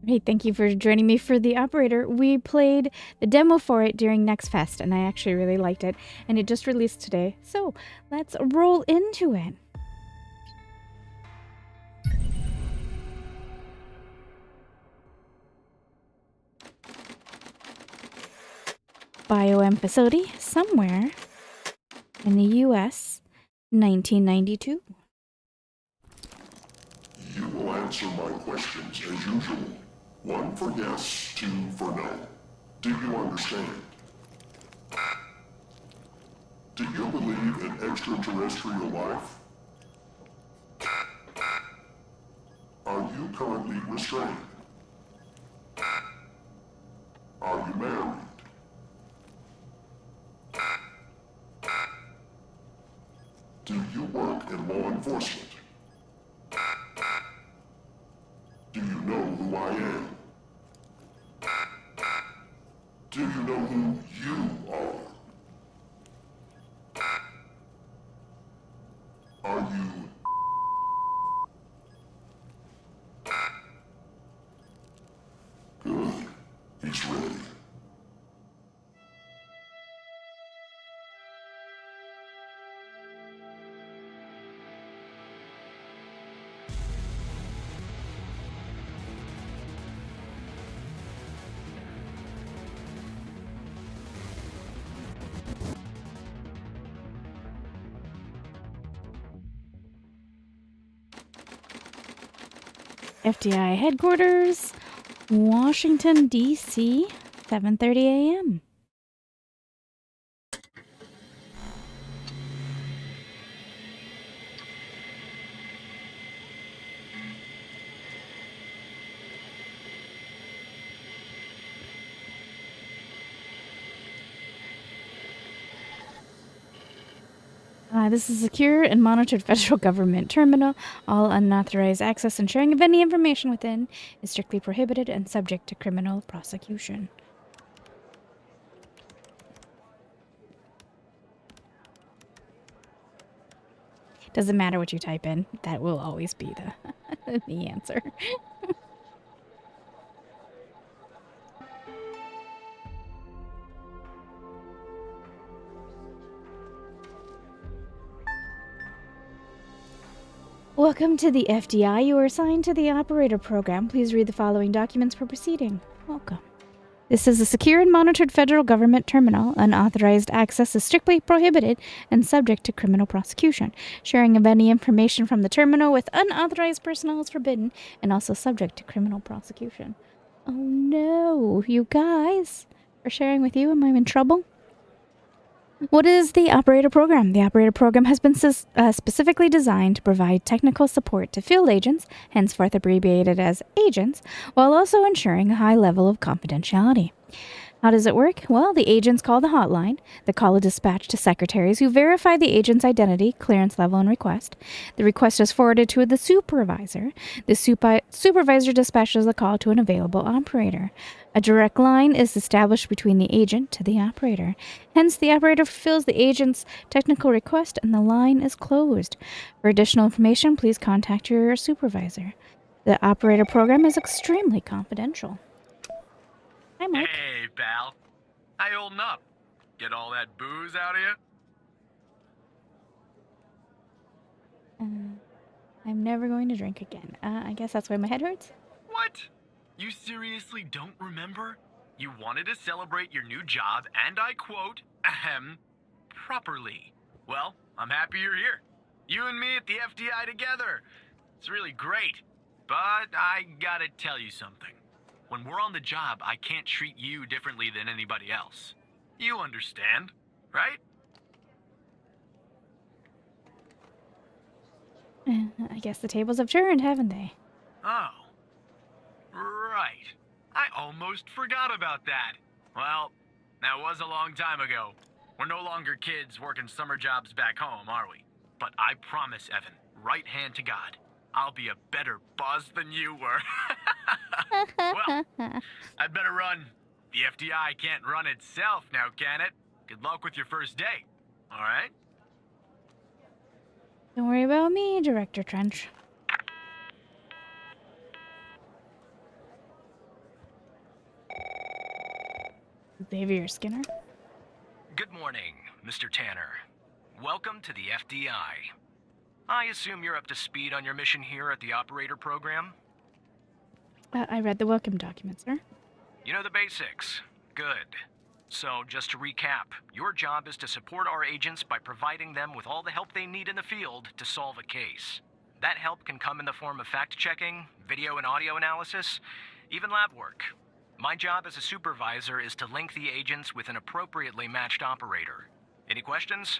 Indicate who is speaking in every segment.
Speaker 1: Hey, thank you for joining me for the operator. We played the demo for it during Next Fest, and I actually really liked it. And it just released today, so let's roll into it. BioM facility somewhere in the U.S., 1992.
Speaker 2: You will answer my questions as usual. 1 for yes, 2 for no. Do you understand? Do you believe in extraterrestrial life? Are you currently restrained? Are you married? Do you work in law enforcement? Do you know who I am? Do you know who you are? Are you... Good. He's ready.
Speaker 1: FDI headquarters, Washington, D.C., 7:30 a.m. This is a secure and monitored federal government terminal. All unauthorized access and sharing of any information within is strictly prohibited and subject to criminal prosecution. Doesn't matter what you type in, that will always be the answer. Welcome to the FDI. You are assigned to the operator program. Please read the following documents for proceeding. Welcome. This is a secure and monitored federal government terminal. Unauthorized access is strictly prohibited and subject to criminal prosecution. Sharing of any information from the terminal with unauthorized personnel is forbidden and also subject to criminal prosecution. Oh no, you guys are sharing with you. Am I in trouble? What is the operator program? The operator program has been specifically designed to provide technical support to field agents, henceforth abbreviated as agents, while also ensuring a high level of confidentiality. How does it work? Well, the agents call the hotline. The call is dispatched to secretaries who verify the agent's identity, clearance level, and request. The request is forwarded to the supervisor. The supervisor dispatches the call to an available operator. A direct line is established between the agent to the operator. Hence, the operator fulfills the agent's technical request and the line is closed. For additional information, please contact your supervisor. The operator program is extremely confidential. Hi, Mark.
Speaker 3: Hey, pal. How you holding up? Get all that booze out of you?
Speaker 1: I'm never going to drink again. I guess that's why my head hurts.
Speaker 3: What? You seriously don't remember? You wanted to celebrate your new job, and I quote, properly. Well, I'm happy you're here. You and me at the FDI together. It's really great. But I gotta tell you something. When we're on the job, I can't treat you differently than anybody else. You understand, right?
Speaker 1: I guess the tables have turned, haven't they?
Speaker 3: Oh. Right. I almost forgot about that. Well, that was a long time ago. We're no longer kids working summer jobs back home, are we? But I promise, Evan, right hand to God, I'll be a better boss than you were. Well, I'd better run. The FDI can't run itself now, can it? Good luck with your first day, all right?
Speaker 1: Don't worry about me, Director Trench. Xavier Skinner.
Speaker 3: Good morning, Mr. Tanner. Welcome to the FDI. I assume you're up to speed on your mission here at the operator program?
Speaker 1: I read the welcome document, sir.
Speaker 3: You know the basics. Good. So, just to recap, your job is to support our agents by providing them with all the help they need in the field to solve a case. That help can come in the form of fact-checking, video and audio analysis, even lab work. My job as a supervisor is to link the agents with an appropriately matched operator. Any questions?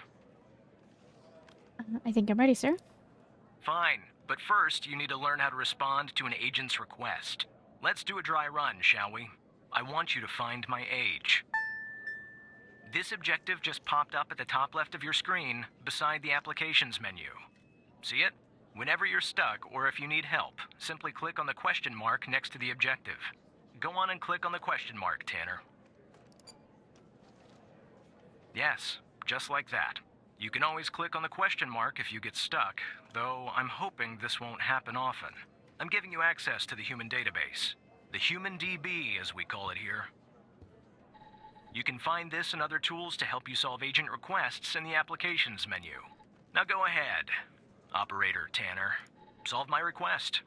Speaker 1: I think I'm ready, sir.
Speaker 3: Fine, but first you need to learn how to respond to an agent's request. Let's do a dry run, shall we? I want you to find my age. This objective just popped up at the top left of your screen, beside the applications menu. See it? Whenever you're stuck, or if you need help, simply click on the question mark next to the objective. Go on and click on the question mark, Tanner. Yes, just like that. You can always click on the question mark if you get stuck, though I'm hoping this won't happen often. I'm giving you access to the human database. The Human DB, as we call it here. You can find this and other tools to help you solve agent requests in the applications menu. Now go ahead, Operator Tanner. Solve my request.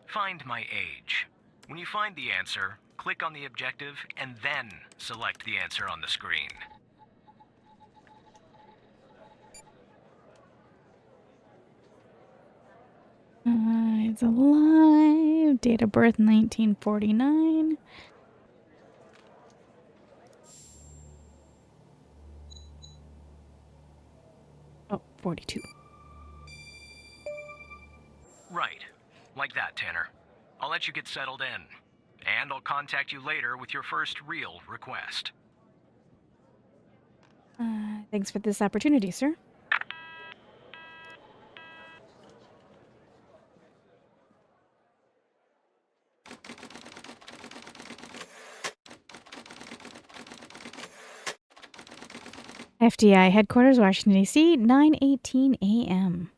Speaker 3: Find my age. When you find the answer, click on the objective and then select the answer on the screen.
Speaker 1: It's alive. Date of birth 1949. Oh, 42.
Speaker 3: Right. Like that, Tanner. I'll let you get settled in. And I'll contact you later with your first real request.
Speaker 1: Thanks for this opportunity, sir. FDI headquarters, Washington, D.C., 9:18 a.m.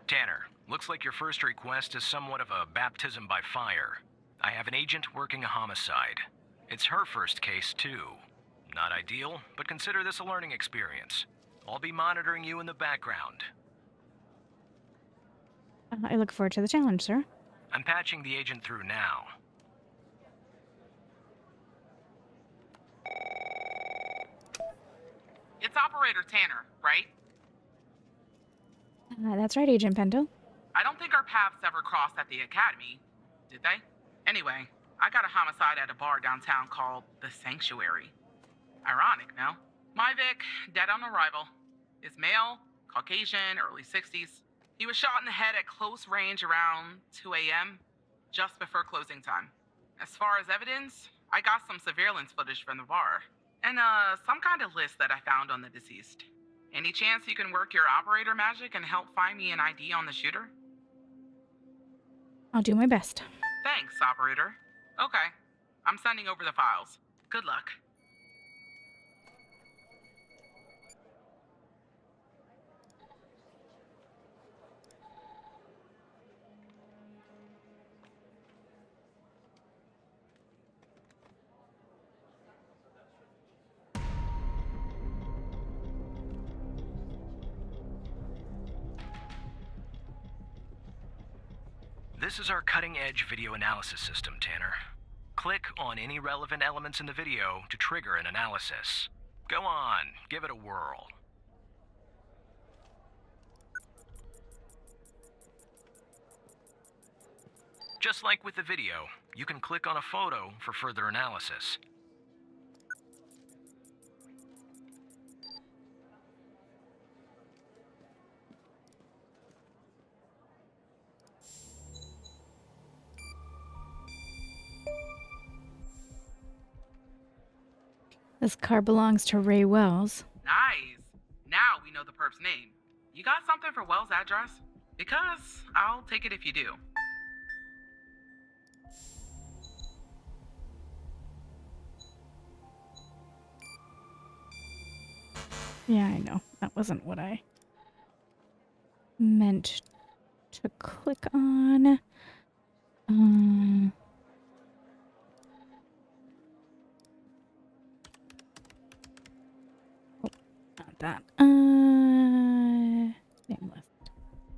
Speaker 3: Tanner, looks like your first request is somewhat of a baptism by fire. I have an agent working a homicide. It's her first case, too. Not ideal, but consider this a learning experience. I'll be monitoring you in the background.
Speaker 1: I look forward to the challenge, sir.
Speaker 3: I'm patching the agent through now.
Speaker 4: It's Operator Tanner, right?
Speaker 1: That's right, Agent Pento.
Speaker 4: I don't think our paths ever crossed at the academy, did they? Anyway, I got a homicide at a bar downtown called The Sanctuary. Ironic, no? My Vic, dead on arrival, is male, Caucasian, early 60s. He was shot in the head at close range around 2 a.m., just before closing time. As far as evidence, I got some surveillance footage from the bar, and some kind of list that I found on the deceased. Any chance you can work your operator magic and help find me an ID on the shooter?
Speaker 1: I'll do my best.
Speaker 4: Thanks, operator. Okay, I'm sending over the files. Good luck.
Speaker 3: This is our cutting-edge video analysis system, Tanner. Click on any relevant elements in the video to trigger an analysis. Go on, give it a whirl. Just like with the video, you can click on a photo for further analysis.
Speaker 1: This car belongs to Ray Wells.
Speaker 4: Nice. Now we know the perp's name. You got something for Wells' address? Because I'll take it if you do.
Speaker 1: Yeah, I know. That wasn't what I meant to click on. Not that. Name list.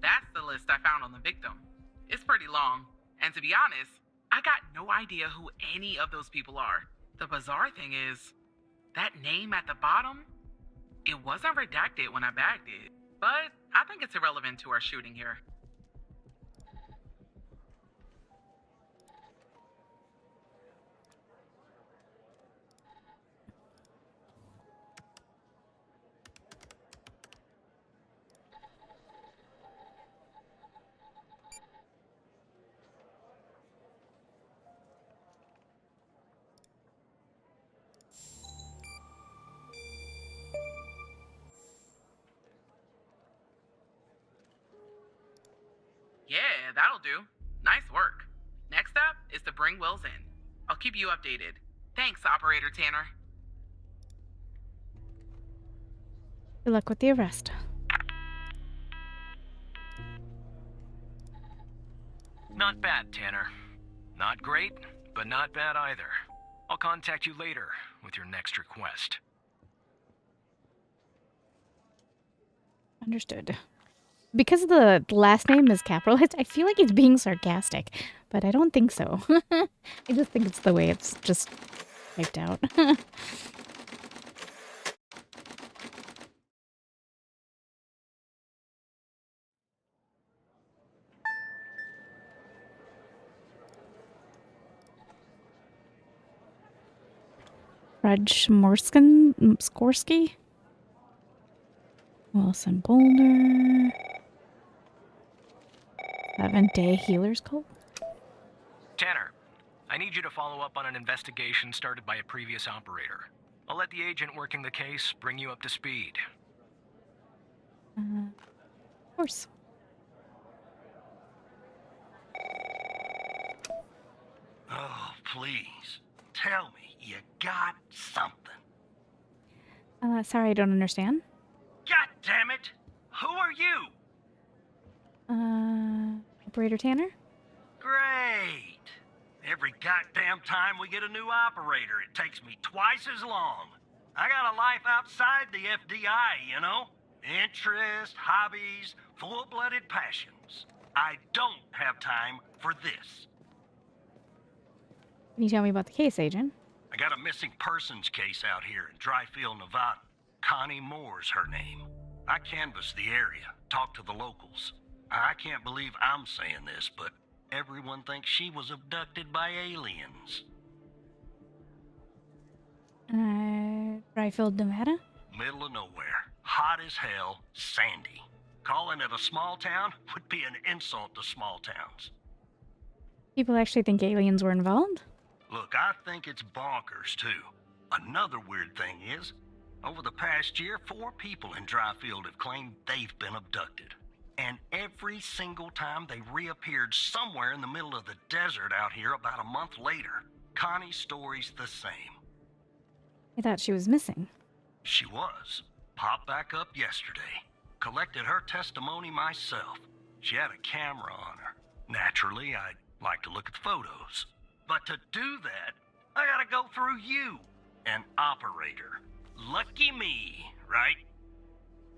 Speaker 4: That's the list I found on the victim. It's pretty long. And to be honest, I got no idea who any of those people are. The bizarre thing is, that name at the bottom, it wasn't redacted when I bagged it. But I think it's irrelevant to our shooting here. Yeah, that'll do. Nice work. Next up is to bring Wills in. I'll keep you updated. Thanks, Operator Tanner.
Speaker 1: Good luck with the arrest.
Speaker 3: Not bad, Tanner. Not great, but not bad either. I'll contact you later with your next request.
Speaker 1: Understood. Because the last name is capitalized, I feel like it's being sarcastic, but I don't think so. I just think it's the way it's just typed out. Skorsky? Wilson Boulder. 7-day healer's cult?
Speaker 3: Tanner, I need you to follow up on an investigation started by a previous operator. I'll let the agent working the case bring you up to speed.
Speaker 1: Of course.
Speaker 5: Oh, please. Tell me you got something.
Speaker 1: Sorry, I don't understand.
Speaker 5: God damn it! Who are you?
Speaker 1: Operator Tanner?
Speaker 5: Great. Every goddamn time we get a new operator, it takes me twice as long. I got a life outside the FDI, you know? Interests, hobbies, full-blooded passions. I don't have time for this.
Speaker 1: Can you tell me about the case, Agent?
Speaker 5: I got a missing persons case out here in Dryfield, Nevada. Connie Moore's her name. I canvassed the area, talked to the locals. I can't believe I'm saying this, but everyone thinks she was abducted by aliens.
Speaker 1: Dryfield, Nevada?
Speaker 5: Middle of nowhere, hot as hell, sandy. Calling it a small town would be an insult to small towns.
Speaker 1: People actually think aliens were involved?
Speaker 5: Look, I think it's bonkers, too. Another weird thing is, over the past year, 4 people in Dryfield have claimed they've been abducted. And every single time they reappeared somewhere in the middle of the desert out here about a month later. Connie's story's the same.
Speaker 1: I thought she was missing.
Speaker 5: She was. Popped back up yesterday. Collected her testimony myself. She had a camera on her. Naturally, I'd like to look at the photos. But to do that, I gotta go through you, an operator. Lucky me, right?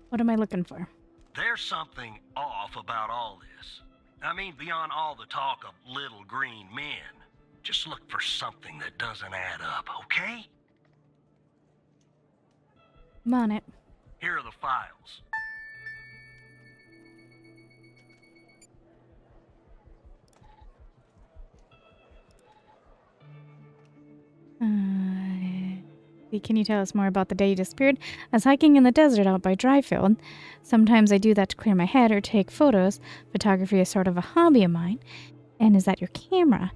Speaker 1: What am I looking for?
Speaker 5: There's something off about all this. I mean, beyond all the talk of little green men. Just look for something that doesn't add up, okay?
Speaker 1: I'm on it.
Speaker 5: Here are the files.
Speaker 1: Can you tell us more about the day you disappeared? I was hiking in the desert out by Dryfield. Sometimes I do that to clear my head or take photos. Photography is sort of a hobby of mine. And is that your camera?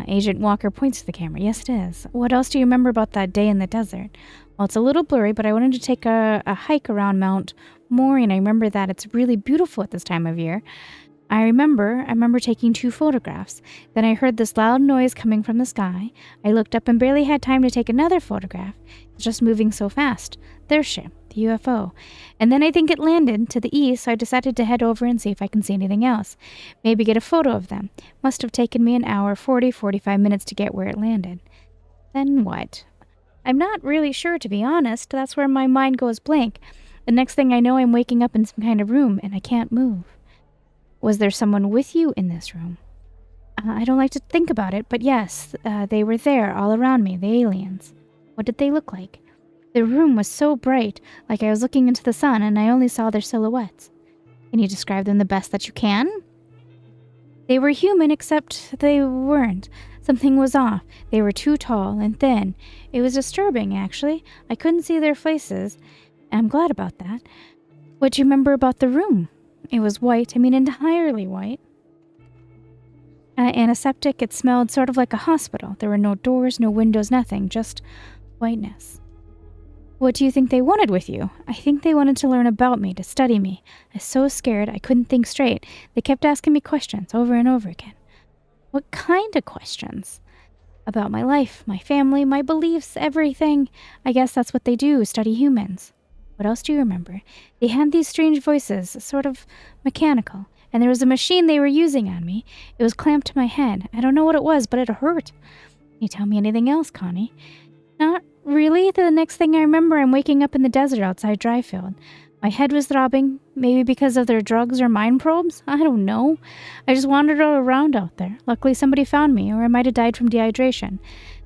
Speaker 1: Agent Walker points to the camera. Yes, it is. What else do you remember about that day in the desert? Well, it's a little blurry, but I wanted to take a hike around Mount Maury, and I remember that it's really beautiful at this time of year. I remember taking 2 photographs. Then I heard this loud noise coming from the sky. I looked up and barely had time to take another photograph. It's just moving so fast. There's she. the UFO. And then I think it landed to the east, so I decided to head over and see if I can see anything else. Maybe get a photo of them. Must have taken me an hour, 45 minutes to get where it landed. Then what? I'm not really sure, to be honest. That's where my mind goes blank. The next thing I know, I'm waking up in some kind of room, and I can't move. Was there someone with you in this room? I don't like to think about it, but yes, they were there, all around me, the aliens. What did they look like? The room was so bright, like I was looking into the sun, and I only saw their silhouettes. Can you describe them the best that you can? They were human, except they weren't. Something was off. They were too tall and thin. It was disturbing, actually. I couldn't see their faces. I'm glad about that. What do you remember about the room? It was white. I mean, entirely white. Antiseptic. It smelled sort of like a hospital. There were no doors, no windows, nothing. Just whiteness. What do you think they wanted with you? I think they wanted to learn about me, to study me. I was so scared I couldn't think straight. They kept asking me questions over and over again. What kind of questions? About my life, my family, my beliefs, everything. I guess that's what they do, study humans. What else do you remember? They had these strange voices, sort of mechanical. And there was a machine they were using on me. It was clamped to my head. I don't know what it was, but it hurt. Can you tell me anything else, Connie? Not really. The next thing I remember, I'm waking up in the desert outside Dryfield. My head was throbbing, maybe because of their drugs or mind probes. I don't know. I just wandered all around out there. Luckily, somebody found me, or I might have died from dehydration.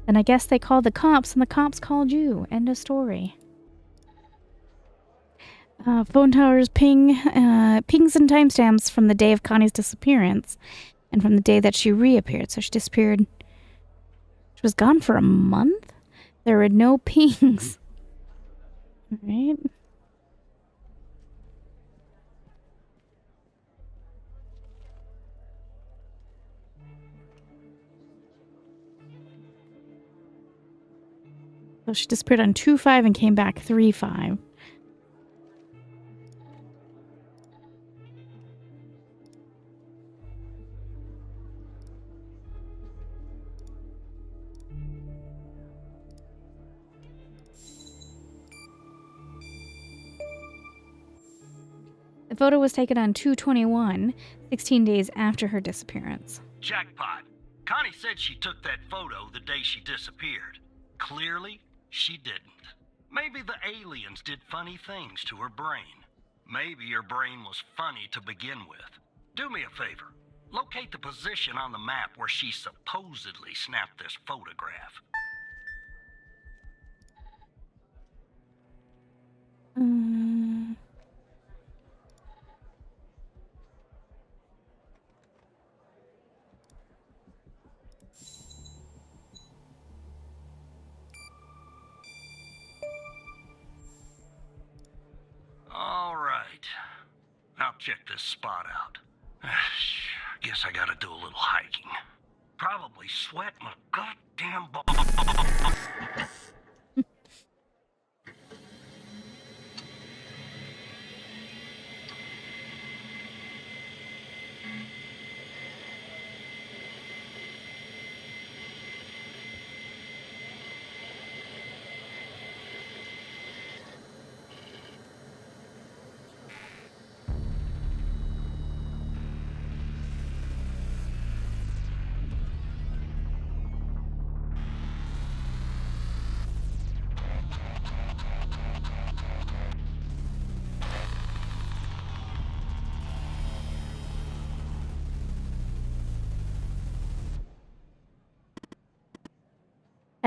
Speaker 1: Then I guess they called the cops, and the cops called you. End of story. Phone towers pings and timestamps from the day of Connie's disappearance, and from the day that she reappeared. So she disappeared. She was gone for a month? There were no pings. Alright. So she disappeared on 2/5 and came back 3/5. The photo was taken on 2/21, 16 days after her disappearance.
Speaker 5: Jackpot. Connie said she took that photo the day she disappeared. Clearly, she didn't. Maybe the aliens did funny things to her brain. Maybe her brain was funny to begin with. Do me a favor. Locate the position on the map where she supposedly snapped this photograph. All right. I'll check this spot out. Guess I gotta do a little hiking. Probably sweat my goddamn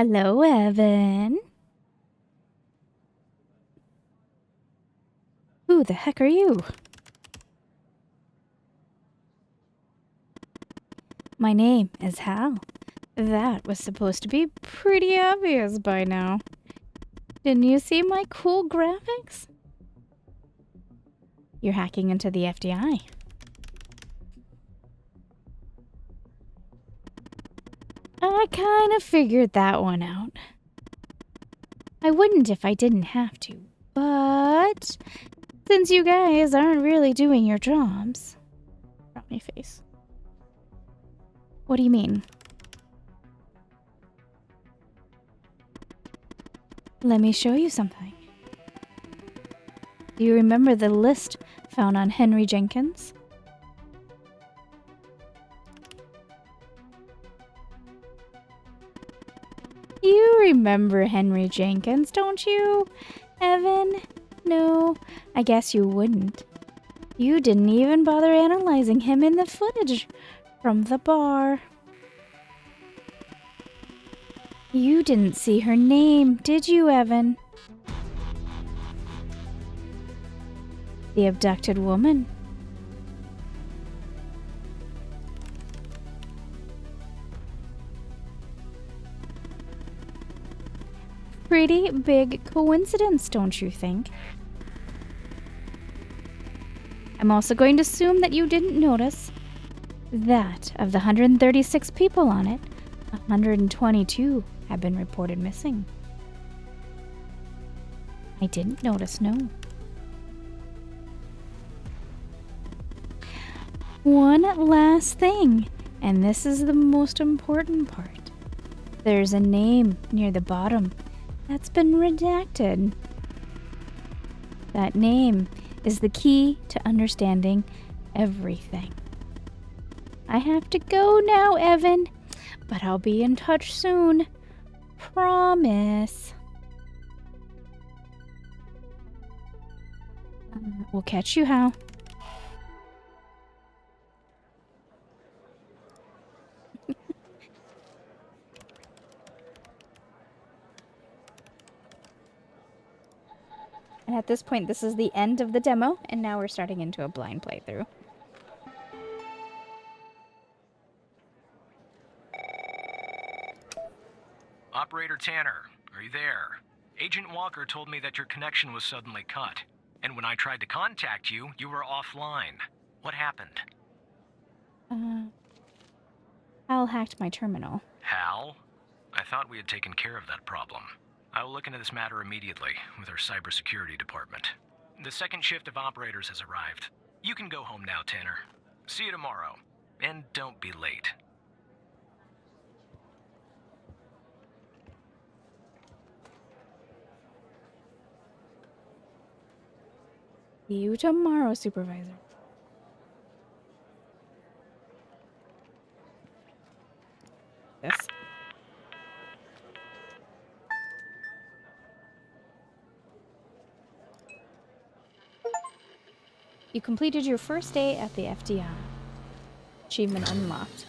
Speaker 1: Hello, Evan. Who the heck are you? My name is Hal. That was supposed to be pretty obvious by now. Didn't you see my cool graphics? You're hacking into the FDI. I kind of figured that one out. I wouldn't if I didn't have to, but since you guys aren't really doing your jobs... Frowny face. What do you mean? Let me show you something. Do you remember the list found on Henry Jenkins? You remember Henry Jenkins, don't you, Evan? No, I guess you wouldn't. You didn't even bother analyzing him in the footage from the bar. You didn't see her name, did you, Evan? The abducted woman. Pretty big coincidence, don't you think? I'm also going to assume that you didn't notice that of the 136 people on it, 122 have been reported missing. I didn't notice, no. One last thing, and this is the most important part. There's a name near the bottom that's been redacted. That name is the key to understanding everything. I have to go now, Evan, but I'll be in touch soon. Promise. We'll catch you, Hal. And at this point, this is the end of the demo, and now we're starting into a blind playthrough.
Speaker 6: Operator Tanner, are you there? Agent Walker told me that your connection was suddenly cut. And when I tried to contact you, you were offline. What happened?
Speaker 1: Hal hacked my terminal.
Speaker 6: Hal? I thought we had taken care of that problem. I will look into this matter immediately with our cybersecurity department. The second shift of operators has arrived. You can go home now, Tanner. See you tomorrow. And don't be late.
Speaker 1: See you tomorrow, Supervisor. This. You completed your first day at the FDI. Achievement unlocked.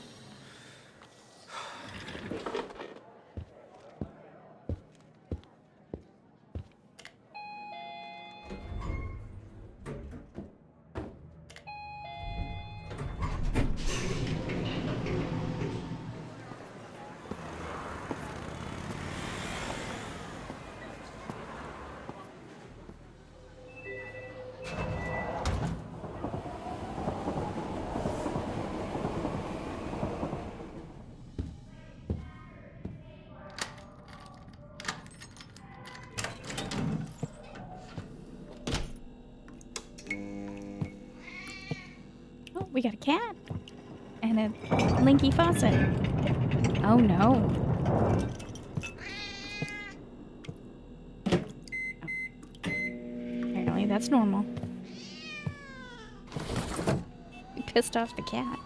Speaker 1: We got a cat. And a Linky faucet. Oh no. Apparently that's normal. You pissed off the cat.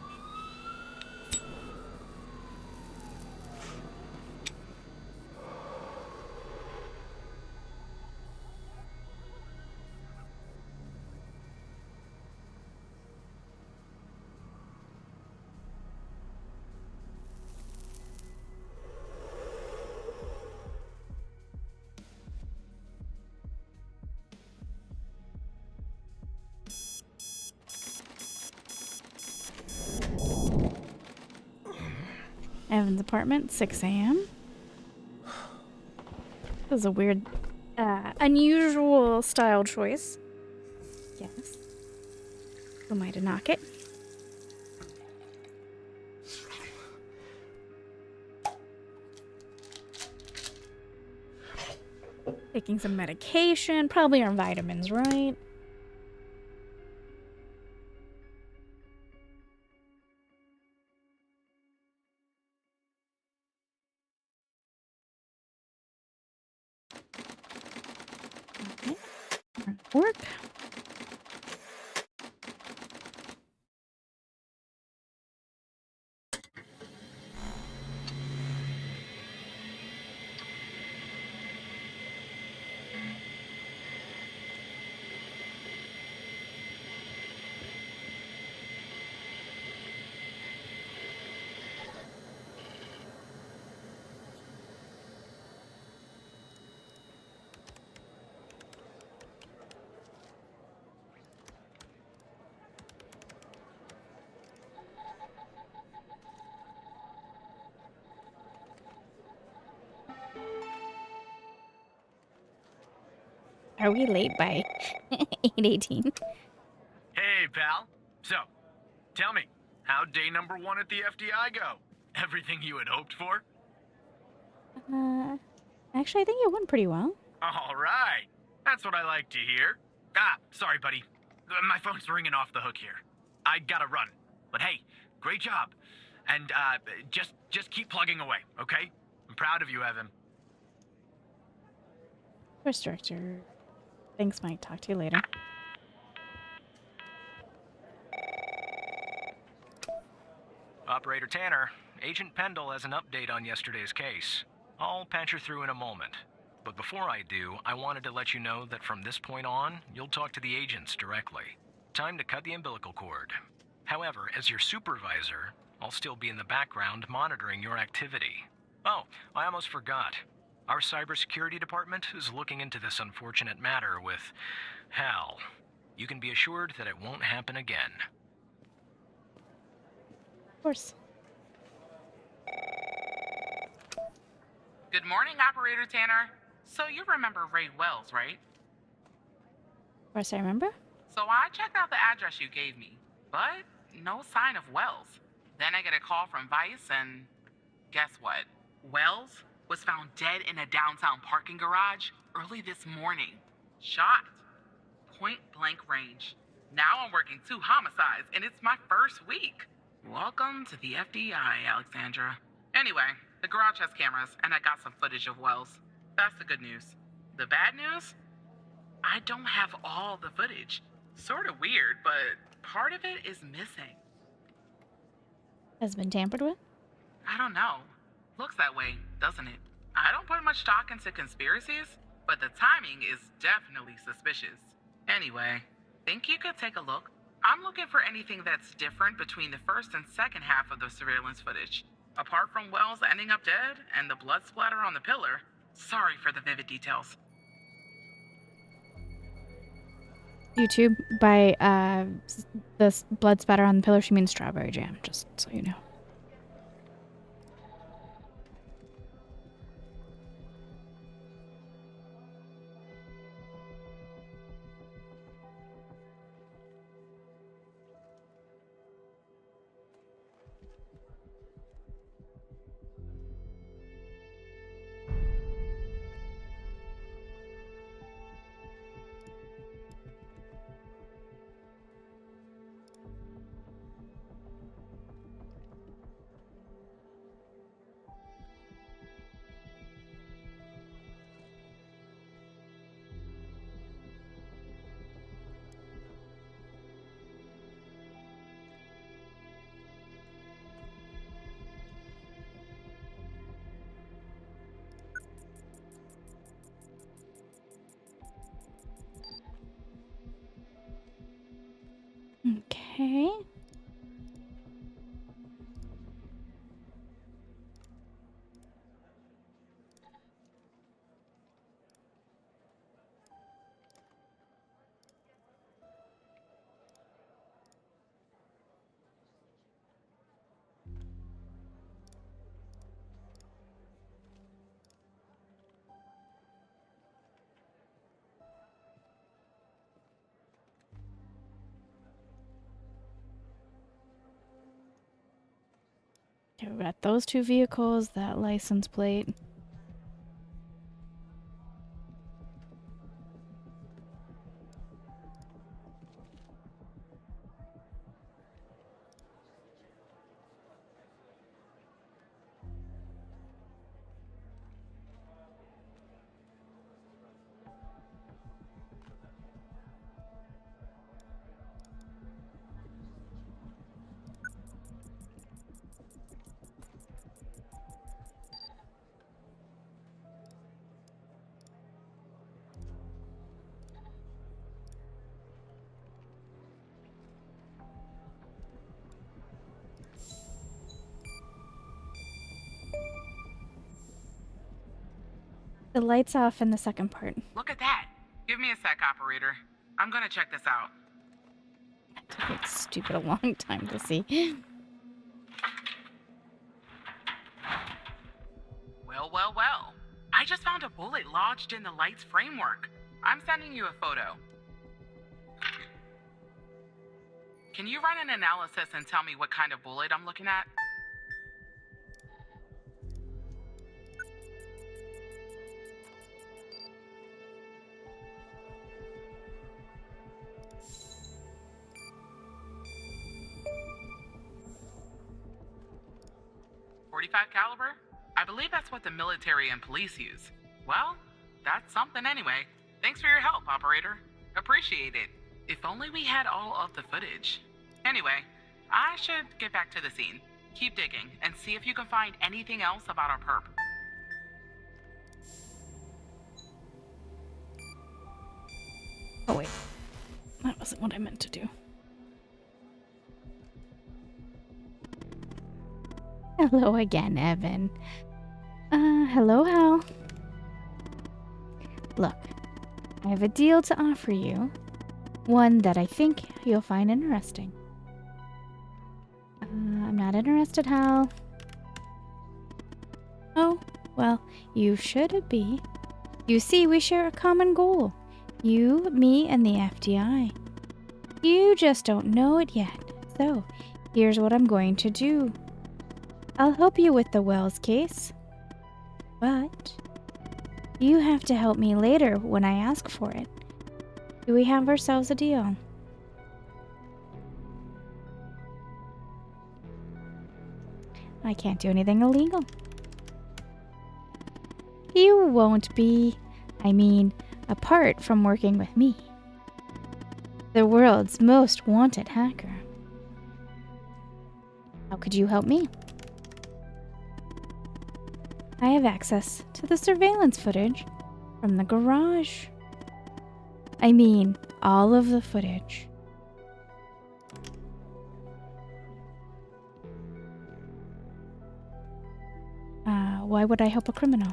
Speaker 1: Evan's apartment, 6 a.m. This is a weird, unusual style choice. Yes. Who am I to knock it? Taking some medication, probably on vitamins, right? Okay. Work. Are we late by 8:18?
Speaker 3: Hey, pal. So, tell me, how'd day number 1 at the FDI go? Everything you had hoped for?
Speaker 1: Actually, I think it went pretty well.
Speaker 3: All right. That's what I like to hear. Sorry, buddy. My phone's ringing off the hook here. I gotta run. But hey, great job. And, just keep plugging away, okay? I'm proud of you, Evan.
Speaker 1: Course director. Thanks, Mike. Talk to you later.
Speaker 6: Operator Tanner, Agent Pendle has an update on yesterday's case. I'll patch her through in a moment. But before I do, I wanted to let you know that from this point on, you'll talk to the agents directly. Time to cut the umbilical cord. However, as your supervisor, I'll still be in the background monitoring your activity. Oh, I almost forgot. Our cybersecurity department is looking into this unfortunate matter with Hal. You can be assured that it won't happen again.
Speaker 1: Of course.
Speaker 4: Good morning, Operator Tanner. So you remember Ray Wells, right?
Speaker 1: Of course, I remember.
Speaker 4: So I checked out the address you gave me, but no sign of Wells. Then I get a call from Vice, and guess what? Wells was found dead in a downtown parking garage early this morning. Shot. Point blank range. Now I'm working 2 homicides, and it's my first week. Welcome to the FDI, Alexandra. Anyway, the garage has cameras, and I got some footage of Wells. That's the good news. The bad news? I don't have all the footage. Sort of weird, but part of it is missing.
Speaker 1: Has been tampered with?
Speaker 4: I don't know. Looks that way, doesn't it? I don't put much stock into conspiracies, but the timing is definitely suspicious. Anyway, think you could take a look? I'm looking for anything that's different between the first and second half of the surveillance footage. Apart from Wells ending up dead and the blood splatter on the pillar, sorry for the vivid details.
Speaker 1: YouTube, by the blood spatter on the pillar, she means strawberry jam, just so you know. Okay. Okay, we got those 2 vehicles, that license plate. The light's off in the second part.
Speaker 4: Look at that. Give me a sec, Operator. I'm gonna check this out.
Speaker 1: It took like stupid a long time to see.
Speaker 4: Well. I just found a bullet lodged in the light's framework. I'm sending you a photo. Can you run an analysis and tell me what kind of bullet I'm looking at? .45 caliber? I believe that's what the military and police use. Well, that's something anyway. Thanks for your help, operator. Appreciate it. If only we had all of the footage. Anyway, I should get back to the scene. Keep digging and see if you can find anything else about our perp.
Speaker 1: Oh wait, that wasn't what I meant to do. Hello again, Evan. Hello, Hal. Look, I have a deal to offer you. One that I think you'll find interesting. I'm not interested, Hal. Oh, well, you should be. You see, we share a common goal. You, me, and the FDI. You just don't know it yet. So, here's what I'm going to do. I'll help you with the Wells case. But you have to help me later when I ask for it. Do we have ourselves a deal? I can't do anything illegal. You won't be, apart from working with me. The world's most wanted hacker. How could you help me? I have access to the surveillance footage from the garage. All of the footage. Why would I help a criminal?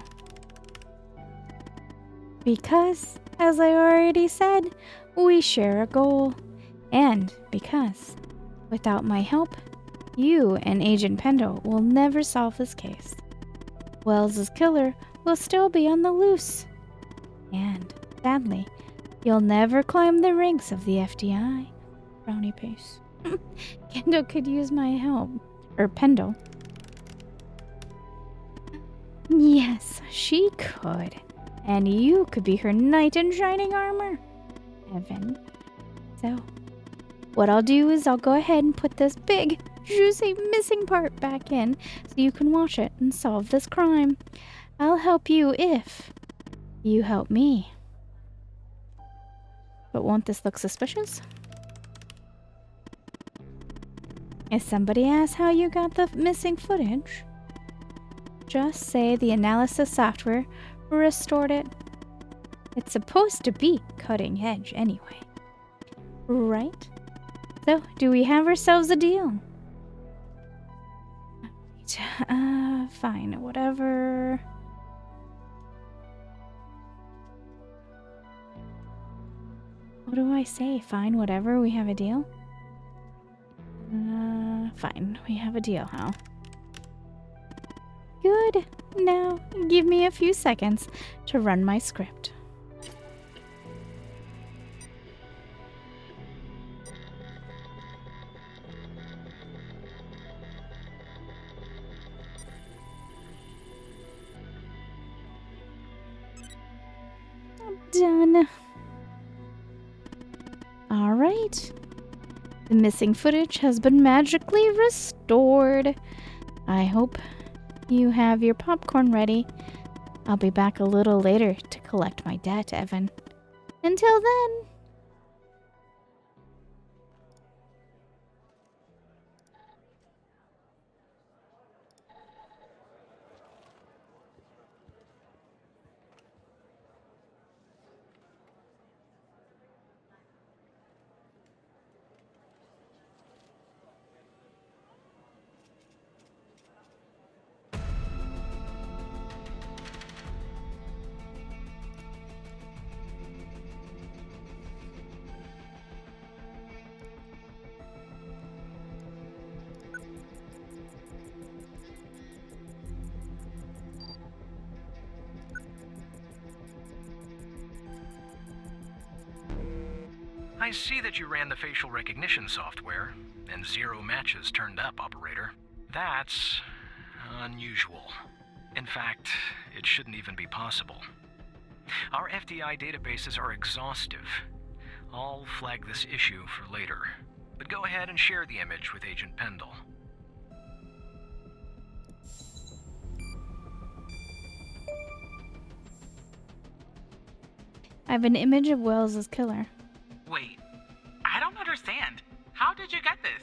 Speaker 1: Because, as I already said, we share a goal. And because, without my help, you and Agent Pendle will never solve this case. Wells's killer will still be on the loose. And, sadly, you'll never climb the ranks of the FDI. Brownie pace. Kendall could use my help. Or Pendle. Yes, she could. And you could be her knight in shining armor, Evan. So, what I'll do is I'll go ahead and put this big, juicy missing part back in so you can watch it and solve this crime. I'll help you if you help me. But won't this look suspicious? If somebody asks how you got the missing footage, just say the analysis software restored it. It's supposed to be cutting edge anyway. Right? So, do we have ourselves a deal? Fine, whatever. What do I say? Fine, whatever, we have a deal? Fine, we have a deal, huh? Good. Now, give me a few seconds to run my script. Done. Alright. The missing footage has been magically restored. I hope you have your popcorn ready. I'll be back a little later to collect my debt, Evan. Until then...
Speaker 6: I see that you ran the facial recognition software, and 0 matches turned up, Operator. That's unusual. In fact, it shouldn't even be possible. Our FDI databases are exhaustive. I'll flag this issue for later, but go ahead and share the image with Agent Pendle.
Speaker 1: I have an image of Wells's killer.
Speaker 4: Wait, I don't understand. How did you get this?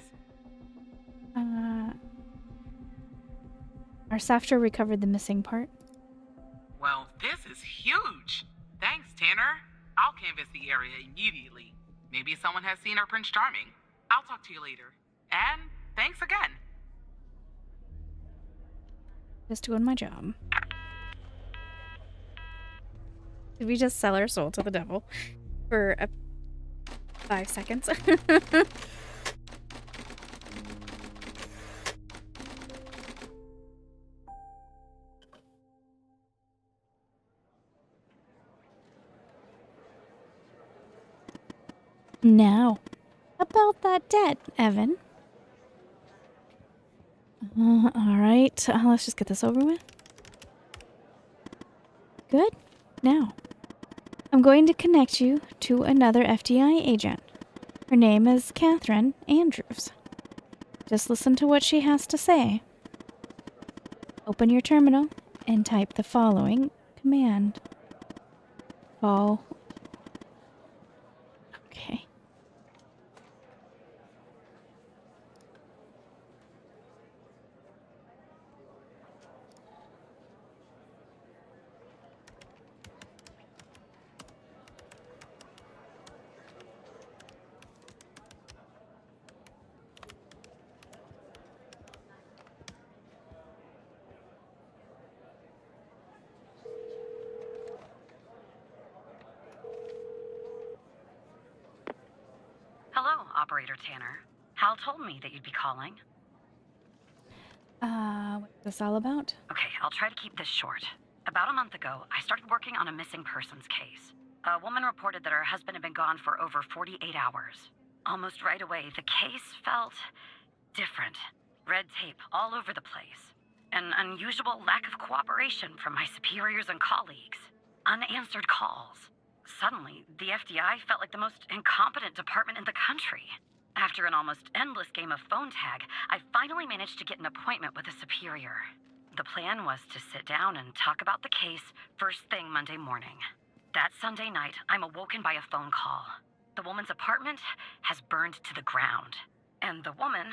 Speaker 1: Our software recovered the missing part.
Speaker 4: Well, this is huge. Thanks, Tanner. I'll canvass the area immediately. Maybe someone has seen our Prince Charming. I'll talk to you later. And thanks again.
Speaker 1: Just doing my job. Did we just sell our soul to the devil for 5 seconds? Now, about that debt, Evan. Alright, let's just get this over with. Good. Now, I'm going to connect you to another FDI agent. Her name is Catherine Andrews. Just listen to what she has to say. Open your terminal and type the following command. Call. Okay.
Speaker 7: Hello, Operator Tanner. Hal told me that you'd be calling.
Speaker 1: What's this all about?
Speaker 7: Okay, I'll try to keep this short. About a month ago, I started working on a missing persons case. A woman reported that her husband had been gone for over 48 hours. Almost right away, the case felt different. Red tape all over the place. An unusual lack of cooperation from my superiors and colleagues. Unanswered calls. Suddenly, the FDI felt like the most incompetent department in the country. After an almost endless game of phone tag, I finally managed to get an appointment with a superior. The plan was to sit down and talk about the case first thing Monday morning. That Sunday night, I'm awoken by a phone call. The woman's apartment has burned to the ground. And the woman,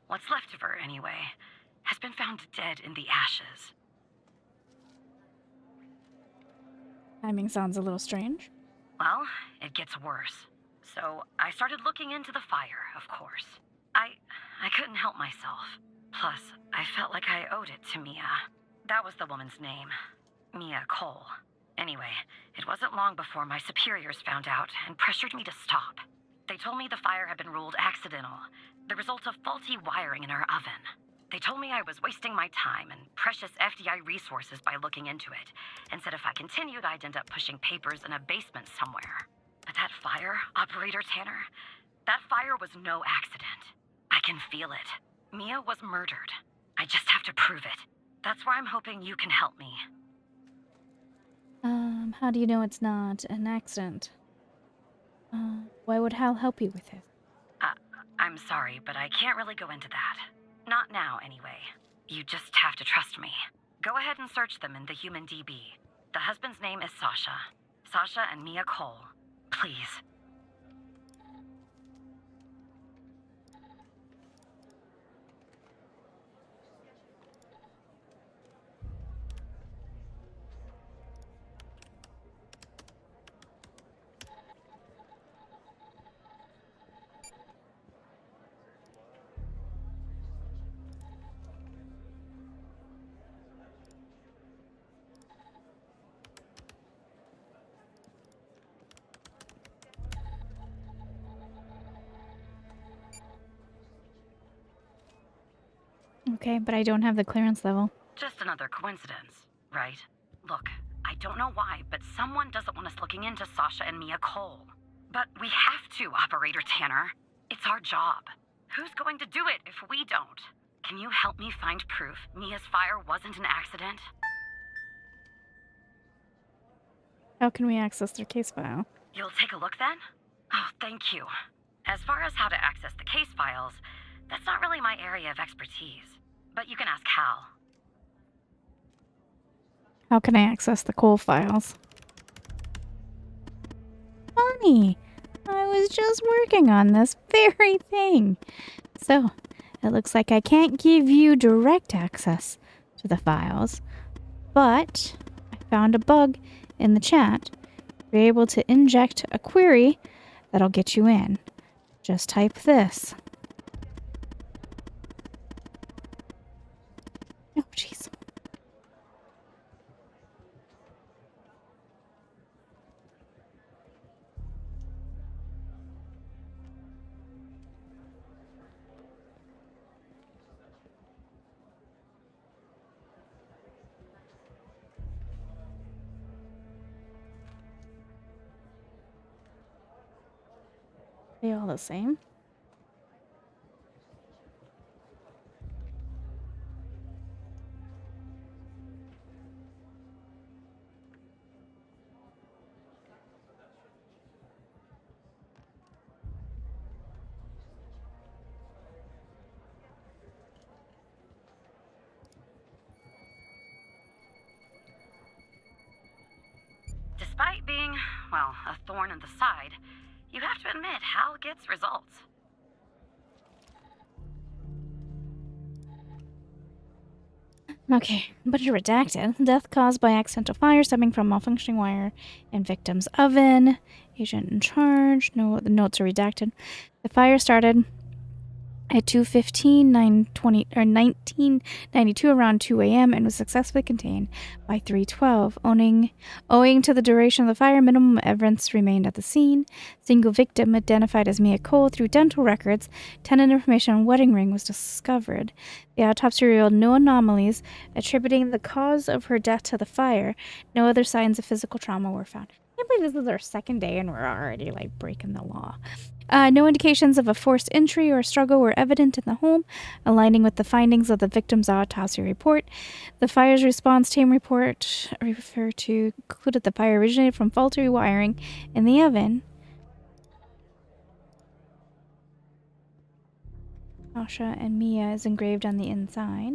Speaker 7: what's left of her anyway, has been found dead in the ashes.
Speaker 1: Timing sounds a little strange.
Speaker 7: Well, it gets worse. So I started looking into the fire, of course. I couldn't help myself. Plus, I felt like I owed it to Mia. That was the woman's name. Mia Cole. Anyway, it wasn't long before my superiors found out and pressured me to stop. They told me the fire had been ruled accidental, the result of faulty wiring in our oven. They told me I was wasting my time and precious FDI resources by looking into it, and said if I continued, I'd end up pushing papers in a basement somewhere. But that fire, Operator Tanner, that fire was no accident. I can feel it. Mia was murdered. I just have to prove it. That's where I'm hoping you can help me.
Speaker 1: How do you know it's not an accident? Why would Hal help you with it?
Speaker 7: I'm sorry, but I can't really go into that. Not now, anyway. You just have to trust me. Go ahead and search them in the Human DB. The husband's name is Sasha. Sasha and Mia Cole. Please.
Speaker 1: Okay, but I don't have the clearance level.
Speaker 7: Just another coincidence, right? Look, I don't know why, but someone doesn't want us looking into Sasha and Mia Cole. But we have to, Operator Tanner. It's our job. Who's going to do it if we don't? Can you help me find proof Mia's fire wasn't an accident?
Speaker 1: How can we access their case file?
Speaker 7: You'll take a look then? Oh, thank you. As far as how to access the case files, that's not really my area of expertise. But you can ask Hal.
Speaker 1: How can I access the coal files? Funny. I was just working on this very thing. So, it looks like I can't give you direct access to the files, but I found a bug in the chat. You're able to inject a query that'll get you in. Just type this. Oh, jeez. They all the same?
Speaker 7: Despite being, well, a thorn in the side, you have to admit Hal gets results.
Speaker 1: Okay, but it's redacted. Death caused by accidental fire stemming from malfunctioning wire in victim's oven. Agent in charge. No, the notes are redacted. The fire started at 2:15, 1992, around 2 a.m. and was successfully contained by 3:12. Owing to the duration of the fire, minimum evidence remained at the scene. Single victim identified as Mia Cole through dental records. Tenant information on wedding ring was discovered. The autopsy revealed no anomalies, attributing the cause of her death to the fire. No other signs of physical trauma were found. I can't believe this is our second day and we're already breaking the law. No indications of a forced entry or struggle were evident in the home, aligning with the findings of the victim's autopsy report. The fire's response team report concluded the fire originated from faulty wiring in the oven. Asha and Mia is engraved on the inside.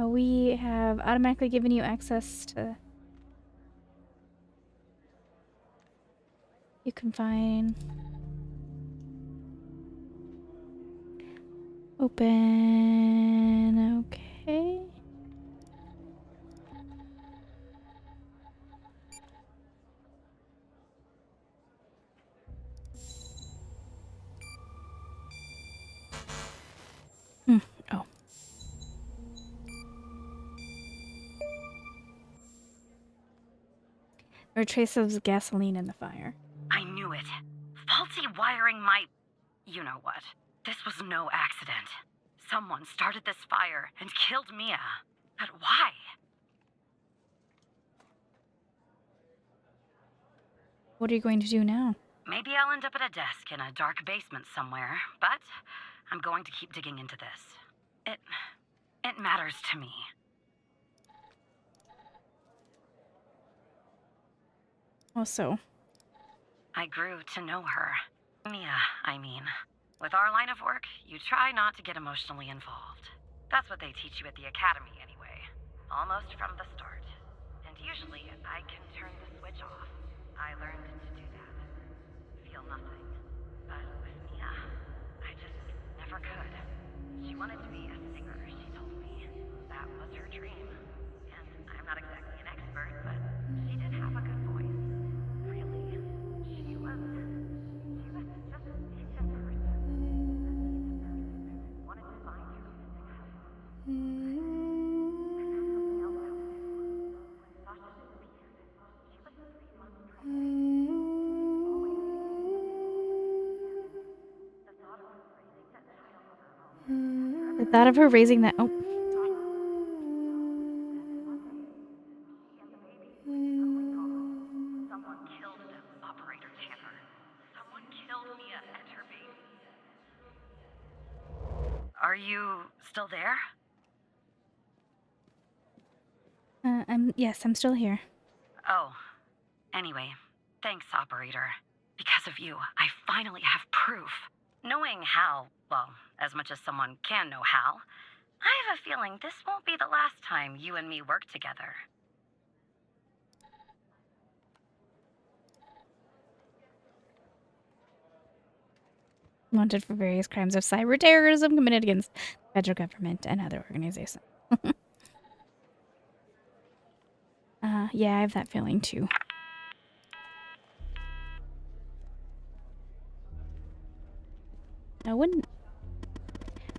Speaker 1: We have automatically given you access to... You can find... Open... Okay. Oh. There are traces of gasoline in the fire.
Speaker 7: I knew it. Faulty wiring might... You know what. This was no accident. Someone started this fire and killed Mia. But why?
Speaker 1: What are you going to do now?
Speaker 7: Maybe I'll end up at a desk in a dark basement somewhere, but I'm going to keep digging into this. It matters to me.
Speaker 1: Also,
Speaker 7: I grew to know her. Mia, I mean. With our line of work, you try not to get emotionally involved. That's what they teach you at the academy anyway. Almost from the start. And usually, I can turn the switch off. I learned to do that. Feel nothing. But with Mia, I just never could. She wanted to be a singer, she told me. That was her dream. And I'm not exactly an expert, but she did have a good voice. Really. She was just a decent person. Wanted to find her missing husband. I found something else out too. When Sasha disappeared, she was
Speaker 1: thought of her raising that. Oh.
Speaker 7: Someone killed Operator Tanner. Someone killed Mia and her baby. Are you still there?
Speaker 1: Yes, I'm still here.
Speaker 7: Oh, anyway, thanks, Operator. Because of you, I finally have proof. Knowing Hal, well, as much as someone can know Hal, I have a feeling this won't be the last time you and me work together.
Speaker 1: Wanted for various crimes of cyber terrorism committed against the federal government and other organizations. Yeah, I have that feeling too. I wouldn't.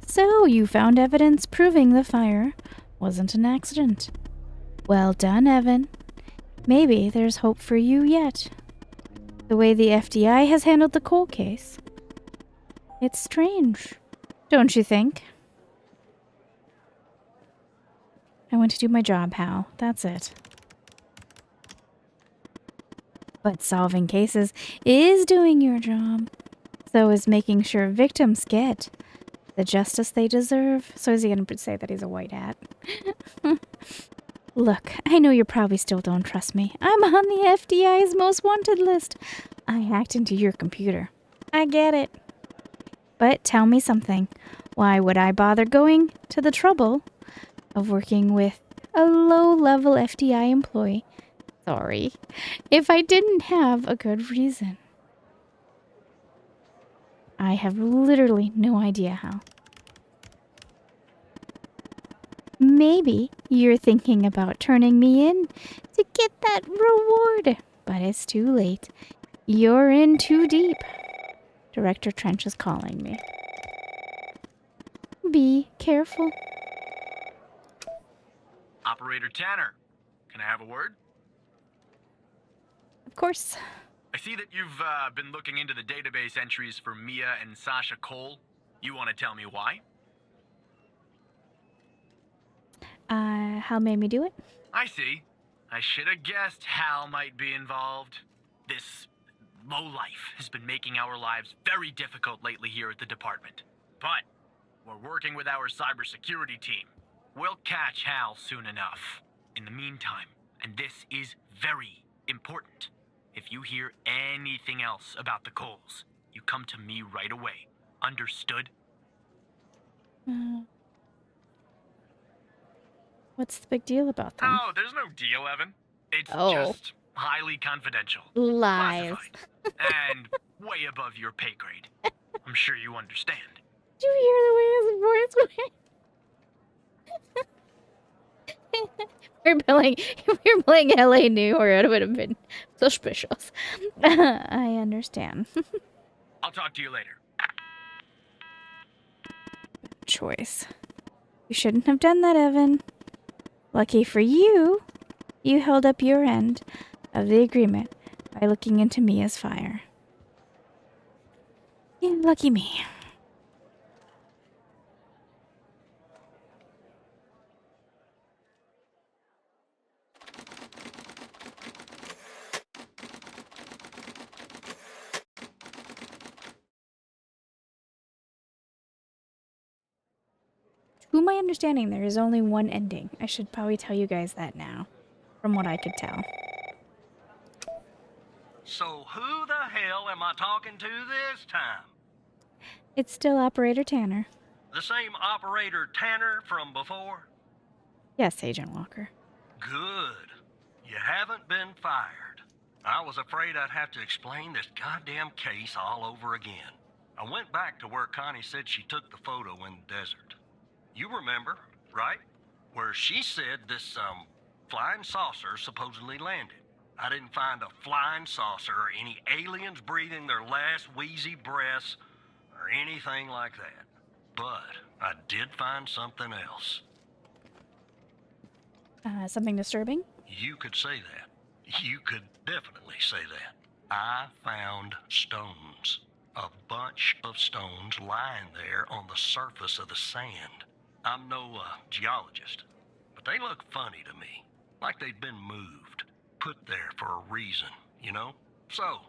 Speaker 1: So, you found evidence proving the fire wasn't an accident. Well done, Evan. Maybe there's hope for you yet. The way the FDI has handled the coal case. It's strange, don't you think? I want to do my job, Hal. That's it. But solving cases is doing your job. So is making sure victims get the justice they deserve. So is he going to say that he's a white hat? Look, I know you probably still don't trust me. I'm on the FDI's most wanted list. I hacked into your computer. I get it. But tell me something. Why would I bother going to the trouble of working with a low-level FDI employee? Sorry. If I didn't have a good reason. I have literally no idea how. Maybe you're thinking about turning me in to get that reward, but it's too late. You're in too deep. Director Trench is calling me. Be careful.
Speaker 3: Operator Tanner, can I have a word?
Speaker 1: Of course.
Speaker 3: I see that you've been looking into the database entries for Mia and Sasha Cole. You want to tell me why?
Speaker 1: Hal made me do it.
Speaker 3: I see. I should have guessed Hal might be involved. This lowlife has been making our lives very difficult lately here at the department. But we're working with our cybersecurity team. We'll catch Hal soon enough. In the meantime, and this is very important, if you hear anything else about the Coles, you come to me right away. Understood?
Speaker 1: What's the big deal about them?
Speaker 3: Oh, there's no deal, Evan. It's
Speaker 1: Oh.
Speaker 3: just highly confidential.
Speaker 1: Lies.
Speaker 3: Classified. And way above your pay grade. I'm sure you understand.
Speaker 1: Did you hear the way his voice went? If we were playing LA New, or it would have been suspicious. I understand.
Speaker 3: I'll talk to you later.
Speaker 1: Choice. You shouldn't have done that, Evan. Lucky for you, you held up your end of the agreement by looking into Mia's fire. Yeah, lucky me. To my understanding, there is only one ending. I should probably tell you guys that now, from what I could tell.
Speaker 5: So who the hell am I talking to this time?
Speaker 1: It's still Operator Tanner.
Speaker 5: The same Operator Tanner from before?
Speaker 1: Yes, Agent Walker.
Speaker 5: Good. You haven't been fired. I was afraid I'd have to explain this goddamn case all over again. I went back to where Connie said she took the photo in the desert. You remember, right? Where she said this, flying saucer supposedly landed. I didn't find a flying saucer or any aliens breathing their last wheezy breaths or anything like that. But I did find something else.
Speaker 1: Something disturbing?
Speaker 5: You could say that. You could definitely say that. I found stones. A bunch of stones lying there on the surface of the sand. I'm no geologist, but they look funny to me. Like they'd been moved, put there for a reason, you know? So,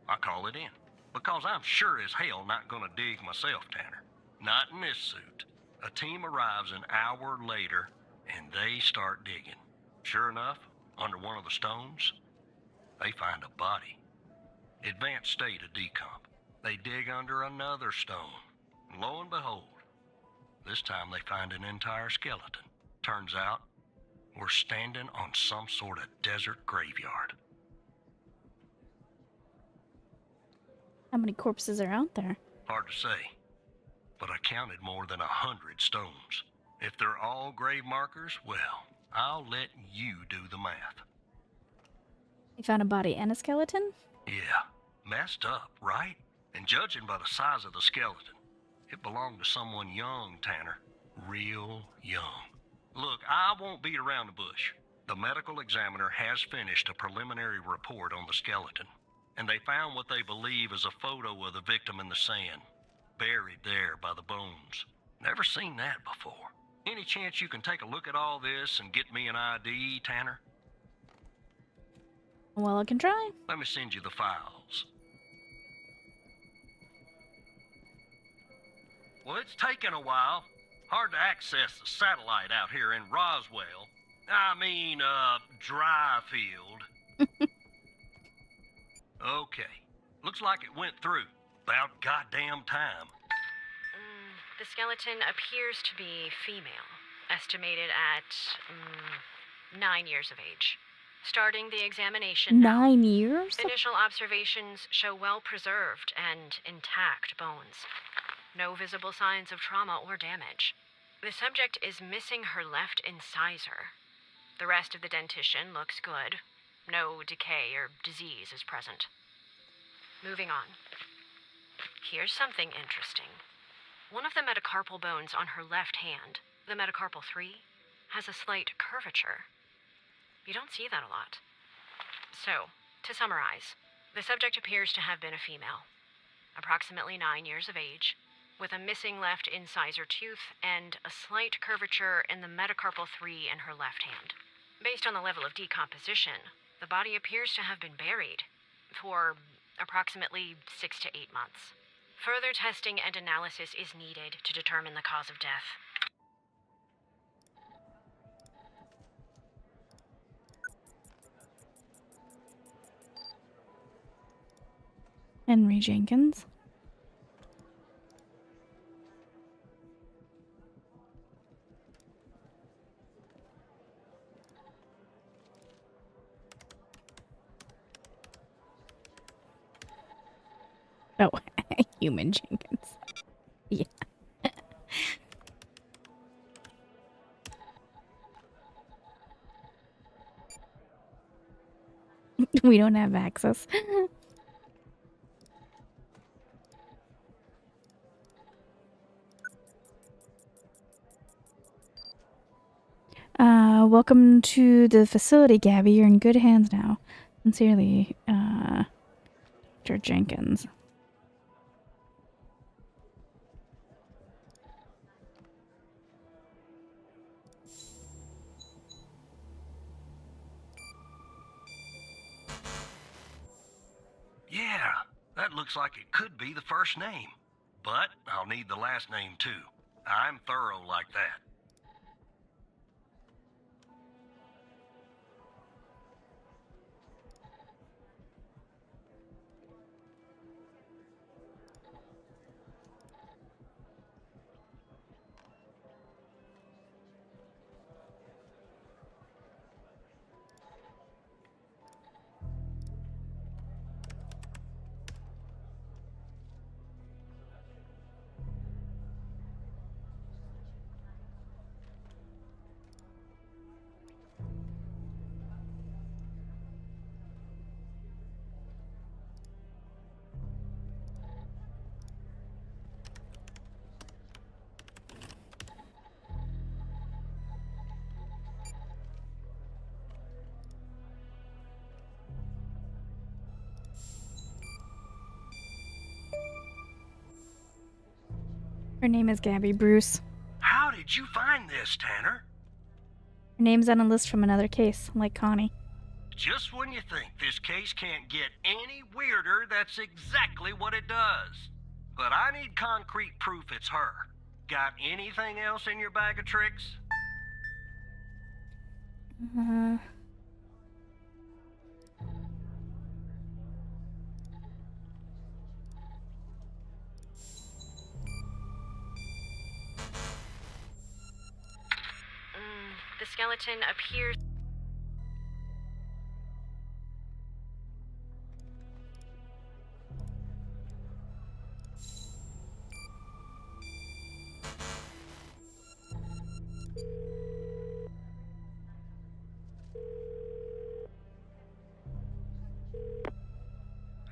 Speaker 5: I call it in. Because I'm sure as hell not gonna dig myself, Tanner. Not in this suit. A team arrives an hour later, and they start digging. Sure enough, under one of the stones, they find a body. Advanced state of decomp. They dig under another stone. And lo and behold, this time they find an entire skeleton. Turns out, we're standing on some sort of desert graveyard.
Speaker 1: How many corpses are out there?
Speaker 5: Hard to say, but I counted more than 100 stones. If they're all grave markers, well, I'll let you do the math.
Speaker 1: You found a body and a skeleton?
Speaker 5: Yeah, messed up, right? And judging by the size of the skeleton, it belonged to someone young, Tanner. Real young. Look, I won't beat around the bush. The medical examiner has finished a preliminary report on the skeleton, and they found what they believe is a photo of the victim in the sand, buried there by the bones. Never seen that before. Any chance you can take a look at all this and get me an ID, Tanner?
Speaker 1: Well, I can try.
Speaker 5: Let me send you the files. Well, it's taken a while. Hard to access the satellite out here in Roswell. Dryfield. Okay. Looks like it went through. About goddamn time.
Speaker 8: The skeleton appears to be female, estimated at 9 years of age. Starting the examination now.
Speaker 1: 9 years?
Speaker 8: Initial observations show well-preserved and intact bones. No visible signs of trauma or damage. The subject is missing her left incisor. The rest of the dentition looks good. No decay or disease is present. Moving on. Here's something interesting. One of the metacarpal bones on her left hand, the metacarpal 3, has a slight curvature. You don't see that a lot. So, to summarize, the subject appears to have been a female, approximately 9 years of age, with a missing left incisor tooth and a slight curvature in the metacarpal 3 in her left hand. Based on the level of decomposition, the body appears to have been buried for approximately 6 to 8 months. Further testing and analysis is needed to determine the cause of death.
Speaker 1: Henry Jenkins. Oh, human Jenkins. Yeah. We don't have access. Welcome to the facility, Gabby. You're in good hands now. Sincerely, Dr. Jenkins.
Speaker 5: Yeah, that looks like it could be the first name. But I'll need the last name too. I'm thorough like that.
Speaker 1: Her name is Gabby Bruce.
Speaker 5: Howdy, did you find this, Tanner?
Speaker 1: Her name's on a list from another case, like Connie.
Speaker 5: Just when you think this case can't get any weirder, that's exactly what it does. But I need concrete proof it's her. Got anything else in your bag of tricks?
Speaker 8: The skeleton appears.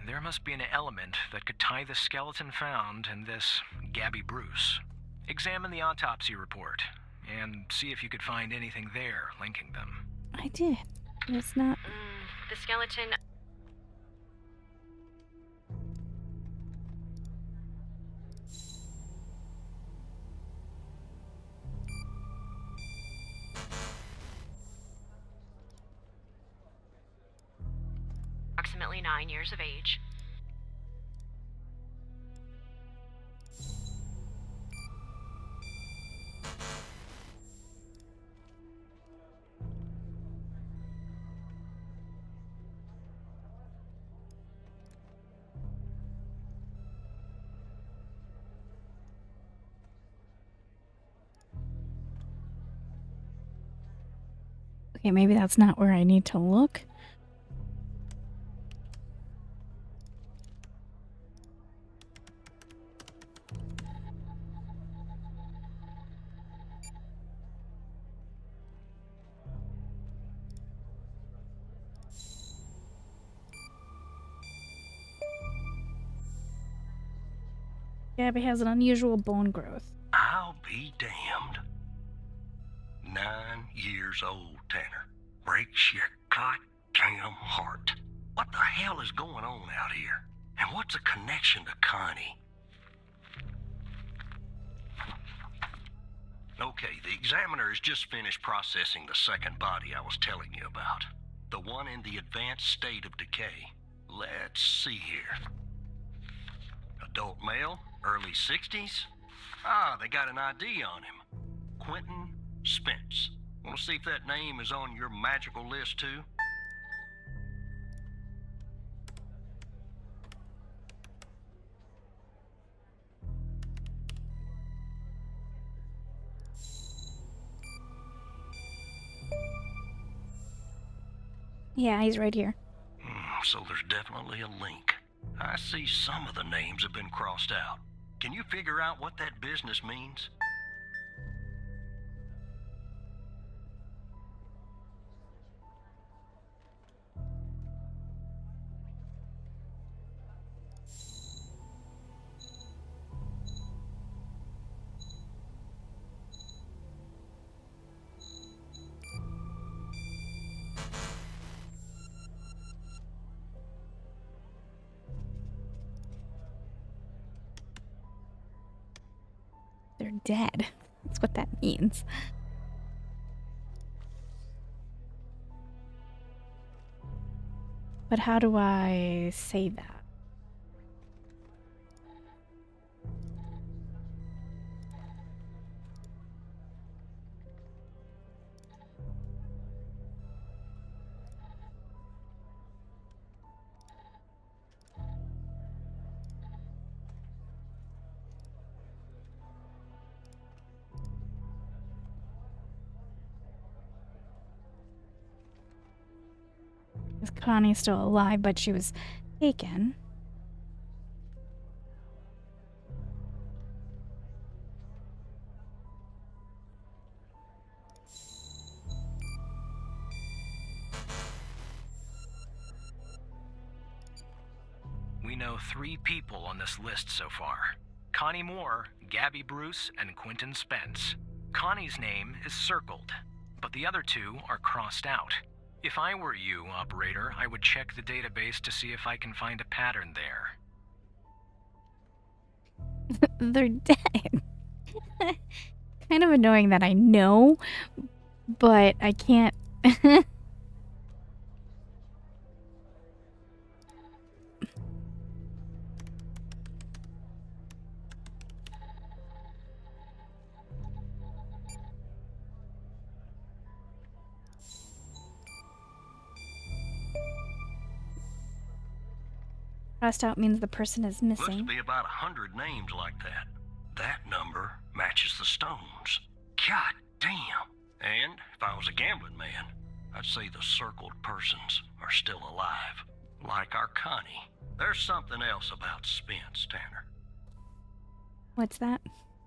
Speaker 6: There must be an element that could tie the skeleton found and this Gabby Bruce. Examine the autopsy report and see if you could find anything there linking them.
Speaker 1: I did. But it's not.
Speaker 8: The skeleton. Approximately 9 years of age.
Speaker 1: Okay, maybe that's not where I need to look. Gabby has an unusual bone growth.
Speaker 5: I'll be damned. 9 years old, Tanner. Breaks your goddamn heart. What the hell is going on out here? And what's a connection to Connie? Okay, the examiner has just finished processing the second body I was telling you about. The one in the advanced state of decay. Let's see here. Adult male, early 60s. Ah, they got an ID on him. Quentin Spence. Want to see if that name is on your magical list too?
Speaker 1: Yeah, he's right here.
Speaker 5: So there's definitely a link. I see some of the names have been crossed out. Can you figure out what that business means?
Speaker 1: They're dead. That's what that means. But how do I say that? Connie's still alive, but she was taken.
Speaker 6: We know 3 people on this list so far. Connie Moore, Gabby Bruce, and Quentin Spence. Connie's name is circled, but the other 2 are crossed out. If I were you, operator, I would check the database to see if I can find a pattern there.
Speaker 1: They're dead. kind of annoying that I know, but I can't. Crossed out means the person is
Speaker 5: Looks to
Speaker 1: missing.
Speaker 5: be about 100 names like that. That number matches the stones. God damn. And if I was a gambling man, I'd say the circled persons are still alive. Like our Connie. There's something else about Spence, Tanner.
Speaker 1: What's that?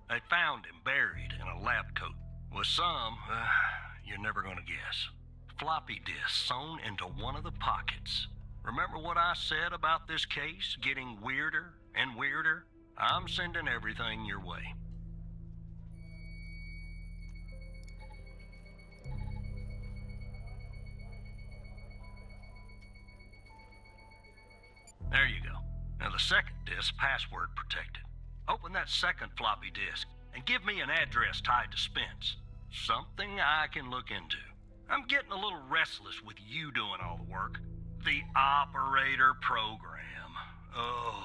Speaker 5: They found him buried in a lab coat. With some, you're never gonna guess. Floppy disk sewn into one of the pockets. Remember what I said about this case getting weirder and weirder? I'm sending everything your way. There you go. Now the second disk, password protected. Open that second floppy disk and give me an address tied to Spence. Something I can look into. I'm getting a little restless with you doing all the work. The operator program. Oh.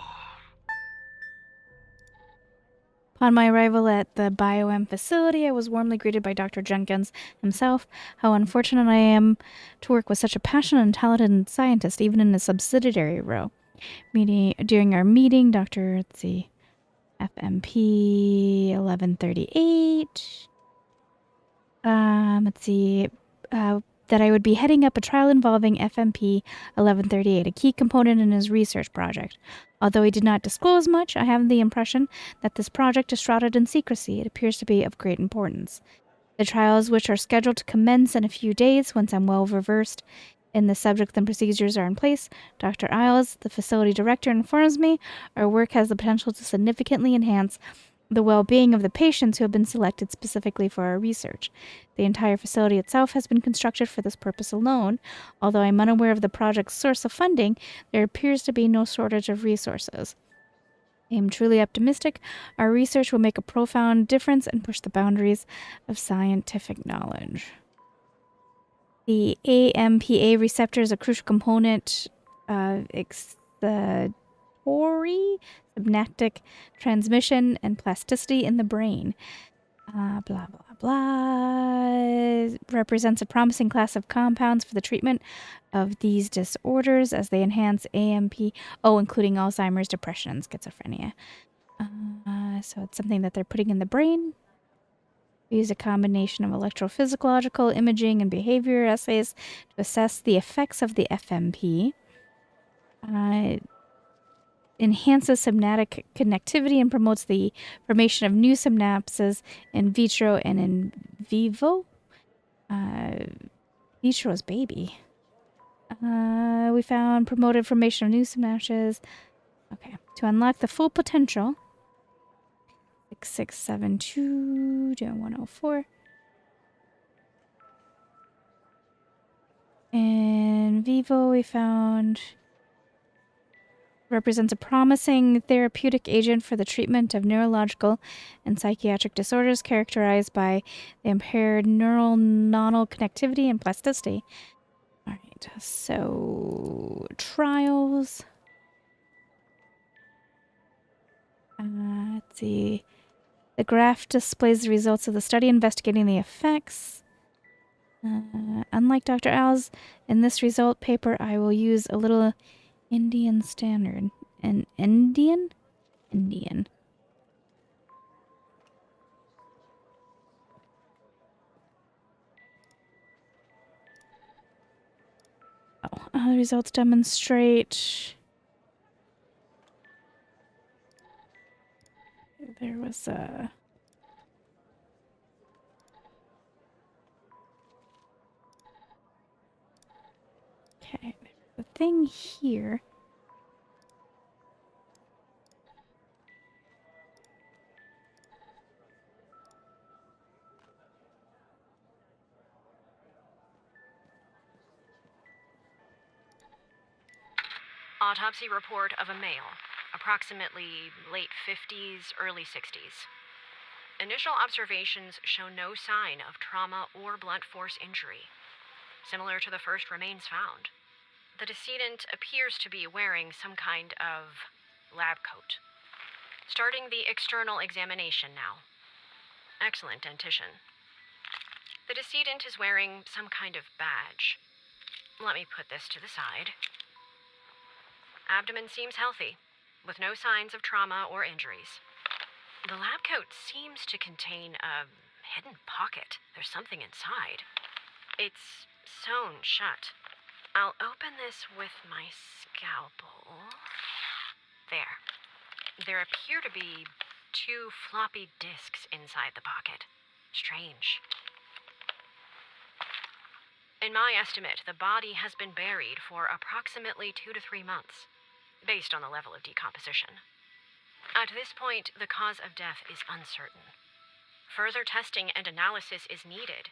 Speaker 1: Upon my arrival at the BioM facility, I was warmly greeted by Dr. Jenkins himself. How unfortunate I am to work with such a passionate and talented scientist, even in a subsidiary role. During our meeting, let's see, FMP 1138. Let's see, that I would be heading up a trial involving FMP 1138, a key component in his research project. Although he did not disclose much, I have the impression that this project is shrouded in secrecy. It appears to be of great importance. The trials, which are scheduled to commence in a few days, once I'm well versed in the subject and procedures are in place, Dr. Isles, the facility director, informs me our work has the potential to significantly enhance the well-being of the patients who have been selected specifically for our research. The entire facility itself has been constructed for this purpose alone. Although I'm unaware of the project's source of funding, there appears to be no shortage of resources. I am truly optimistic our research will make a profound difference and push the boundaries of scientific knowledge. The AMPA receptor is a crucial component of synaptic transmission and plasticity in the brain. Blah, blah, blah. Represents a promising class of compounds for the treatment of these disorders as they enhance AMP, including Alzheimer's, depression, and schizophrenia. So it's something that they're putting in the brain. We use a combination of electrophysiological imaging and behavior assays to assess the effects of the FMP. Enhances synaptic connectivity and promotes the formation of new synapses in vitro and in vivo. Vitro's baby. We found promoted formation of new synapses. Okay. To unlock the full potential. 6672-104. In vivo, we found represents a promising therapeutic agent for the treatment of neurological and psychiatric disorders characterized by the impaired neuronal connectivity and plasticity. All right, so trials. Let's see. The graph displays the results of the study investigating the effects. Unlike Dr. Al's, in this result paper, I will use a little Indian standard. An Indian? Indian. The results demonstrate there was a okay, the thing here.
Speaker 8: Autopsy report of a male, approximately late 50s, early 60s. Initial observations show no sign of trauma or blunt force injury, similar to the first remains found. The decedent appears to be wearing some kind of lab coat. Starting the external examination now. Excellent dentition. The decedent is wearing some kind of badge. Let me put this to the side. Abdomen seems healthy, with no signs of trauma or injuries. The lab coat seems to contain a hidden pocket. There's something inside. It's sewn shut. I'll open this with my scalpel. There. There appear to be 2 floppy disks inside the pocket. Strange. In my estimate, the body has been buried for approximately 2 to 3 months, based on the level of decomposition. At this point, the cause of death is uncertain. Further testing and analysis is needed,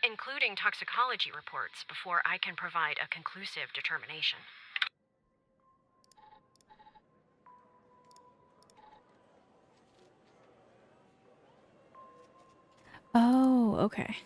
Speaker 8: including toxicology reports, before I can provide a conclusive determination.
Speaker 1: Oh, okay.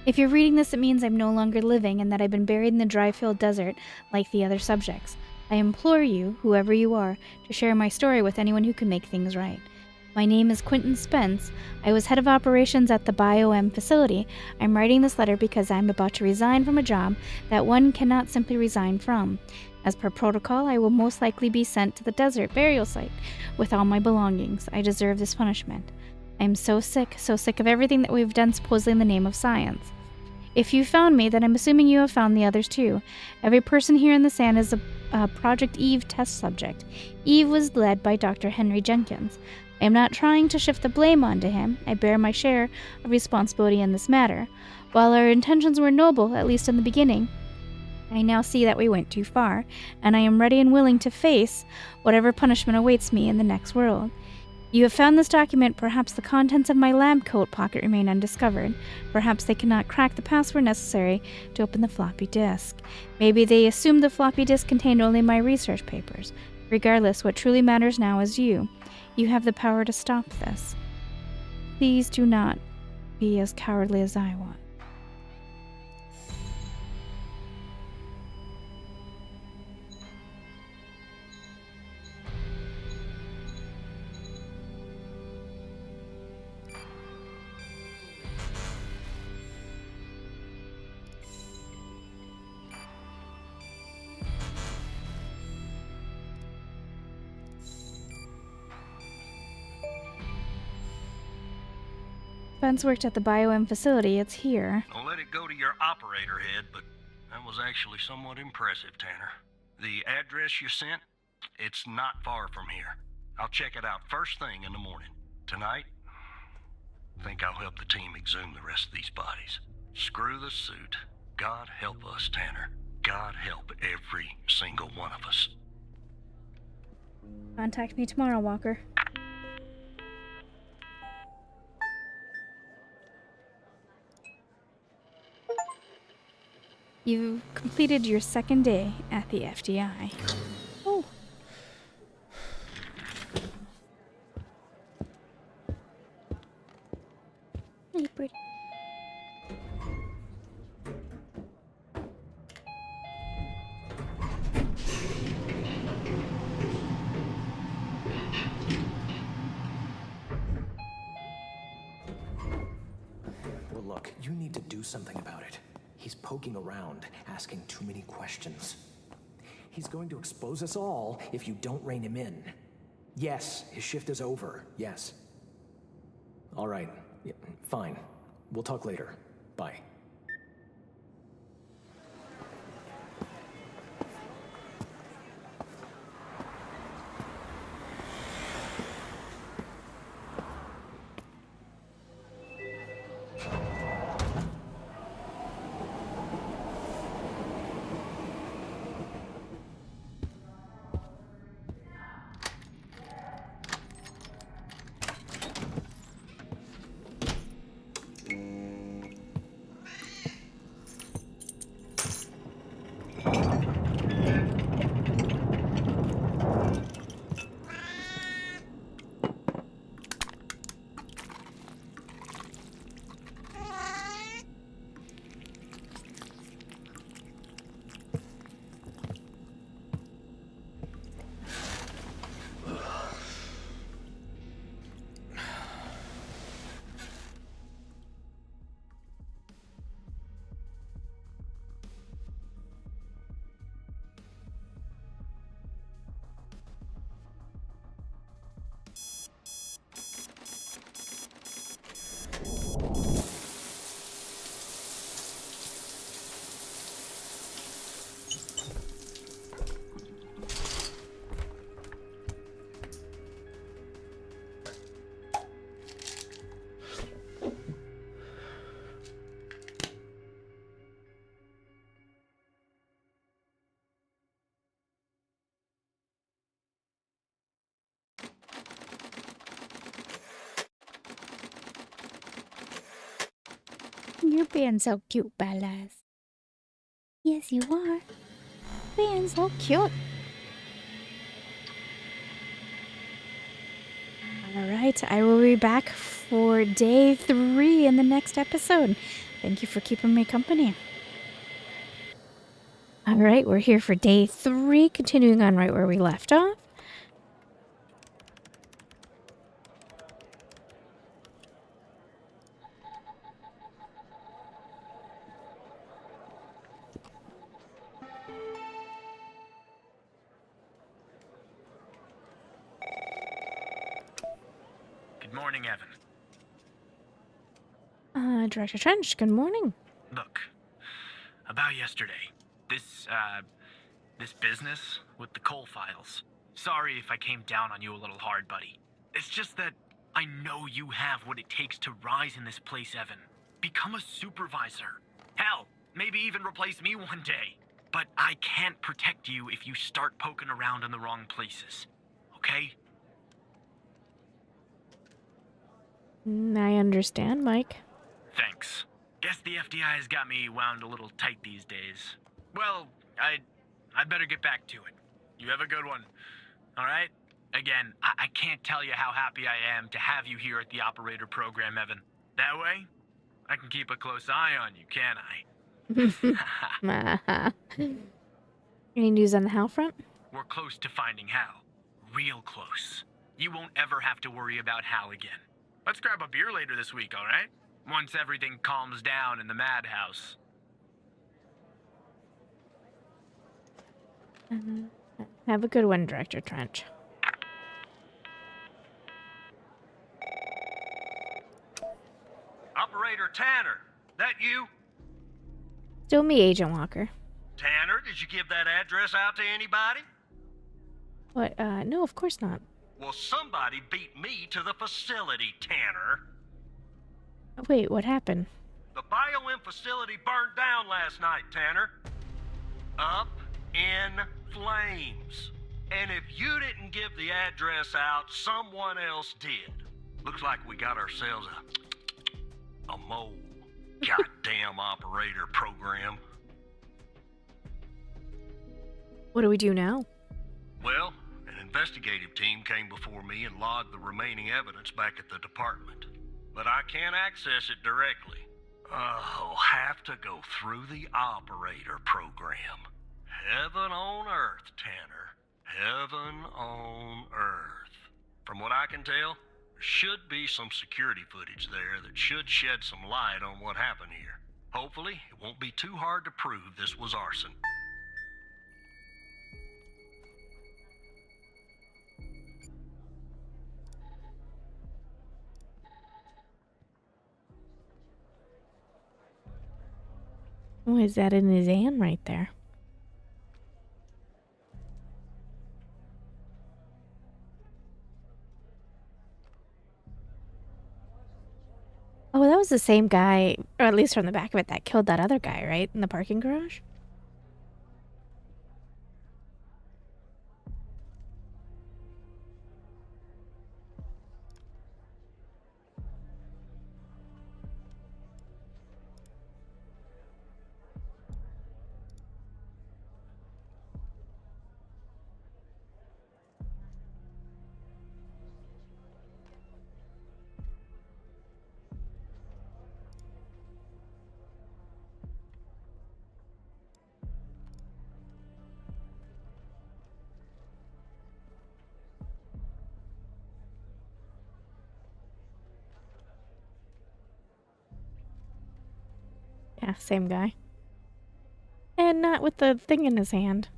Speaker 1: If you're reading this, it means I'm no longer living and that I've been buried in the dry-filled desert like the other subjects. I implore you, whoever you are, to share my story with anyone who can make things right. My name is Quentin Spence. I was head of operations at the BioM facility. I'm writing this letter because I'm about to resign from a job that one cannot simply resign from. As per protocol, I will most likely be sent to the desert burial site with all my belongings. I deserve this punishment. I am so sick of everything that we've done supposedly in the name of science. If you found me, then I'm assuming you have found the others too. Every person here in the sand is a Project Eve test subject. Eve was led by Dr. Henry Jenkins. I am not trying to shift the blame onto him. I bear my share of responsibility in this matter. While our intentions were noble, at least in the beginning, I now see that we went too far, and I am ready and willing to face whatever punishment awaits me in the next world. You have found this document. Perhaps the contents of my lab coat pocket remain undiscovered. Perhaps they cannot crack the password necessary to open the floppy disk. Maybe they assumed the floppy disk contained only my research papers. Regardless, what truly matters now is you. You have the power to stop this. Please do not be as cowardly as I was. Spence worked at the BioM facility. It's here.
Speaker 5: I'll let it go to your operator head, but that was actually somewhat impressive, Tanner. The address you sent, it's not far from here. I'll check it out first thing in the morning. Tonight, I think I'll help the team exhume the rest of these bodies. Screw the suit. God help us, Tanner. God help every single one of us.
Speaker 1: Contact me tomorrow, Walker. You've completed your second day at the FDI. Oh. Hey, pretty.
Speaker 6: something about it. He's poking around, asking too many questions. He's going to expose us all if you don't rein him in. Yes, his shift is over, yes. All right, yeah, fine. We'll talk later. Bye.
Speaker 1: You're being so cute, Bellas. Yes, you are. Being so cute. Alright, I will be back for day 3 in the next episode. Thank you for keeping me company. Alright, we're here for day 3, continuing on right where we left off.
Speaker 3: Good morning, Evan.
Speaker 1: Director Trench, good morning.
Speaker 3: Look, about yesterday, this business with the coal files. Sorry if I came down on you a little hard, buddy. It's just that I know you have what it takes to rise in this place, Evan. Become a supervisor. Hell, maybe even replace me one day. But I can't protect you if you start poking around in the wrong places. Okay?
Speaker 1: I understand, Mike.
Speaker 3: Thanks. Guess the FBI has got me wound a little tight these days. Well, I'd better get back to it. You have a good one. All right? Again, I can't tell you how happy I am to have you here at the operator program, Evan. That way, I can keep a close eye on you, can't I?
Speaker 1: Any news on the Hal front?
Speaker 3: We're close to finding Hal. Real close. You won't ever have to worry about Hal again. Let's grab a beer later this week, all right? Once everything calms down in the madhouse.
Speaker 1: Have a good one, Director Trench.
Speaker 5: Operator Tanner, that you?
Speaker 1: Still me, Agent Walker.
Speaker 5: Tanner, did you give that address out to anybody?
Speaker 1: What? No, of course not.
Speaker 5: Well, somebody beat me to the facility, Tanner.
Speaker 1: Wait, what happened?
Speaker 5: The BioM facility burned down last night, Tanner. Up in flames. And if you didn't give the address out, someone else did. Looks like we got ourselves a mole. Goddamn operator program.
Speaker 1: What do we do now?
Speaker 5: Well, an investigative team came before me and logged the remaining evidence back at the department. But I can't access it directly. I'll have to go through the operator program. Heaven on earth, Tanner. Heaven on earth. From what I can tell, there should be some security footage there that should shed some light on what happened here. Hopefully, it won't be too hard to prove this was arson.
Speaker 1: Oh, is that in his hand right there? Oh, that was the same guy, or at least from the back of it, that killed that other guy, right? In the parking garage? Yeah, same guy. And not with the thing in his hand.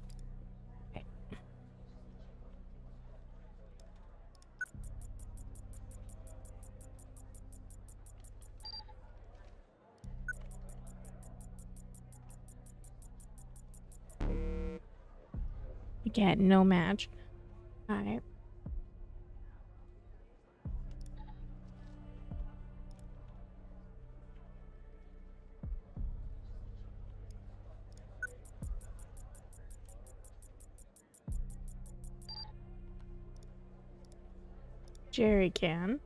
Speaker 1: Okay. Again, no match. Alright. Jerry can.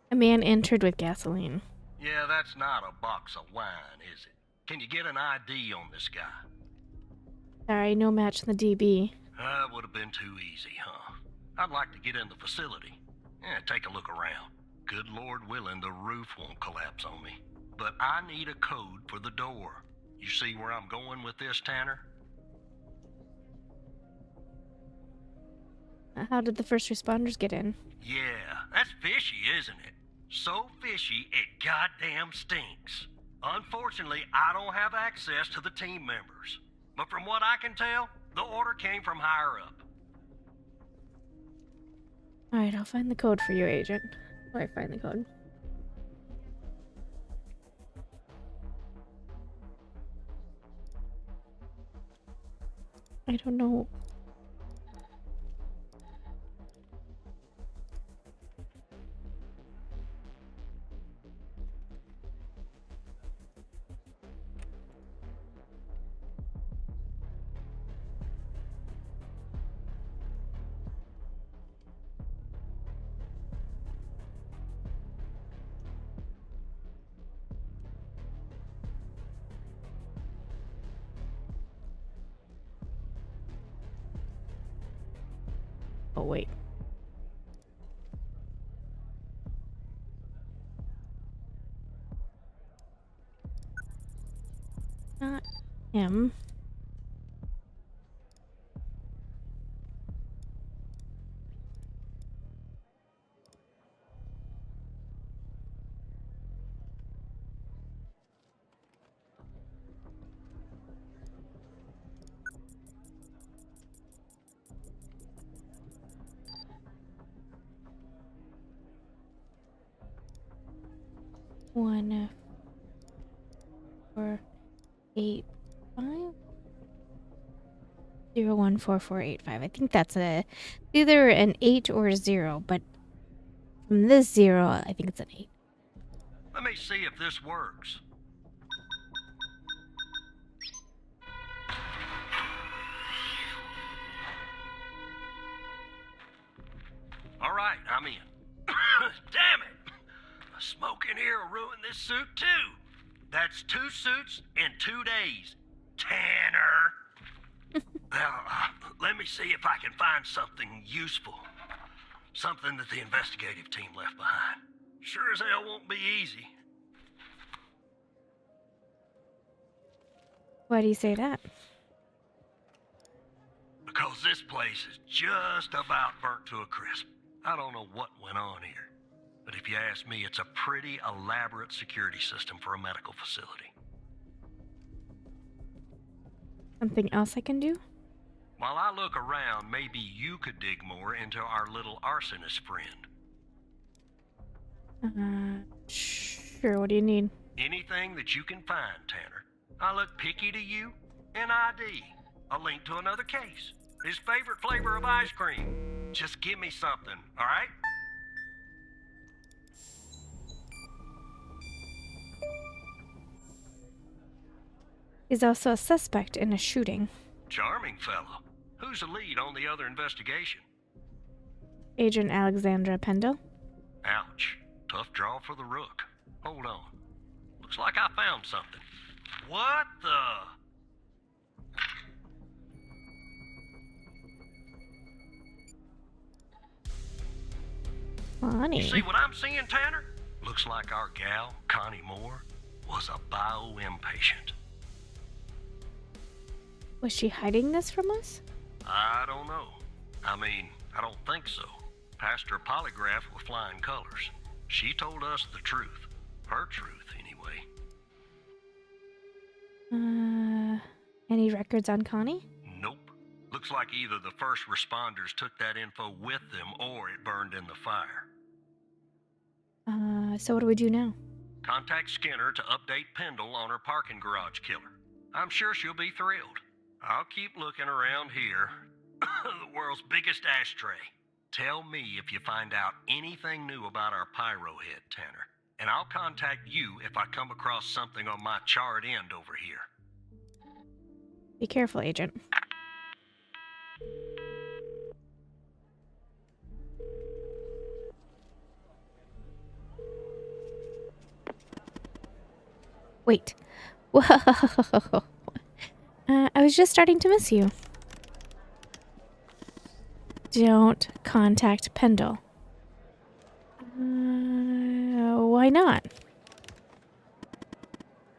Speaker 1: A man entered with gasoline.
Speaker 5: Yeah, that's not a box of wine, is it? Can you get an ID on this guy?
Speaker 1: Sorry, no match in the DB.
Speaker 5: That would have been too easy, huh? I'd like to get in the facility. Take a look around. Good Lord willing, the roof won't collapse on me. But I need a code for the door. You see where I'm going with this, Tanner?
Speaker 1: How did the first responders get in?
Speaker 5: Yeah, that's fishy, isn't it? So fishy, it goddamn stinks. Unfortunately, I don't have access to the team members. But from what I can tell, the order came from higher up.
Speaker 1: Alright, I'll find the code for you, Agent. Where I find the code. I don't know. Oh, wait. Not him. One, 4, 8, 5. 014485. I think that's either an 8 or a 0, but from this 0, I think it's an 8.
Speaker 5: Let me see if this works. All right, I'm in. Damn it! The smoke in here will ruin this suit too. That's 2 suits in 2 days. Tanner! Well, let me see if I can find something useful. Something that the investigative team left behind. Sure as hell won't be easy.
Speaker 1: Why do you say that?
Speaker 5: Because this place is just about burnt to a crisp. I don't know what went on here. But if you ask me, it's a pretty elaborate security system for a medical facility.
Speaker 1: Something else I can do?
Speaker 5: While I look around, maybe you could dig more into our little arsonist friend.
Speaker 1: Sure, what do you need?
Speaker 5: Anything that you can find, Tanner. I look picky to you. An ID. A link to another case. His favorite flavor of ice cream. Just give me something, all right?
Speaker 1: He's also a suspect in a shooting.
Speaker 5: Charming fellow. Who's the lead on the other investigation?
Speaker 1: Agent Alexandra Pendle.
Speaker 5: Ouch. Tough draw for the rook. Hold on. Looks like I found something. What the?
Speaker 1: Funny.
Speaker 5: You see what I'm seeing, Tanner? Looks like our gal, Connie Moore, was a bio-impatient.
Speaker 1: Was she hiding this from us?
Speaker 5: I don't know. I mean, I don't think so. Passed her polygraph with flying colors. She told us the truth. Her truth, anyway.
Speaker 1: Any records on Connie?
Speaker 5: Nope. Looks like either the first responders took that info with them or it burned in the fire.
Speaker 1: So what do we do now?
Speaker 5: Contact Skinner to update Pendle on her parking garage killer. I'm sure she'll be thrilled. I'll keep looking around here. The world's biggest ashtray. Tell me if you find out anything new about our pyro head, Tanner. And I'll contact you if I come across something on my charred end over here.
Speaker 1: Be careful, Agent. Wait. Whoa. I was just starting to miss you. Don't contact Pendle. Why not?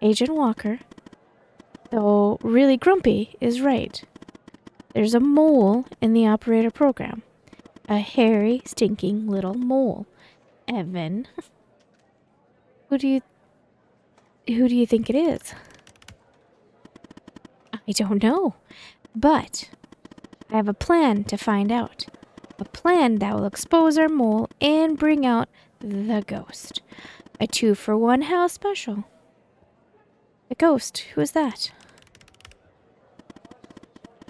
Speaker 1: Agent Walker, though really grumpy, is right. There's a mole in the operator program. A hairy, stinking little mole. Evan. Who do you think it is? I don't know. But I have a plan to find out. A plan that will expose our mole and bring out the ghost. A 2-for-1 house special. The ghost, who is that?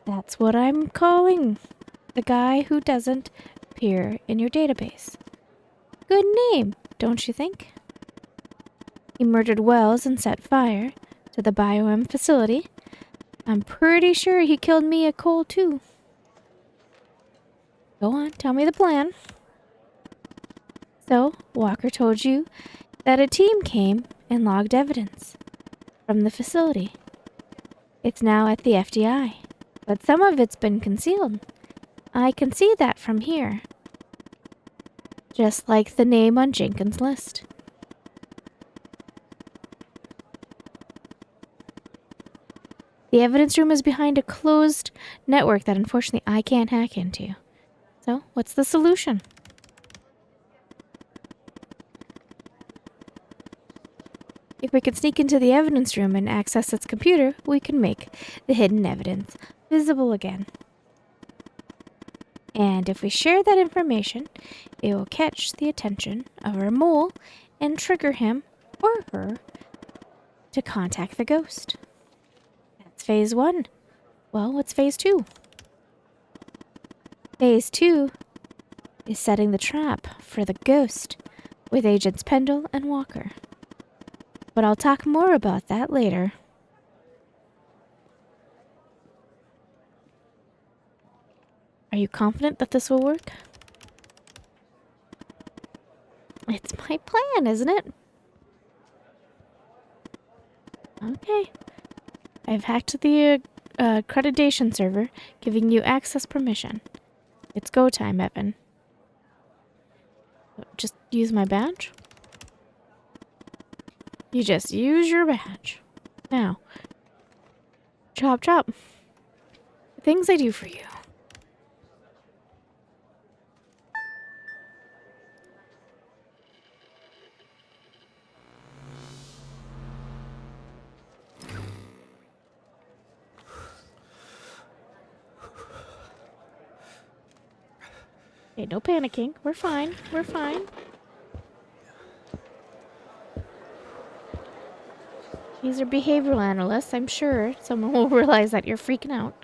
Speaker 1: That's what I'm calling the guy who doesn't appear in your database. Good name, don't you think? He murdered Wells and set fire to the BioM facility. I'm pretty sure he killed Mia Cole, too. Go on, tell me the plan. So, Walker told you that a team came and logged evidence from the facility. It's now at the FDI, but some of it's been concealed. I can see that from here. Just like the name on Jenkins' list. The evidence room is behind a closed network that unfortunately I can't hack into. So, what's the solution? If we can sneak into the evidence room and access its computer, we can make the hidden evidence visible again. And if we share that information, it will catch the attention of our mole and trigger him or her to contact the ghost. That's phase 1. Well, what's phase 2? Phase 2 is setting the trap for the ghost with Agents Pendle and Walker. But I'll talk more about that later. Are you confident that this will work? It's my plan, isn't it? Okay. I've hacked the accreditation server, giving you access permission. It's go time, Evan. Use my badge? You just use your badge. Now. Chop chop. The things I do for you. Okay, no panicking. We're fine. We're fine. These are behavioral analysts. I'm sure someone will realize that you're freaking out.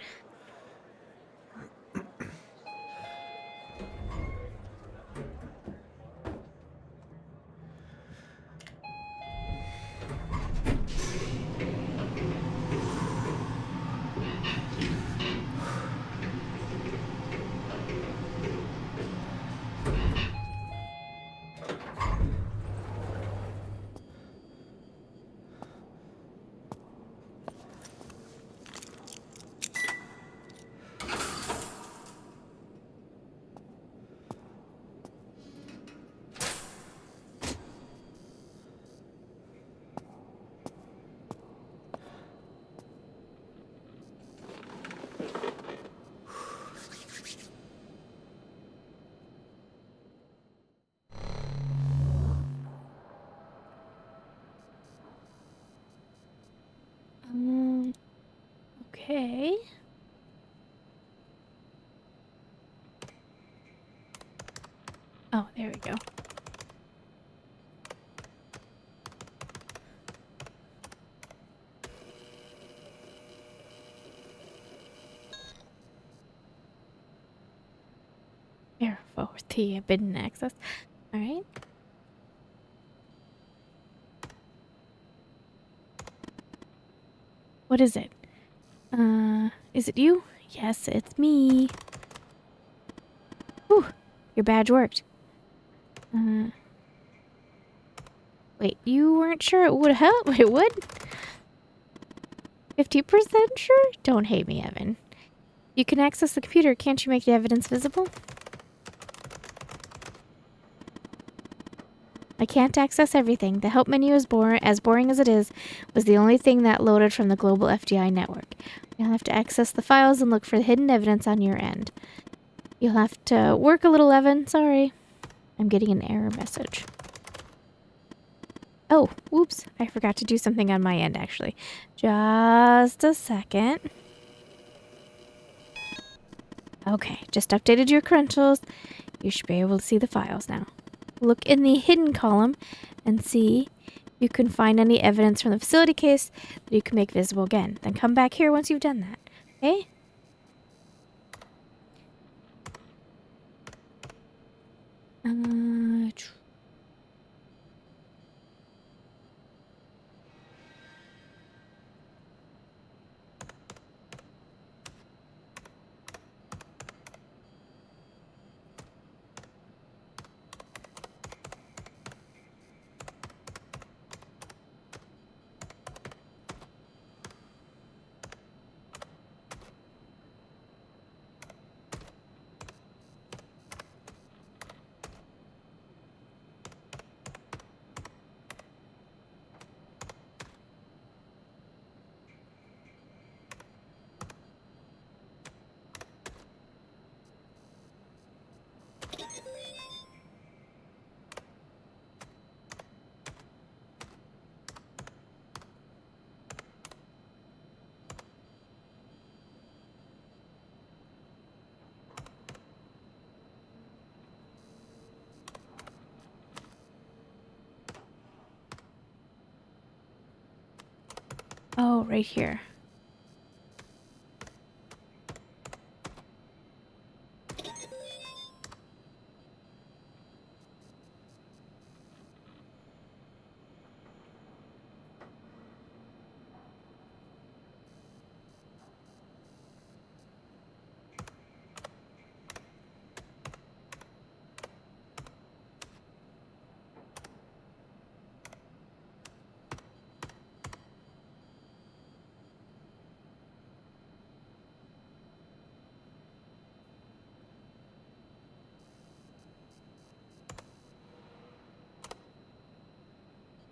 Speaker 1: Okay. Oh, there we go. Here for the forbidden access. Alright. What is it? Is it you? Yes, it's me. Whew, your badge worked. Wait, you weren't sure it would help? It would? 50% sure? Don't hate me, Evan. You can access the computer. Can't you make the evidence visible? I can't access everything. The help menu is as boring as it is, was the only thing that loaded from the global FDI network. You'll have to access the files and look for the hidden evidence on your end. You'll have to work a little, Evan. Sorry. I'm getting an error message. Oh, whoops. I forgot to do something on my end, actually. Just a second. Okay, just updated your credentials. You should be able to see the files now. Look in the hidden column and see if you can find any evidence from the facility case that you can make visible again. Then come back here once you've done that. Okay? Oh, right here.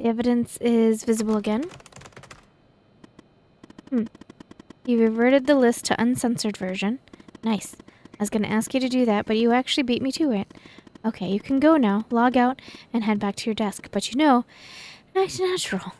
Speaker 1: The evidence is visible again. You reverted the list to uncensored version. Nice. I was going to ask you to do that, but you actually beat me to it. Okay, you can go now, log out, and head back to your desk. But you know, act natural.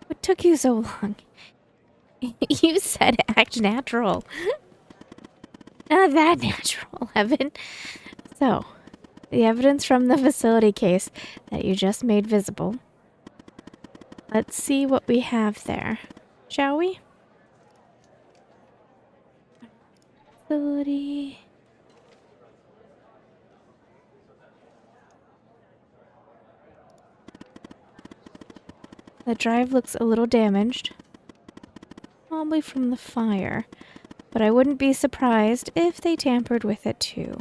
Speaker 1: What took you so long? You said act natural. Not that natural, Evan. So, the evidence from the facility case that you just made visible. Let's see what we have there, shall we? Facility. The drive looks a little damaged. Probably from the fire. But I wouldn't be surprised if they tampered with it too.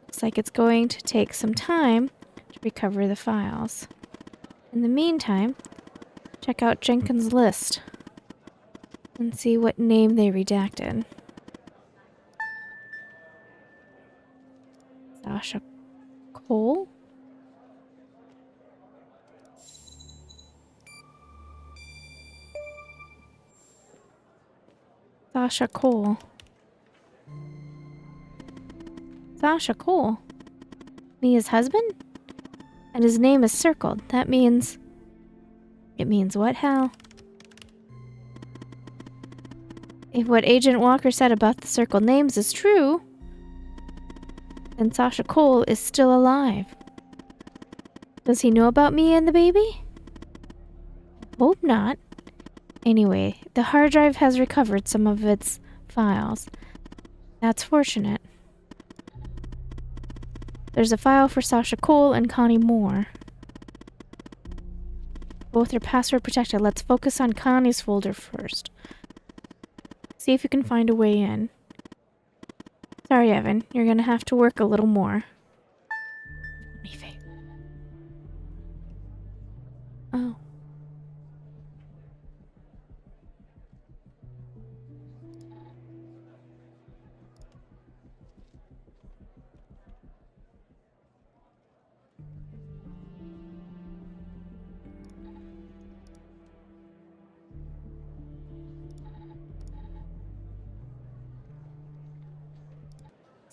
Speaker 1: Looks like it's going to take some time to recover the files. In the meantime, check out Jenkins' list and see what name they redacted. Sasha Cole? Sasha Cole. Sasha Cole? Mia's husband? And his name is circled. That means... It means what, Hal? If what Agent Walker said about the circled names is true, then Sasha Cole is still alive. Does he know about Mia and the baby? Hope not. Anyway, the hard drive has recovered some of its files. That's fortunate. There's a file for Sasha Cole and Connie Moore. Both are password protected. Let's focus on Connie's folder first. See if you can find a way in. Sorry, Evan. You're gonna have to work a little more. Oh.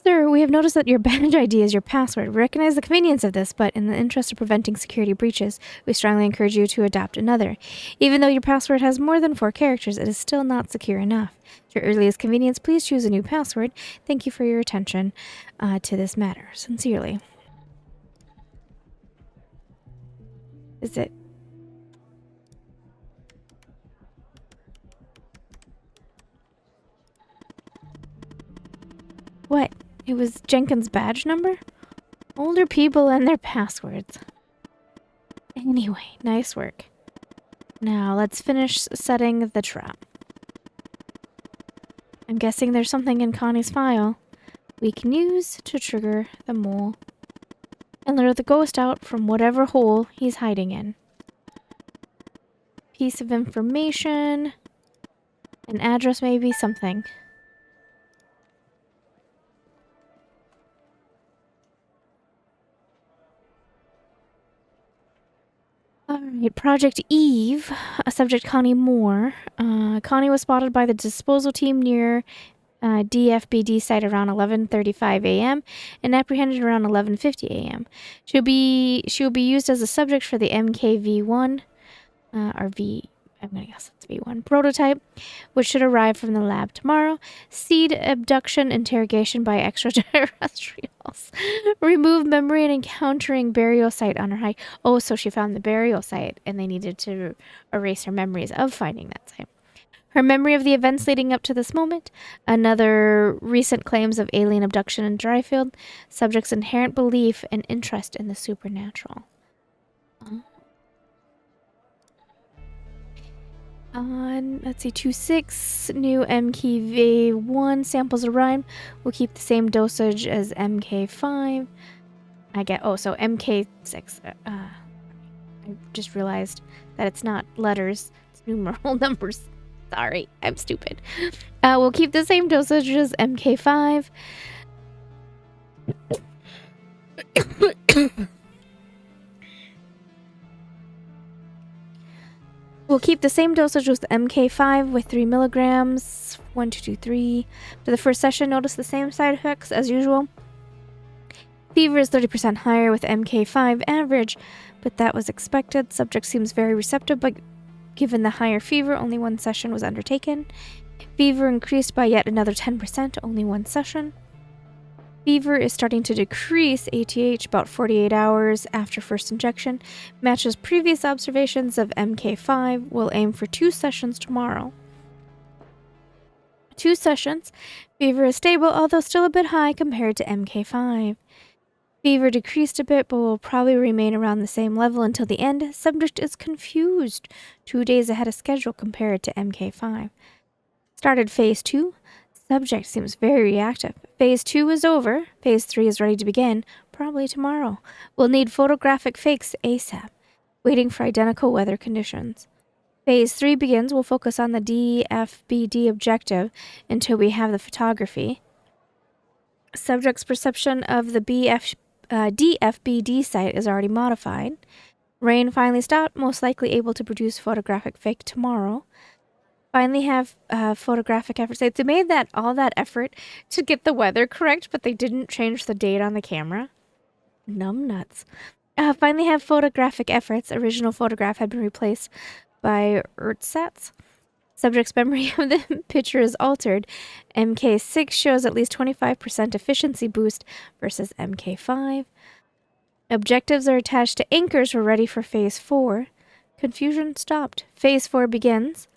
Speaker 1: Sir, we have noticed that your badge ID is your password. We recognize the convenience of this, but in the interest of preventing security breaches, we strongly encourage you to adopt another. Even though your password has more than 4 characters, it is still not secure enough. At your earliest convenience, please choose a new password. Thank you for your attention to this matter. Sincerely. Is it... What? It was Jenkins' badge number? Older people and their passwords. Anyway, nice work. Now, let's finish setting the trap. I'm guessing there's something in Connie's file we can use to trigger the mole and lure the ghost out from whatever hole he's hiding in. Piece of information, an address maybe, something. Right, Project Eve, a subject Connie Moore. Connie was spotted by the disposal team near DFBD site around 11:35 a.m. and apprehended around 11:50 a.m. She will be used as a subject for the MKV1 or V. I'm gonna guess it's V1 prototype, which should arrive from the lab tomorrow. Seed abduction interrogation by extraterrestrials. Remove memory and encountering burial site on her hike. Oh, so she found the burial site and they needed to erase her memories of finding that site. Her memory of the events leading up to this moment. Another recent claims of alien abduction in Dryfield. Subject's inherent belief and interest in the supernatural. On, let's see, 2.6, new MKV1 samples arrive. We'll keep the same dosage as MK5. So MK6. I just realized that it's not letters, it's numeral numbers. Sorry, I'm stupid. We'll keep the same dosage as MK5. We'll keep the same dosage with MK5 with 3 milligrams. 1, 2, 2, 3. For the first session, notice the same side effects as usual. Fever is 30% higher with MK5 average, but that was expected. Subject seems very receptive, but given the higher fever, only 1 session was undertaken. Fever increased by yet another 10%, only 1 session. Fever is starting to decrease, ATH, about 48 hours after first injection. Matches previous observations of MK5. We'll aim for 2 sessions tomorrow. 2 sessions. Fever is stable, although still a bit high compared to MK5. Fever decreased a bit, but will probably remain around the same level until the end. Subject is confused. 2 days ahead of schedule compared to MK5. Started phase 2. Subject seems very reactive. Phase 2 is over. Phase 3 is ready to begin, probably tomorrow. We'll need photographic fakes ASAP, waiting for identical weather conditions. Phase 3 begins. We'll focus on the DFBD objective until we have the photography. Subject's perception of the DFBD site is already modified. Rain finally stopped, most likely able to produce photographic fake tomorrow. Finally have photographic efforts. They made all that effort to get the weather correct, but they didn't change the date on the camera. Numb nuts. Finally have photographic efforts. Original photograph had been replaced by ersatz. Subject's memory of the picture is altered. MK6 shows at least 25% efficiency boost versus MK5. Objectives are attached to anchors. We're ready for phase 4. Confusion stopped. Phase 4 begins.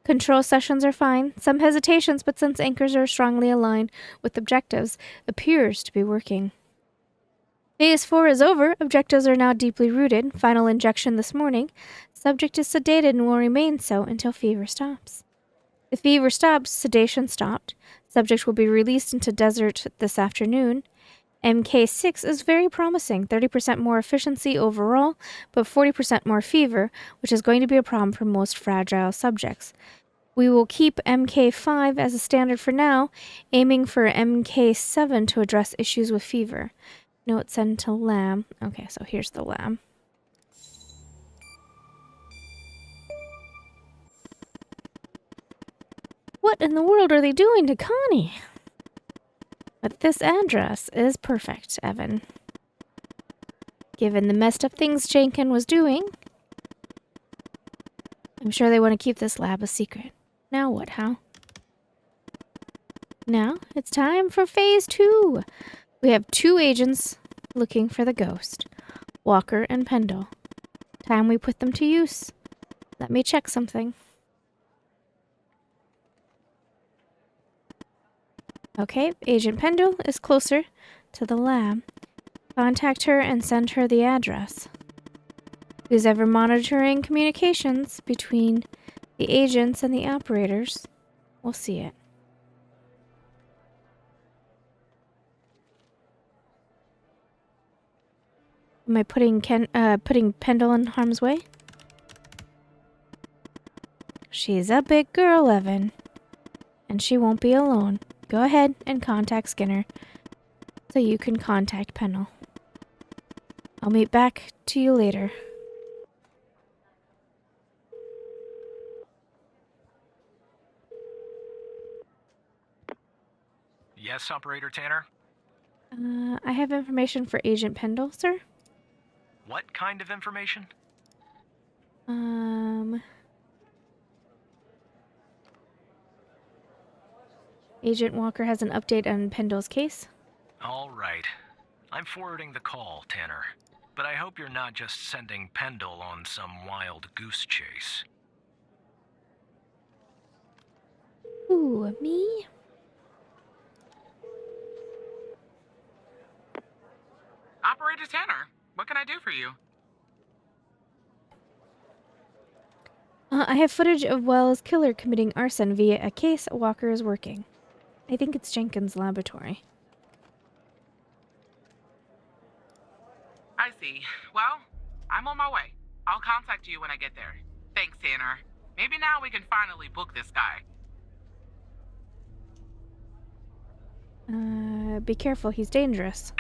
Speaker 1: Control sessions are fine. Some hesitations, but since anchors are strongly aligned with objectives, appears to be working. Phase 4 is over. Objectives are now deeply rooted. Final injection this morning. Subject is sedated and will remain so until fever stops. If fever stops, sedation stopped. Subject will be released into desert this afternoon. MK6 is very promising. 30% more efficiency overall, but 40% more fever, which is going to be a problem for most fragile subjects. We will keep MK5 as a standard for now, aiming for MK7 to address issues with fever. Note send to lab. Okay, so here's the lab. What in the world are they doing to Connie? But this address is perfect, Evan. Given the messed up things Jenkins was doing, I'm sure they want to keep this lab a secret. Now what, Hal? Now it's time for phase 2. We have 2 agents looking for the ghost, Walker and Pendle. Time we put them to use. Let me check something. Okay, Agent Pendle is closer to the lab. Contact her and send her the address. Who's ever monitoring communications between the agents and the operators will see it. Am I putting Pendle in harm's way? She's a big girl, Evan. And she won't be alone. Go ahead and contact Skinner so you can contact Pendle. I'll meet back to you later.
Speaker 6: Yes, Operator Tanner?
Speaker 1: I have information for Agent Pendle, sir.
Speaker 6: What kind of information?
Speaker 1: Agent Walker has an update on Pendle's case.
Speaker 6: All right. I'm forwarding the call, Tanner. But I hope you're not just sending Pendle on some wild goose chase.
Speaker 1: Ooh, me?
Speaker 4: Operator Tanner, what can I do for you?
Speaker 1: I have footage of Wells' killer committing arson via a case Walker is working. I think it's Jenkins' laboratory.
Speaker 4: I see. Well, I'm on my way. I'll contact you when I get there. Thanks, Tanner. Maybe now we can finally book this guy.
Speaker 1: Be careful, he's dangerous.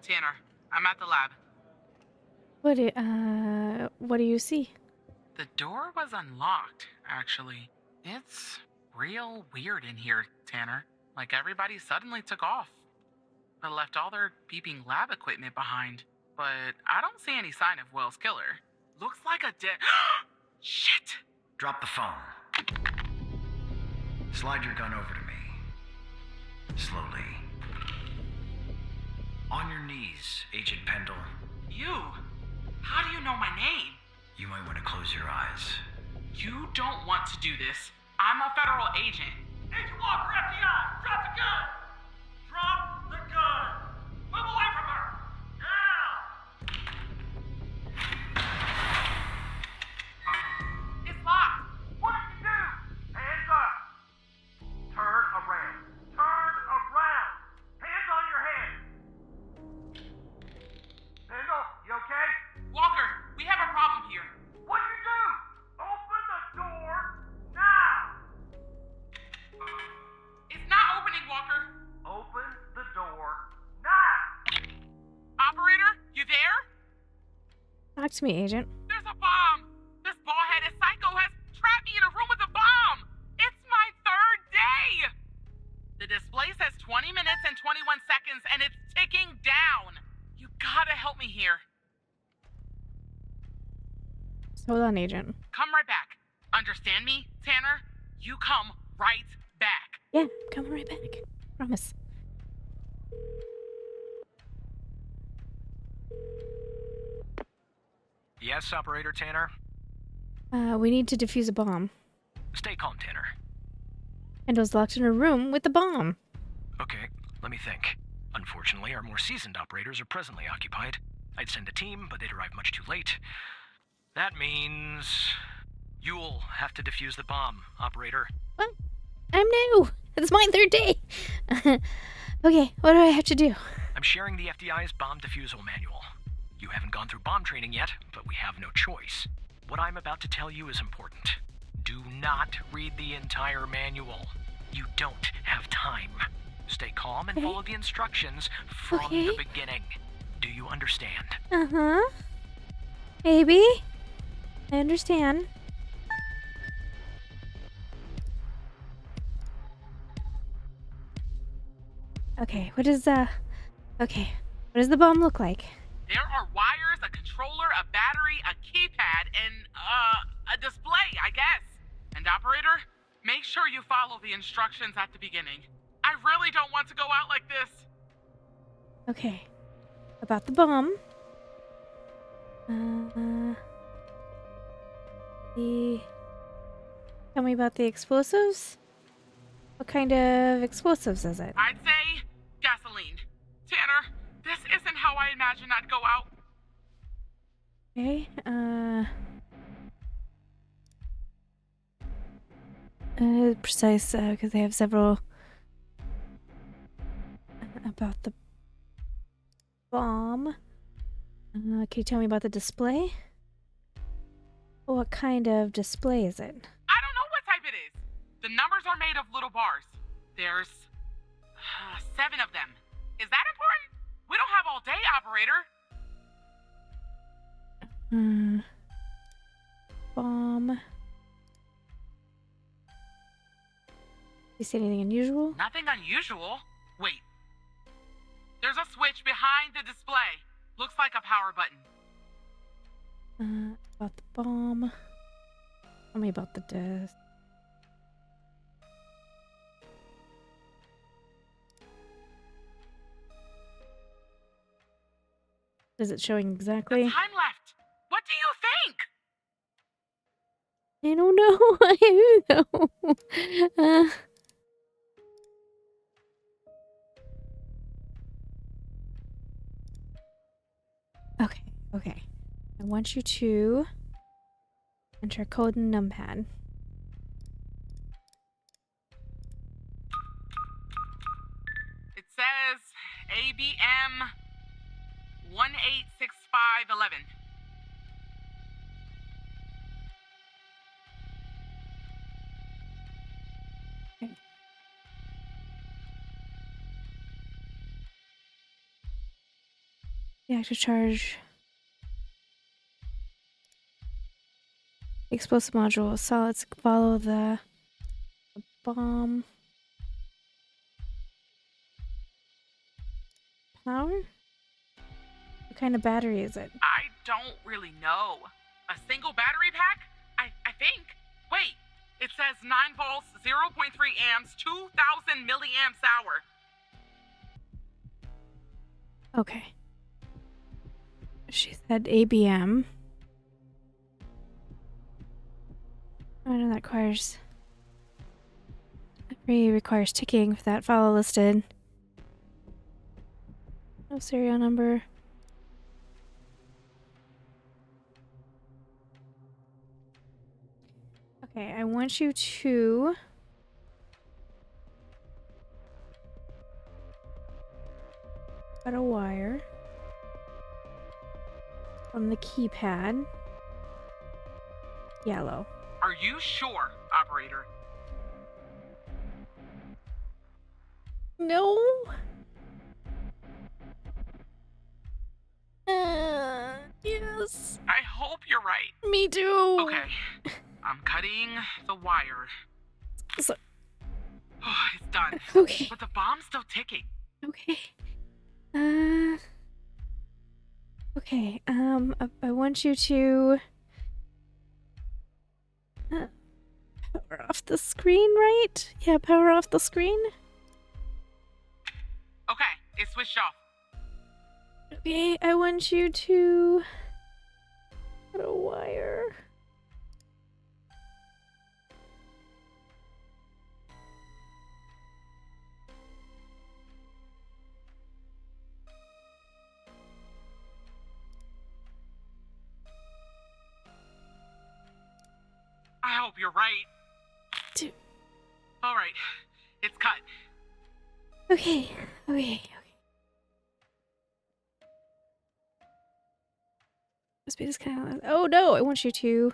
Speaker 4: Tanner, I'm at the lab.
Speaker 1: What do you see?
Speaker 4: The door was unlocked, actually. It's real weird in here, Tanner. Like everybody suddenly took off. They left all their beeping lab equipment behind. But I don't see any sign of Wells' killer. Looks like a dead... Shit!
Speaker 5: Drop the phone. Slide your gun over to me. Slowly. On your knees, Agent Pendle.
Speaker 4: You? How do you know my name?
Speaker 5: You might want to close your eyes.
Speaker 4: You don't want to do this. I'm a federal agent. Agent Walker, FBI! Drop the gun! Drop the gun! Move away from her! Now! It's locked! What did you do? Hands up! Turn around! Turn around! Hands on your head! Pendle, you okay? Walker, we have a problem here. What'd you do? Open the door now! It's not opening, Walker. Open the door now! Operator, you there?
Speaker 1: Talk to me, Agent.
Speaker 4: There's a bomb! This bald-headed psycho has trapped me in a room with a bomb! It's my third day! The display says 20 minutes and 21 seconds, and it's ticking down! You gotta help me here.
Speaker 1: Hold on, Agent.
Speaker 4: Come right back. Understand me, Tanner? You come right back.
Speaker 1: Yeah, coming right back. Promise.
Speaker 6: Yes, Operator Tanner?
Speaker 1: We need to defuse a bomb.
Speaker 6: Stay calm, Tanner.
Speaker 1: Pendle's locked in a room with the bomb.
Speaker 6: Okay, let me think. Unfortunately, our more seasoned operators are presently occupied. I'd send a team, but they'd arrive much too late. That means... you'll have to defuse the bomb, Operator.
Speaker 1: What? I'm new. It's my third day. Okay, what do I have to do?
Speaker 6: I'm sharing the FDI's bomb defusal manual. You haven't gone through bomb training yet, but we have no choice. What I'm about to tell you is important. Do not read the entire manual. You don't have time. Stay calm and follow the instructions from the beginning. Do you understand?
Speaker 1: Uh-huh. Maybe. I understand. Okay, what does the bomb look like?
Speaker 4: There are wires, a controller, a battery, a keypad, and, a display, I guess. And operator, make sure you follow the instructions at the beginning. I really don't want to go out like this.
Speaker 1: Okay. About the bomb. Tell me about the explosives. What kind of explosives is it?
Speaker 4: I'd say gasoline. Tanner, this isn't how I imagined I'd go out.
Speaker 1: Okay, precise, because they have several about the bomb. Can you tell me about the display? What kind of display is it?
Speaker 4: I don't know what type it is. The numbers are made of little bars. There's 7 of them. Is that important? We don't have all day, operator.
Speaker 1: Bomb. You see anything unusual?
Speaker 4: Nothing unusual. Wait. There's a switch behind the display. Looks like a power button.
Speaker 1: About the bomb. Tell me about the desk. Is it showing exactly?
Speaker 4: There's time left. What do you think?
Speaker 1: I don't know. I don't know. Okay. I want you to enter a code in numpad.
Speaker 4: It says ABM 186511.
Speaker 1: The active charge. Explosive module. Solids follow the bomb. Power? What kind of battery is it?
Speaker 4: I don't really know. A single battery pack? I think. Wait, it says 9 volts, 0.3 amps, 2,000 milliamps hour.
Speaker 1: Okay. She said ABM. Oh no, that requires ticking for that follow listed. No serial number. Okay, I want you to cut a wire from the keypad. Yellow.
Speaker 4: Are you sure, operator?
Speaker 1: No. Yes.
Speaker 4: I hope you're right.
Speaker 1: Me too.
Speaker 4: Okay. I'm cutting the wire.
Speaker 1: So,
Speaker 4: It's done.
Speaker 1: okay.
Speaker 4: But the bomb's still ticking.
Speaker 1: Okay. Okay. I want you to power off the screen, right? Yeah, power off the screen.
Speaker 4: Okay, it's switched off.
Speaker 1: Okay, I want you to cut a wire.
Speaker 4: I hope you're right.
Speaker 1: Dude.
Speaker 4: All right, it's cut.
Speaker 1: Okay. Speed is kind of. Oh no! I want you to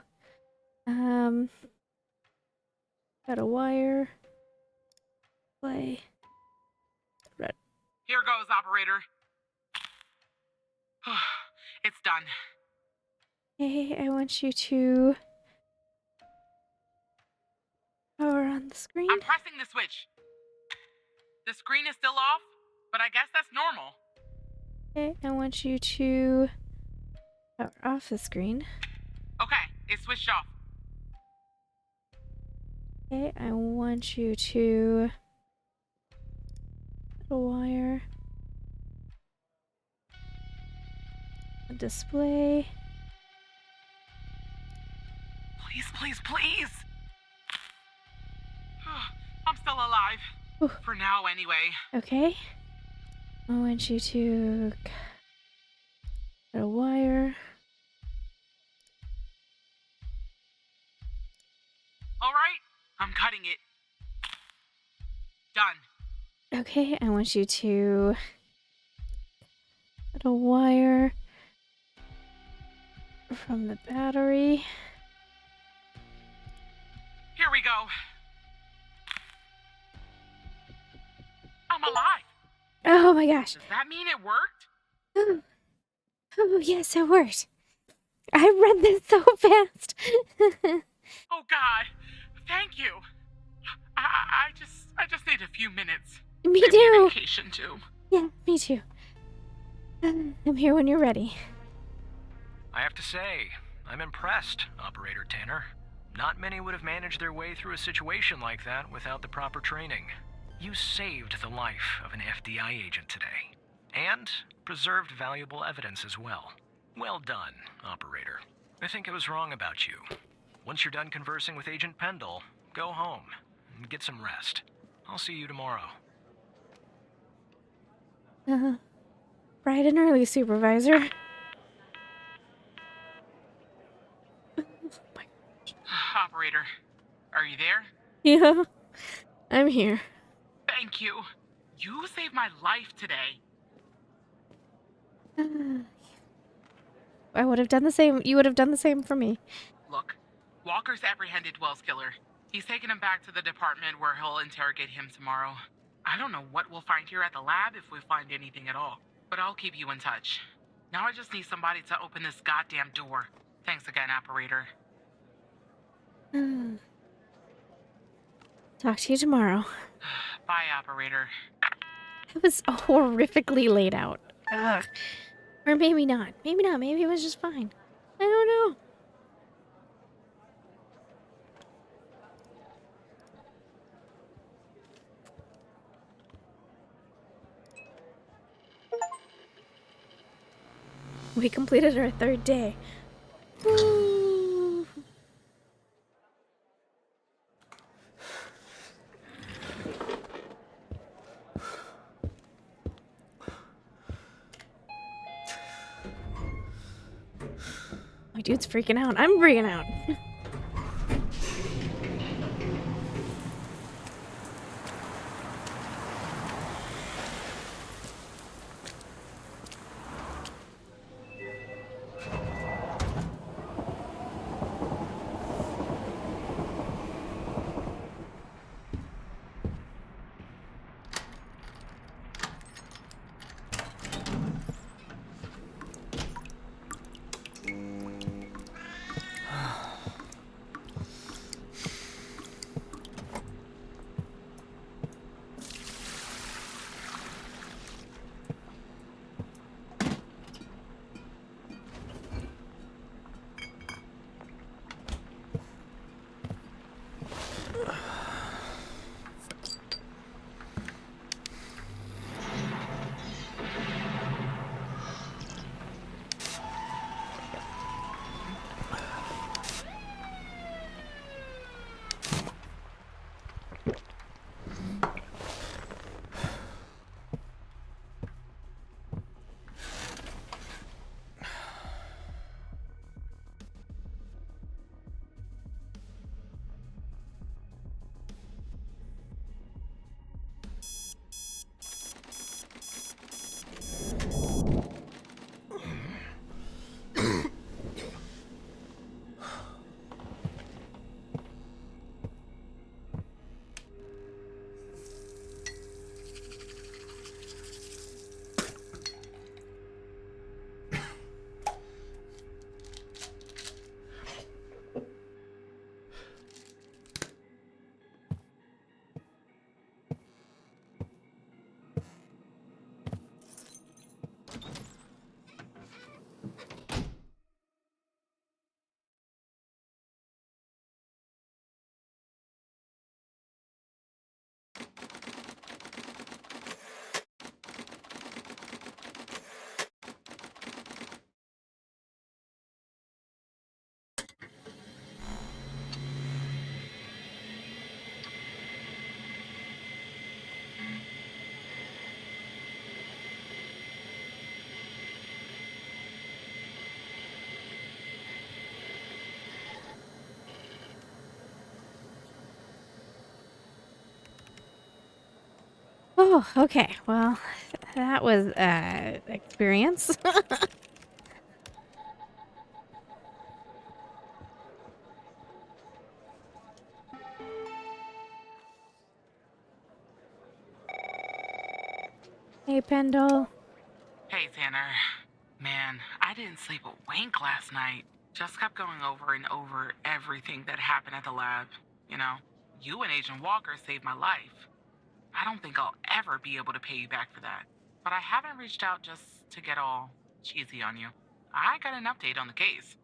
Speaker 1: cut a wire. Play. Red.
Speaker 4: Here goes, operator. It's done.
Speaker 1: Okay, I want you to power on the screen.
Speaker 4: I'm pressing the switch. The screen is still off, but I guess that's normal.
Speaker 1: Okay, I want you to power off the screen.
Speaker 4: Okay, it's switched off.
Speaker 1: Okay, I want you to put a wire. A display.
Speaker 4: Please, please, please. I'm still alive.
Speaker 1: Whew.
Speaker 4: For now, anyway.
Speaker 1: Okay. I want you to cut a wire.
Speaker 4: All right, I'm cutting it. Done.
Speaker 1: Okay, I want you to cut a wire from the battery.
Speaker 4: Here we go. I'm alive.
Speaker 1: Oh my gosh.
Speaker 4: Does that mean it worked?
Speaker 1: Oh, oh yes, it worked. I read this so fast.
Speaker 4: Oh God, thank you. I just need a few minutes.
Speaker 1: Me
Speaker 4: Maybe
Speaker 1: too.
Speaker 4: a vacation too.
Speaker 1: Yeah, me too. I'm here when you're ready.
Speaker 6: I have to say, I'm impressed, Operator Tanner. Not many would have managed their way through a situation like that without the proper training. You saved the life of an FBI agent today, and preserved valuable evidence as well. Well done, Operator. I think I was wrong about you. Once you're done conversing with Agent Pendle, go home and get some rest. I'll see you tomorrow.
Speaker 1: Bright and early, Supervisor.
Speaker 4: Operator, are you there?
Speaker 1: Yeah, I'm here.
Speaker 4: Thank you. You saved my life today.
Speaker 1: I would have done the same. You would have done the same for me.
Speaker 4: Look, Walker's apprehended Wells' killer. He's taken him back to the department where he'll interrogate him tomorrow. I don't know what we'll find here at the lab if we find anything at all, but I'll keep you in touch. Now I just need somebody to open this goddamn door. Thanks again, Operator.
Speaker 1: Talk to you tomorrow.
Speaker 4: Bye, Operator.
Speaker 1: It was horrifically laid out. Ugh. Or maybe not. Maybe not. Maybe it was just fine. I don't know. We completed our third day. Woo. My dude's freaking out. I'm freaking out. Oh, okay. Well, that was experience. Hi, Pendle.
Speaker 4: Hey, Tanner. Man, I didn't sleep a wink last night. Just kept going over and over everything that happened at the lab. You know, you and Agent Walker saved my life. I don't think I'll ever be able to pay you back for that. But I haven't reached out just to get all cheesy on you. I got an update on the case.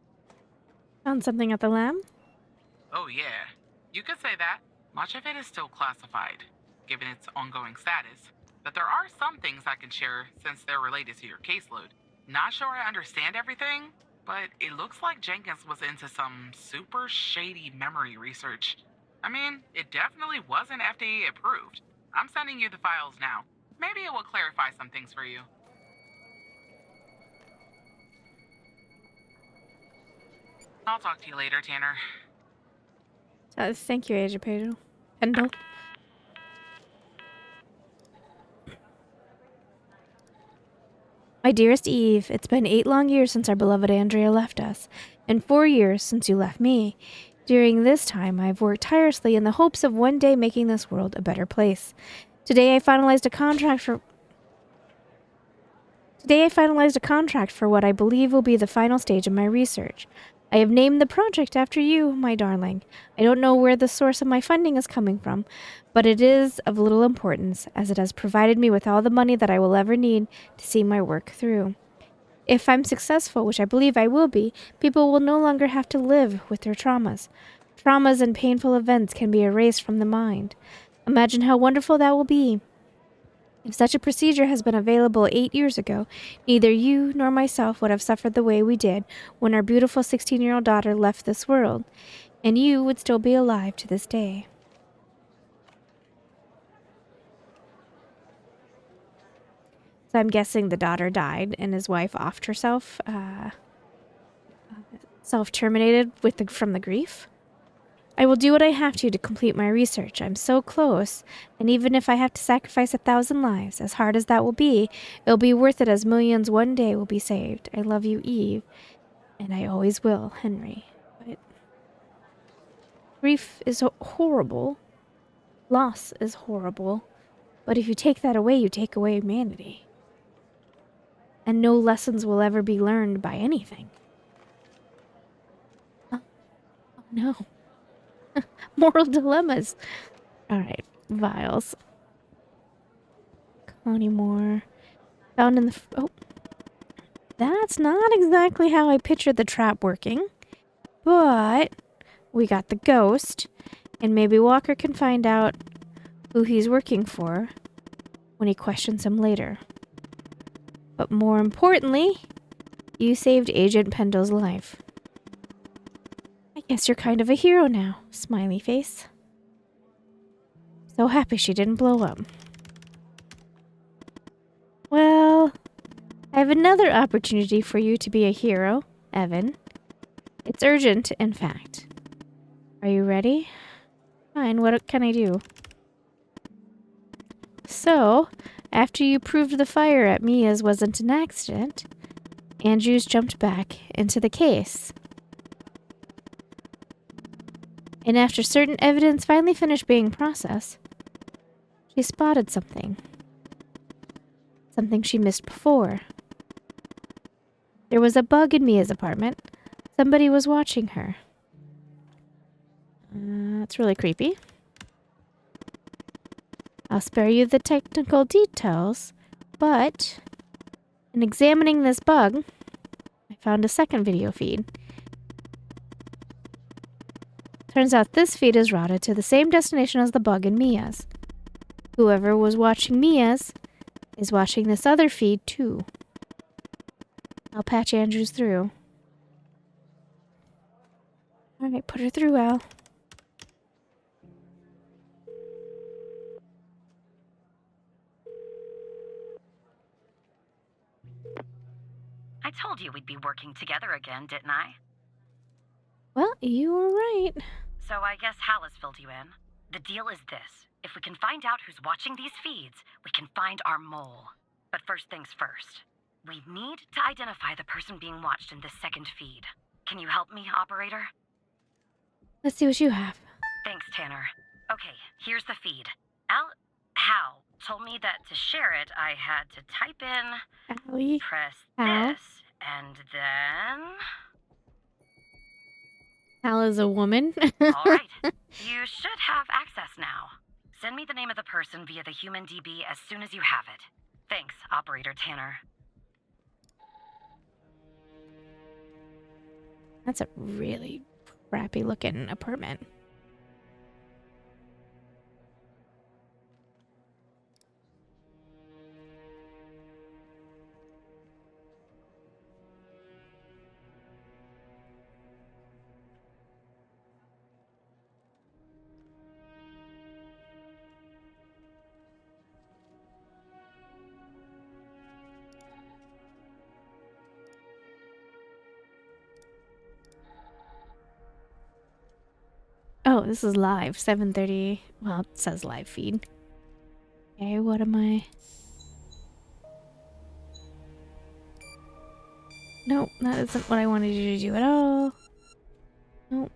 Speaker 1: Found something at the lab?
Speaker 4: Oh, yeah. You could say that. Much of it is still classified, given its ongoing status. But there are some things I can share since they're related to your caseload. Not sure I understand everything, but it looks like Jenkins was into some super shady memory research. I mean, it definitely wasn't FDA approved. I'm sending you the files now. Maybe it will clarify some things for you. I'll talk to you later, Tanner.
Speaker 1: Thank you, Agent Pendle. My dearest Eve, it's been 8 long years since our beloved Andrea left us, and 4 years since you left me. During this time, I've worked tirelessly in the hopes of one day making this world a better place. Today I finalized a contract for what I believe will be the final stage of my research. I have named the project after you, my darling. I don't know where the source of my funding is coming from, but it is of little importance, as it has provided me with all the money that I will ever need to see my work through. If I'm successful, which I believe I will be, people will no longer have to live with their traumas. Traumas and painful events can be erased from the mind. Imagine how wonderful that will be. If such a procedure has been available 8 years ago, neither you nor myself would have suffered the way we did when our beautiful 16-year-old daughter left this world, and you would still be alive to this day. So I'm guessing the daughter died and his wife offed herself, self-terminated from the grief. I will do what I have to complete my research. I'm so close, and even if I have to sacrifice 1,000 lives, as hard as that will be, it'll be worth it as millions one day will be saved. I love you, Eve, and I always will, Henry. But grief is horrible. Loss is horrible. But if you take that away, you take away humanity. And no lessons will ever be learned by anything. Oh no. Moral dilemmas. Alright, vials. Connie Moore. Found in the... Oh. That's not exactly how I pictured the trap working. But we got the ghost. And maybe Walker can find out who he's working for when he questions him later. But more importantly, you saved Agent Pendle's life. I guess you're kind of a hero now, smiley face. So happy she didn't blow up. Well, I have another opportunity for you to be a hero, Evan. It's urgent, in fact. Are you ready? Fine, what can I do? So, after you proved the fire at Mia's wasn't an accident, Andrews jumped back into the case. And after certain evidence finally finished being processed, she spotted something. Something she missed before. There was a bug in Mia's apartment. Somebody was watching her. That's really creepy. I'll spare you the technical details, but in examining this bug, I found a second video feed. Turns out this feed is routed to the same destination as the bug in Mia's. Whoever was watching Mia's is watching this other feed too. I'll patch Andrews through. Alright, put her through, Al.
Speaker 7: I told you we'd be working together again, didn't I?
Speaker 1: Well, you were right.
Speaker 7: So I guess Hal has filled you in. The deal is this. If we can find out who's watching these feeds, we can find our mole. But first things first. We need to identify the person being watched in this second feed. Can you help me, operator?
Speaker 1: Let's see what you have.
Speaker 7: Thanks, Tanner. Okay, here's the feed. Hal, Told me that to share it, I had to type in,
Speaker 1: Allie.
Speaker 7: press
Speaker 1: Al?
Speaker 7: this, and then...
Speaker 1: Al is a woman.
Speaker 7: All right. You should have access now. Send me the name of the person via the human DB as soon as you have it. Thanks, Operator Tanner.
Speaker 1: That's a really crappy looking apartment. Oh, this is live. 7:30. Well, it says live feed. Okay, what am I? No, that isn't what I wanted you to do at all. Nope.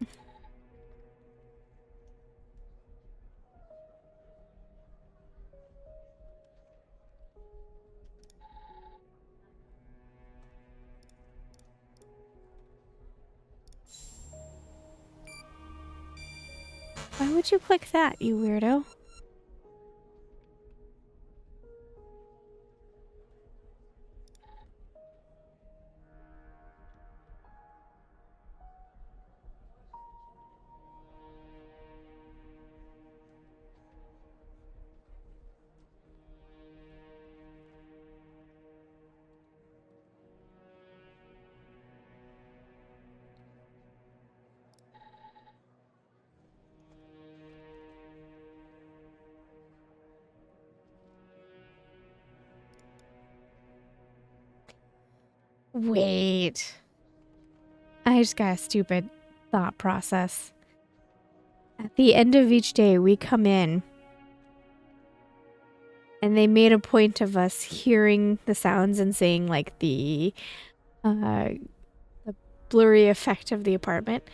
Speaker 1: Why would you click that, you weirdo? Wait. I just got a stupid thought process. At the end of each day, we come in, and they made a point of us hearing the sounds and saying, like, the blurry effect of the apartment.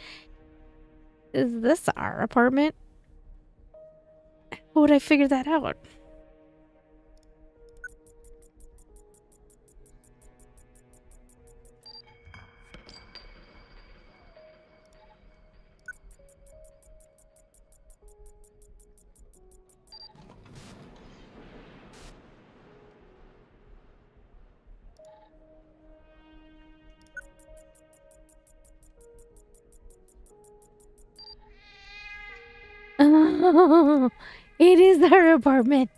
Speaker 1: Is this our apartment? How would I figure that out? Oh, it is our apartment.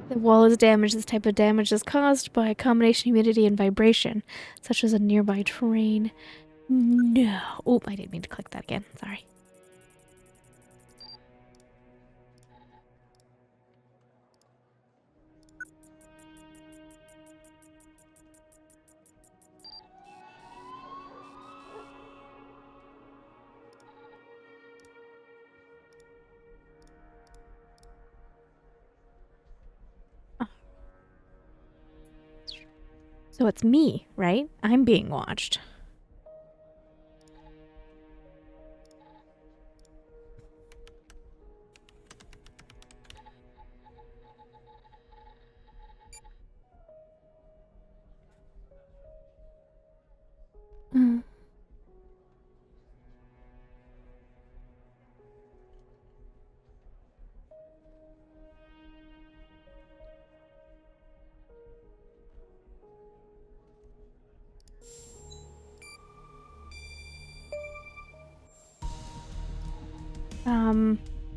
Speaker 1: The wall is damaged. This type of damage is caused by a combination of humidity and vibration, such as a nearby terrain. No. Oh, I didn't mean to click that again. Sorry. So it's me, right? I'm being watched. Mm.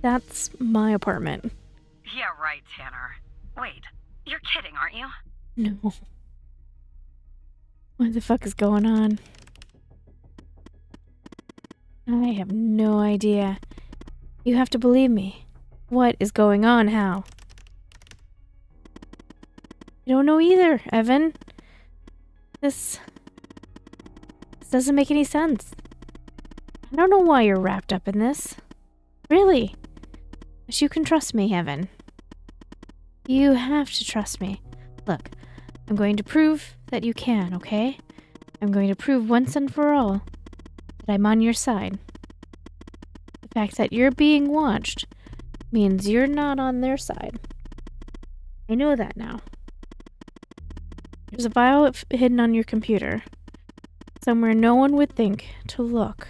Speaker 1: That's my apartment.
Speaker 7: Yeah, right, Tanner. Wait, you're kidding, aren't you?
Speaker 1: No. What the fuck is going on? I have no idea. You have to believe me. What is going on, Hal? I don't know either, Evan. This doesn't make any sense. I don't know why you're wrapped up in this. Really. But you can trust me, Evan. You have to trust me. Look, I'm going to prove that you can, okay? I'm going to prove once and for all that I'm on your side. The fact that you're being watched means you're not on their side. I know that now. There's a file hidden on your computer. Somewhere no one would think to look.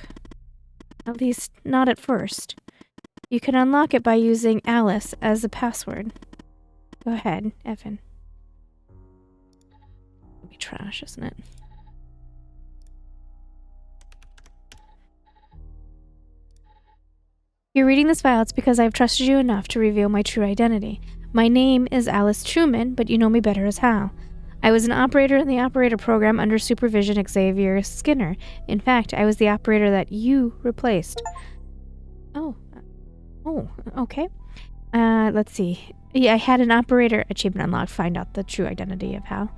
Speaker 1: At least, not at first. You can unlock it by using Alice as the password. Go ahead, Evan. It'll be trash, isn't it? You're reading this file, it's because I've trusted you enough to reveal my true identity. My name is Alice Truman, but you know me better as Hal. I was an operator in the operator program under supervision Xavier Skinner. In fact, I was the operator that you replaced. Oh, okay. Let's see. Yeah, I had an operator achievement unlocked. Find out the true identity of Hal.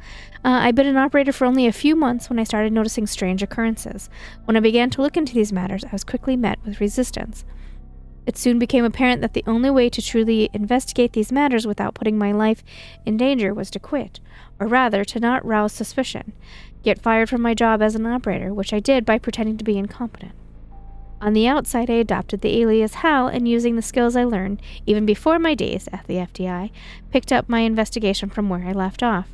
Speaker 1: I'd been an operator for only a few months when I started noticing strange occurrences. When I began to look into these matters, I was quickly met with resistance. It soon became apparent that the only way to truly investigate these matters without putting my life in danger was to quit, or rather, to not rouse suspicion, get fired from my job as an operator, which I did by pretending to be incompetent. On the outside, I adopted the alias Hal, and using the skills I learned, even before my days at the FDI, picked up my investigation from where I left off.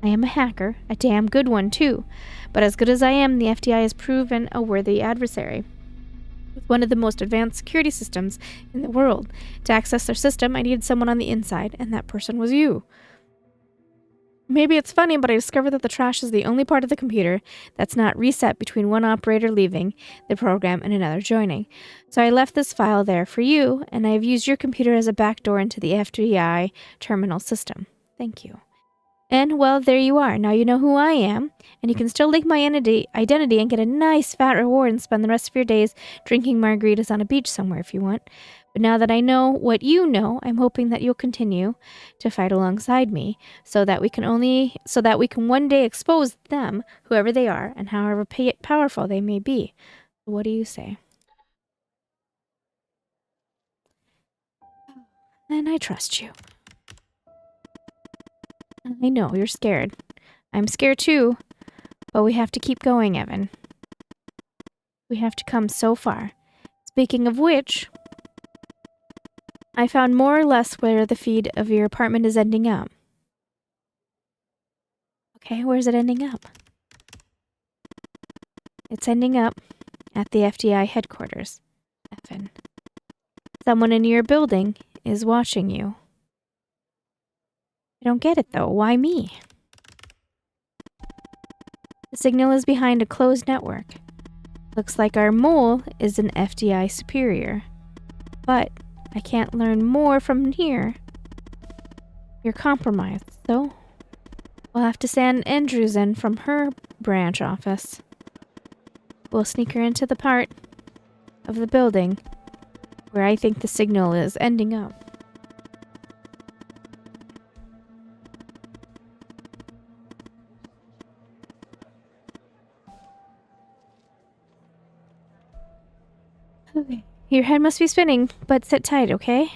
Speaker 1: I am a hacker, a damn good one too, but as good as I am, the FDI has proven a worthy adversary. With one of the most advanced security systems in the world. To access their system, I needed someone on the inside, and that person was you. Maybe it's funny, but I discovered that the trash is the only part of the computer that's not reset between one operator leaving the program and another joining. So I left this file there for you, and I have used your computer as a backdoor into the FBI terminal system. Thank you. And, well, there you are. Now you know who I am, and you can still link my identity and get a nice fat reward and spend the rest of your days drinking margaritas on a beach somewhere if you want. But now that I know what you know, I'm hoping that you'll continue to fight alongside me so that we can one day expose them, whoever they are, and however powerful they may be. What do you say? And I trust you. I know, you're scared. I'm scared too, but we have to keep going, Evan. We have to come so far. Speaking of which, I found more or less where the feed of your apartment is ending up. Okay, where's it ending up? It's ending up at the FDI headquarters, Evan. Someone in your building is watching you. I don't get it, though. Why me? The signal is behind a closed network. Looks like our mole is an FDI superior. But I can't learn more from here. You're compromised, so we'll have to send Andrews in from her branch office. We'll sneak her into the part of the building where I think the signal is ending up. Okay. Your head must be spinning, but sit tight, okay?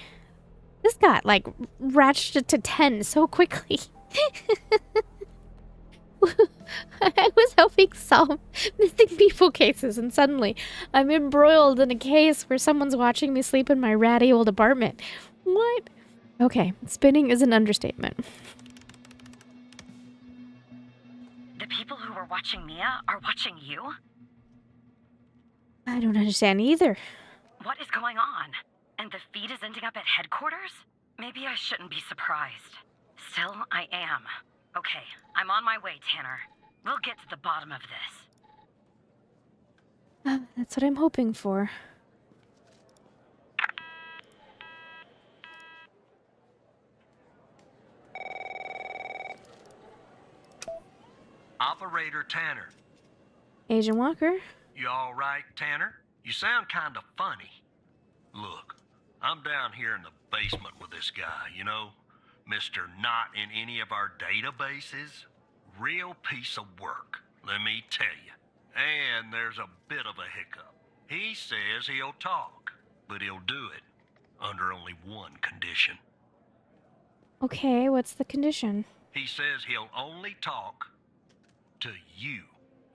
Speaker 1: This got, ratcheted to 10 so quickly. I was helping solve missing people cases, and suddenly I'm embroiled in a case where someone's watching me sleep in my ratty old apartment. What? Okay, spinning is an understatement.
Speaker 7: The people who were watching Mia are watching you?
Speaker 1: I don't understand either.
Speaker 7: What is going on? And the feed is ending up at headquarters? Maybe I shouldn't be surprised. Still, I am. Okay, I'm on my way, Tanner. We'll get to the bottom of this.
Speaker 1: That's what I'm hoping for.
Speaker 5: Operator Tanner.
Speaker 1: Agent Walker?
Speaker 5: You all right, Tanner? You sound kind of funny. Look, I'm down here in the basement with this guy, you know? Mr. Not in any of our databases. Real piece of work, let me tell you. And there's a bit of a hiccup. He says he'll talk, but he'll do it under only one condition.
Speaker 1: Okay, what's the condition?
Speaker 5: He says he'll only talk to you.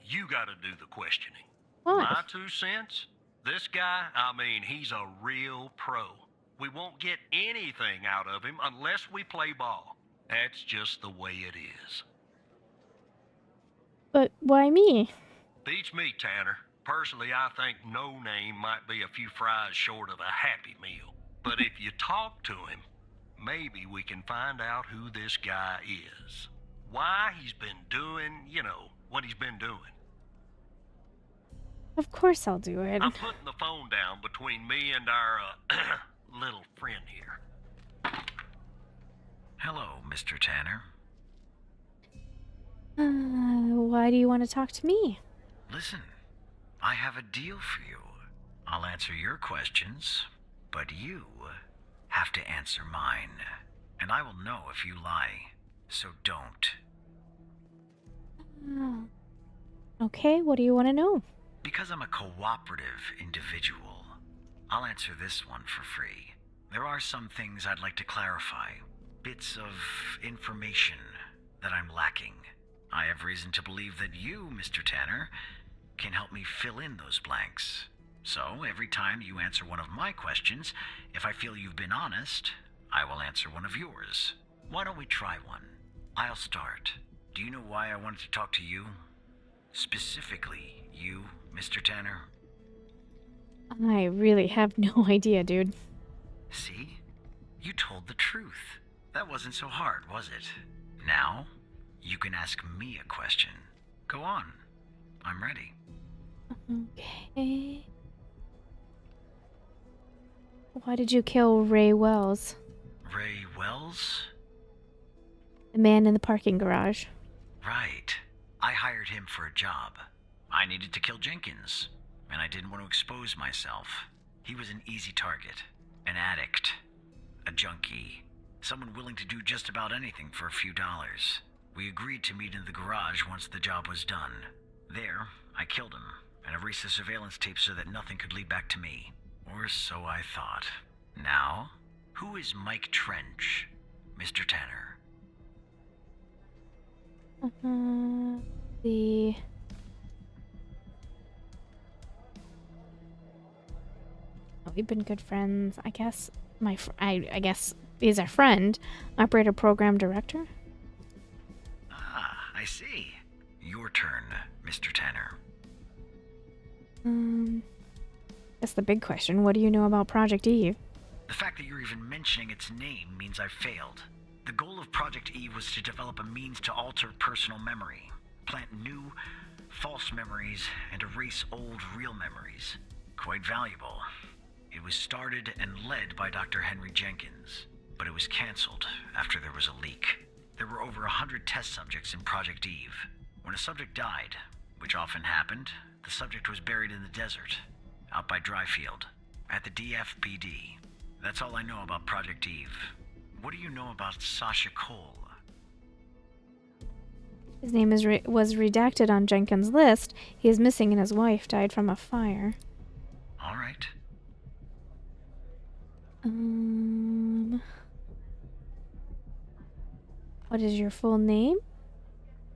Speaker 5: You gotta do the questioning.
Speaker 1: What?
Speaker 5: My 2 cents? This guy, I mean, he's a real pro. We won't get anything out of him unless we play ball. That's just the way it is.
Speaker 1: But why me?
Speaker 5: Beats me, Tanner. Personally, I think No Name might be a few fries short of a Happy Meal. But if you talk to him, maybe we can find out who this guy is. Why he's been doing, what he's been doing.
Speaker 1: Of course I'll do it.
Speaker 5: I'm putting the phone down between me and our, little friend here.
Speaker 6: Hello, Mr. Tanner.
Speaker 1: Why do you want to talk to me?
Speaker 6: Listen, I have a deal for you. I'll answer your questions, but you have to answer mine. And I will know if you lie, so don't.
Speaker 1: Okay, what do you want to know?
Speaker 6: Because I'm a cooperative individual, I'll answer this one for free. There are some things I'd like to clarify. Bits of information that I'm lacking. I have reason to believe that you, Mr. Tanner, can help me fill in those blanks. So, every time you answer one of my questions, if I feel you've been honest, I will answer one of yours. Why don't we try one? I'll start. Do you know why I wanted to talk to you? Specifically, you, Mr. Tanner?
Speaker 1: I really have no idea, dude.
Speaker 6: See? You told the truth. That wasn't so hard, was it? Now, you can ask me a question. Go on. I'm ready.
Speaker 1: Okay. Why did you kill Ray Wells?
Speaker 6: Ray Wells?
Speaker 1: The man in the parking garage.
Speaker 6: Right. I hired him for a job. I needed to kill Jenkins, and I didn't want to expose myself. He was an easy target. An addict. A junkie. Someone willing to do just about anything for a few dollars. We agreed to meet in the garage once the job was done. There, I killed him, and erased the surveillance tape so that nothing could lead back to me. Or so I thought. Now, who is Mike Trench, Mr. Tanner?
Speaker 1: The... Oh, we've been good friends. I guess I guess he's our friend. Operator Program Director?
Speaker 6: Ah, I see. Your turn, Mr. Tanner.
Speaker 1: That's the big question. What do you know about Project Eve?
Speaker 6: The fact that you're even mentioning its name means I've failed. The goal of Project Eve was to develop a means to alter personal memory, plant new, false memories, and erase old, real memories. Quite valuable. It was started and led by Dr. Henry Jenkins, but it was canceled after there was a leak. There were over 100 test subjects in Project Eve. When a subject died, which often happened, the subject was buried in the desert, out by Dryfield, at the DFPD. That's all I know about Project Eve. What do you know about Sasha Cole?
Speaker 1: His name was redacted on Jenkins' list. He is missing and his wife died from a fire.
Speaker 6: All right.
Speaker 1: What is your full name?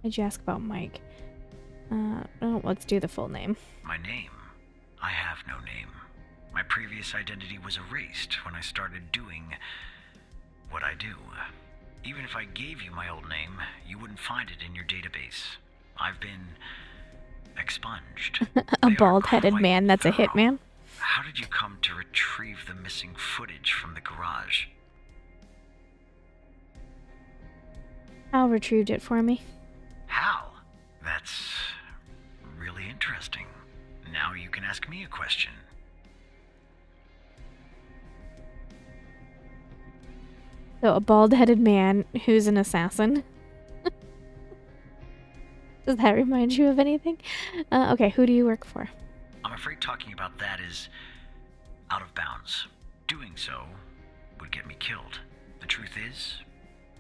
Speaker 1: Why'd you ask about Mike? Oh, let's do the full name.
Speaker 6: My name? I have no name. My previous identity was erased when I started doing what I do. Even if I gave you my old name, you wouldn't find it in your database. I've been expunged.
Speaker 1: A bald-headed man that's a hitman?
Speaker 6: How did you come to retrieve the missing footage from the garage?
Speaker 1: Al retrieved it for me.
Speaker 6: How? That's really interesting. Now you can ask me a question.
Speaker 1: So, a bald-headed man who's an assassin. Does that remind you of anything? Okay, who do you work for?
Speaker 6: I'm afraid talking about that is out of bounds. Doing so would get me killed. The truth is,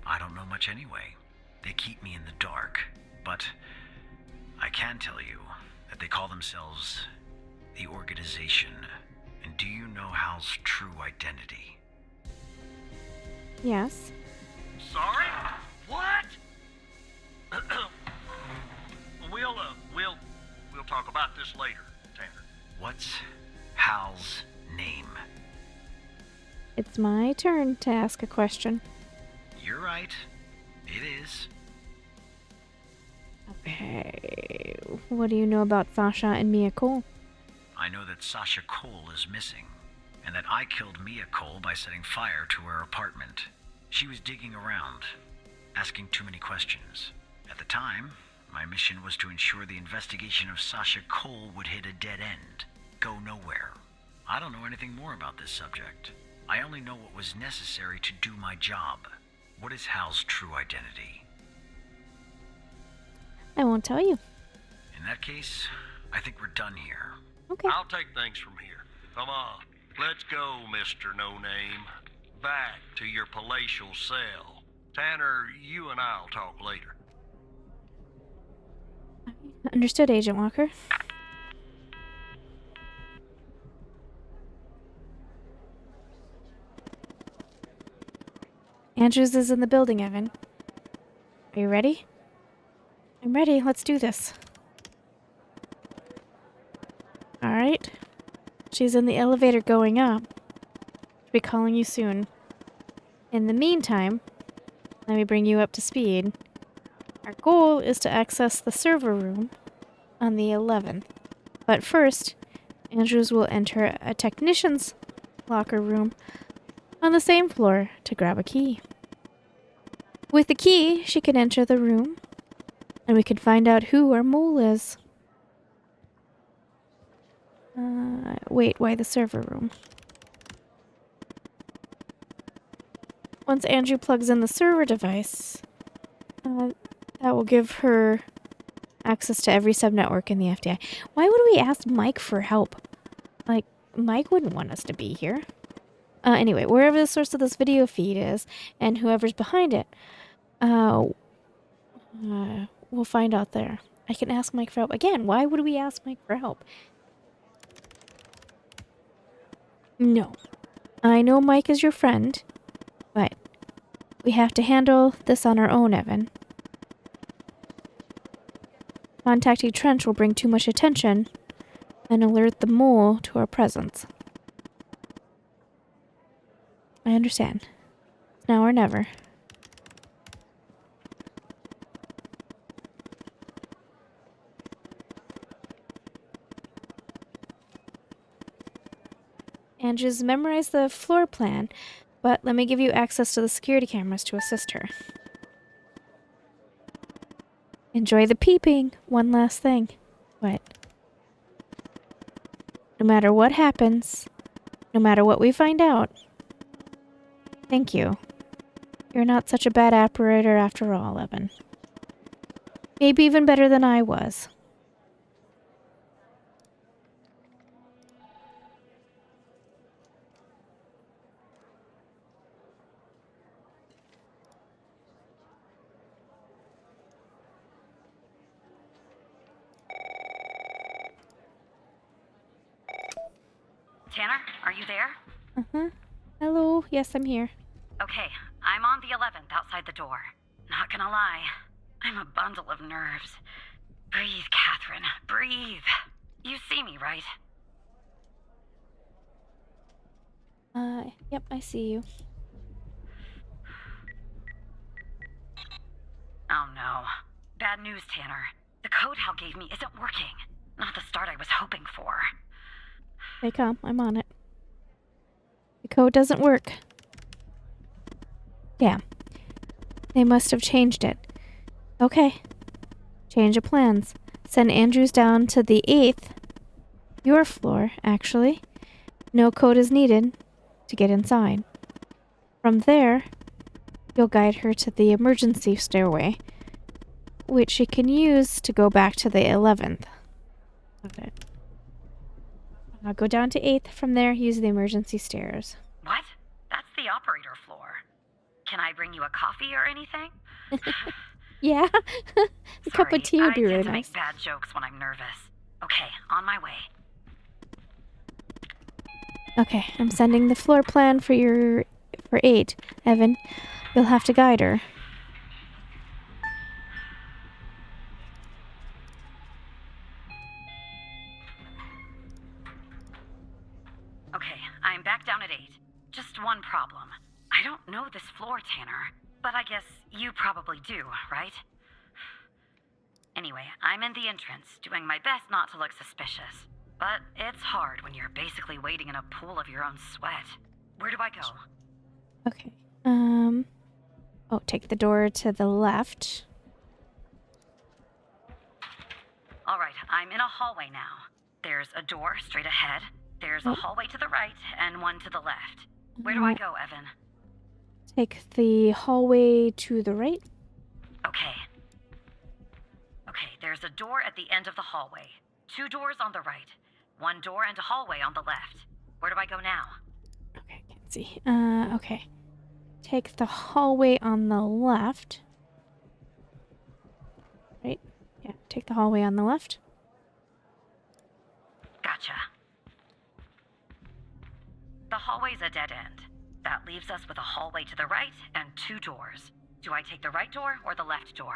Speaker 6: I don't know much anyway. They keep me in the dark. But I can tell you that they call themselves the Organization. And do you know Hal's true identity?
Speaker 1: Yes.
Speaker 5: Sorry? What? We'll talk about this later, Tanner.
Speaker 6: What's Hal's name?
Speaker 1: It's my turn to ask a question.
Speaker 6: You're right. It is.
Speaker 1: Okay. What do you know about Sasha and Mia Cole?
Speaker 6: I know that Sasha Cole is missing, and that I killed Mia Cole by setting fire to her apartment. She was digging around, asking too many questions. At the time, my mission was to ensure the investigation of Sasha Cole would hit a dead end, go nowhere. I don't know anything more about this subject. I only know what was necessary to do my job. What is Hal's true identity?
Speaker 1: I won't tell you.
Speaker 6: In that case, I think we're done here.
Speaker 1: Okay.
Speaker 5: I'll take things from here. Come on. Let's go, Mr. No Name. Back to your palatial cell. Tanner, you and I'll talk later.
Speaker 1: Understood, Agent Walker. Andrews is in the building, Evan. Are you ready? I'm ready. Let's do this. Alright. She's in the elevator going up. She'll be calling you soon. In the meantime, let me bring you up to speed. Our goal is to access the server room on the 11th. But first, Andrews will enter a technician's locker room on the same floor to grab a key. With the key, she can enter the room, and we can find out who our mole is. Wait, why the server room? Once Andrew plugs in the server device, that will give her access to every subnetwork in the FDI. Why would we ask Mike for help? Like, Mike wouldn't want us to be here. Anyway, wherever the source of this video feed is, and whoever's behind it, we'll find out there. I can ask Mike for help. Again, why would we ask Mike for help? No. I know Mike is your friend, but we have to handle this on our own, Evan. Contacting Trench will bring too much attention and alert the mole to our presence. I understand. It's now or never. Andrews memorized the floor plan, but let me give you access to the security cameras to assist her. Enjoy the peeping. One last thing. What? No matter what happens, no matter what we find out, thank you. You're not such a bad operator after all, Evan. Maybe even better than I was.
Speaker 7: Tanner, are you there?
Speaker 1: Uh-huh. Hello. Yes, I'm here.
Speaker 7: Okay, I'm on the 11th outside the door. Not gonna lie, I'm a bundle of nerves. Breathe, Catherine, breathe. You see me, right?
Speaker 1: Yep, I see you.
Speaker 7: Oh no. Bad news, Tanner. The code Hal gave me isn't working. Not the start I was hoping for.
Speaker 1: They come. I'm on it. The code doesn't work. Yeah. They must have changed it. Okay. Change of plans. Send Andrews down to the 8th. Your floor, actually. No code is needed to get inside. From there, you'll guide her to the emergency stairway, which she can use to go back to the 11th. Okay. I'll go down to 8th. From there, use the emergency stairs.
Speaker 7: What? That's the operator floor. Can I bring you a coffee or anything?
Speaker 1: Yeah. A cup of tea would be really
Speaker 7: I tend to
Speaker 1: nice.
Speaker 7: make bad jokes when I'm nervous. Okay, on my way.
Speaker 1: Okay, I'm sending the floor plan for For 8, Evan, you'll have to guide her.
Speaker 7: Okay, I'm back down at 8. Just one problem. I don't know this floor, Tanner, but I guess you probably do, right? Anyway, I'm in the entrance, doing my best not to look suspicious. But it's hard when you're basically waiting in a pool of your own sweat. Where do I go?
Speaker 1: Okay. Oh, take the door to the left.
Speaker 7: Alright, I'm in a hallway now. There's a door straight ahead. There's a hallway to the right and one to the left. Where do I go, Evan?
Speaker 1: Take the hallway to the right.
Speaker 7: Okay. Okay, there's a door at the end of the hallway. 2 doors on the right. 1 door and a hallway on the left. Where do I go now?
Speaker 1: Okay, can't see. Okay. Take the hallway on the left. Right? Yeah, take the hallway on the left.
Speaker 7: Gotcha. The hallway's a dead end. That leaves us with a hallway to the right and 2 doors. Do I take the right door or the left door?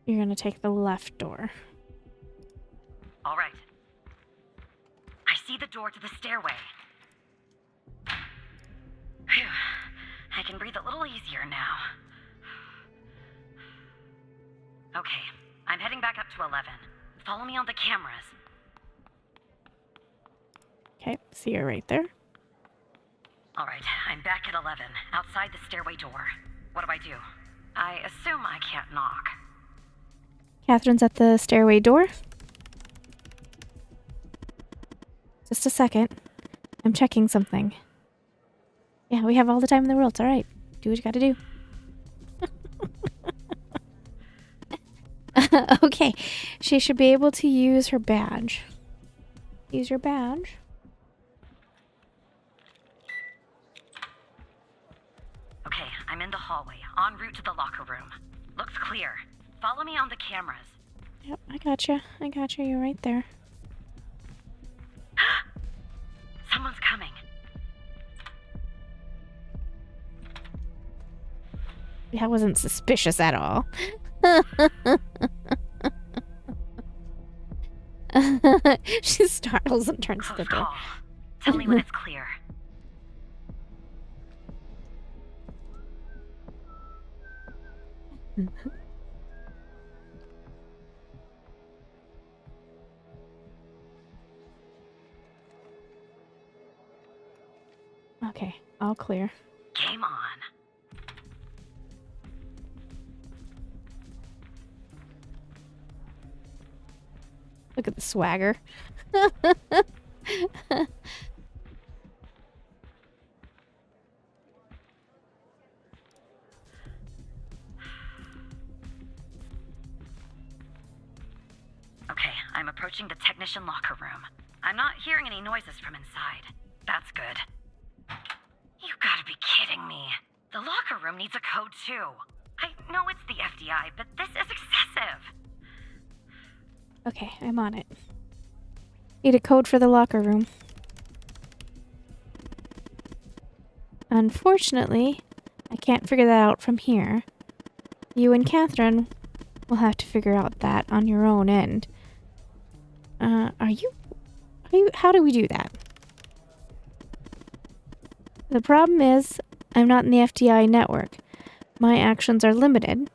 Speaker 1: You're gonna take the left door.
Speaker 7: All right. I see the door to the stairway. Phew. I can breathe a little easier now. Okay, I'm heading back up to 11. Follow me on the cameras.
Speaker 1: Okay, see her right there.
Speaker 7: All right, I'm back at 11, outside the stairway door. What do I do? I assume I can't knock.
Speaker 1: Catherine's at the stairway door. Just a second. I'm checking something. Yeah, we have all the time in the world. It's alright. Do what you gotta do. Okay. She should be able to use her badge. Use your badge.
Speaker 7: Okay, I'm in the hallway, en route to the locker room. Looks clear. Follow me on the cameras.
Speaker 1: Yep, I gotcha. I gotcha. You're right there.
Speaker 7: Someone's coming.
Speaker 1: That wasn't suspicious at all. She startles and turns to the
Speaker 7: Close
Speaker 1: door.
Speaker 7: call. Tell me when it's clear.
Speaker 1: Okay, all clear.
Speaker 7: Game on.
Speaker 1: Look at the swagger.
Speaker 7: Okay, I'm approaching the technician locker room. I'm not hearing any noises from inside. That's good. You gotta be kidding me. The locker room needs a code too. I know it's the FDI, but this is excessive.
Speaker 1: Okay, I'm on it. Need a code for the locker room. Unfortunately, I can't figure that out from here. You and Catherine will have to figure out that on your own end. How do we do that? The problem is, I'm not in the FDI network. My actions are limited.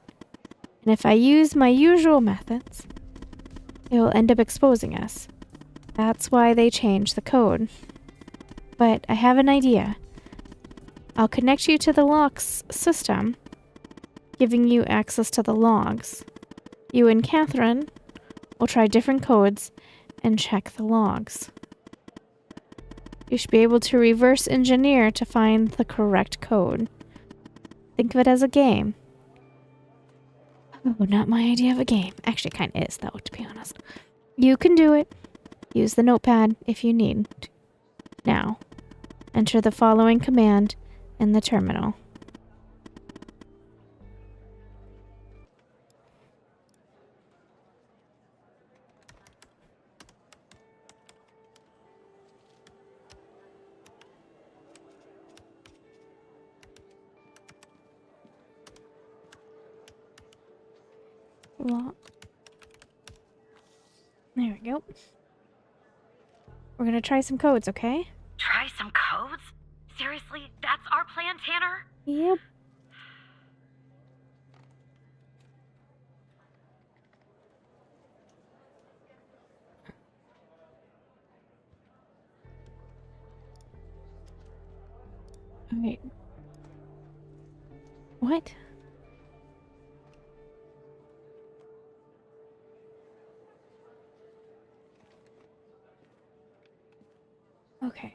Speaker 1: And if I use my usual methods, it will end up exposing us. That's why they changed the code. But I have an idea. I'll connect you to the logs system, giving you access to the logs. You and Catherine will try different codes and check the logs. You should be able to reverse engineer to find the correct code. Think of it as a game. Oh, not my idea of a game. Actually, kind of is, though, to be honest. You can do it. Use the notepad if you need. Now, enter the following command in the terminal. Lock. There we go. We're gonna try some codes, okay?
Speaker 7: Try some codes? Seriously? That's our plan, Tanner?
Speaker 1: Yep. Alright. What? Okay.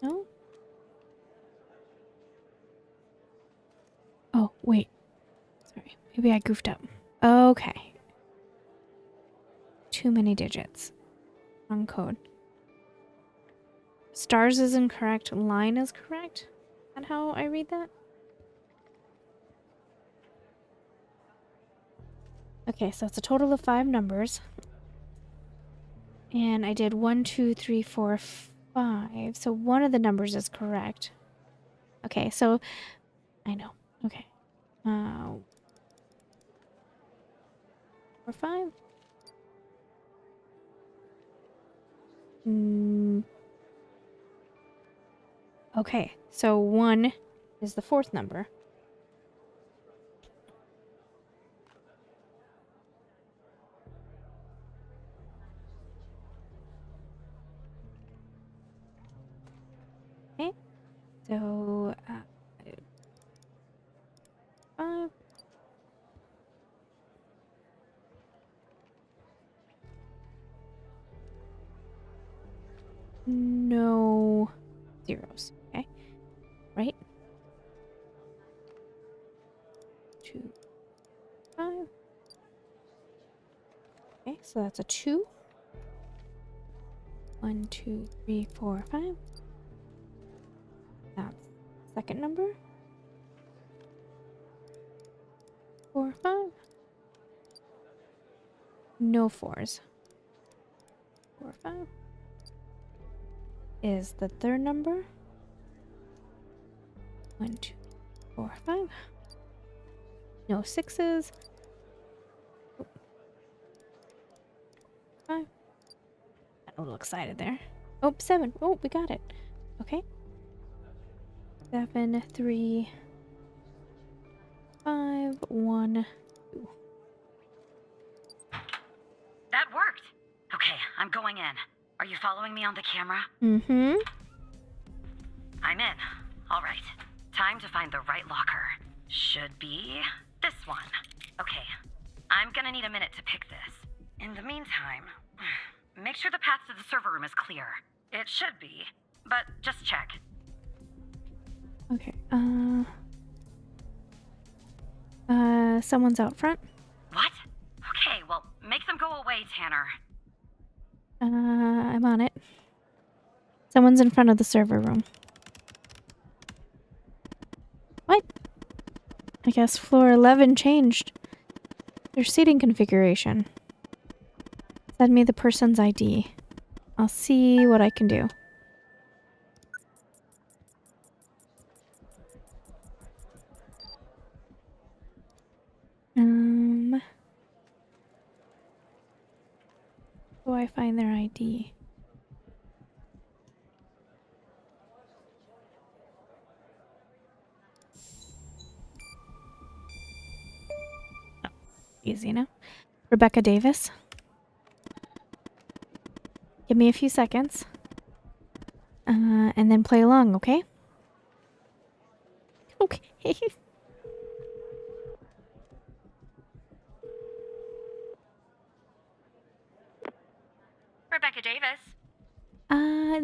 Speaker 1: No? Oh, wait. Sorry. Maybe I goofed up. Okay. Too many digits. Wrong code. Stars is incorrect. Line is correct? Is that how I read that? Okay, so it's a total of 5 numbers. And I did 1, 2, 3, 4, 5. So one of the numbers is correct. Okay, so I know. Okay. 4, 5. Okay, so 1 is the 4th number. Okay, so 5. No zeros. Okay, right? 2, 5. Okay, so that's a 2. 1, 2, 3, 4, 5. That's second number. 4, 5. No 4s. 4, 5 is the third number. 1, 2, 4, 5. No 6s. 5. Got a little excited there. Oh, 7. Oh, we got it. Okay. 7, 3, 5, 1, 2.
Speaker 7: That worked. Okay, I'm going in. Are you following me on the camera?
Speaker 1: Mm-hmm.
Speaker 7: I'm in. All right. Time to find the right locker. Should be this one. Okay. I'm gonna need a minute to pick this. In the meantime, make sure the path to the server room is clear. It should be, but just check.
Speaker 1: Okay. Someone's out front.
Speaker 7: What? Okay, well, make them go away, Tanner.
Speaker 1: I'm on it. Someone's in front of the server room. What? I guess floor 11 changed their seating configuration. Send me the person's ID. I'll see what I can do. How do I find their ID? Oh, easy enough. Rebecca Davis. Give me a few seconds. And then play along, okay? Okay.
Speaker 8: Rebecca Davis.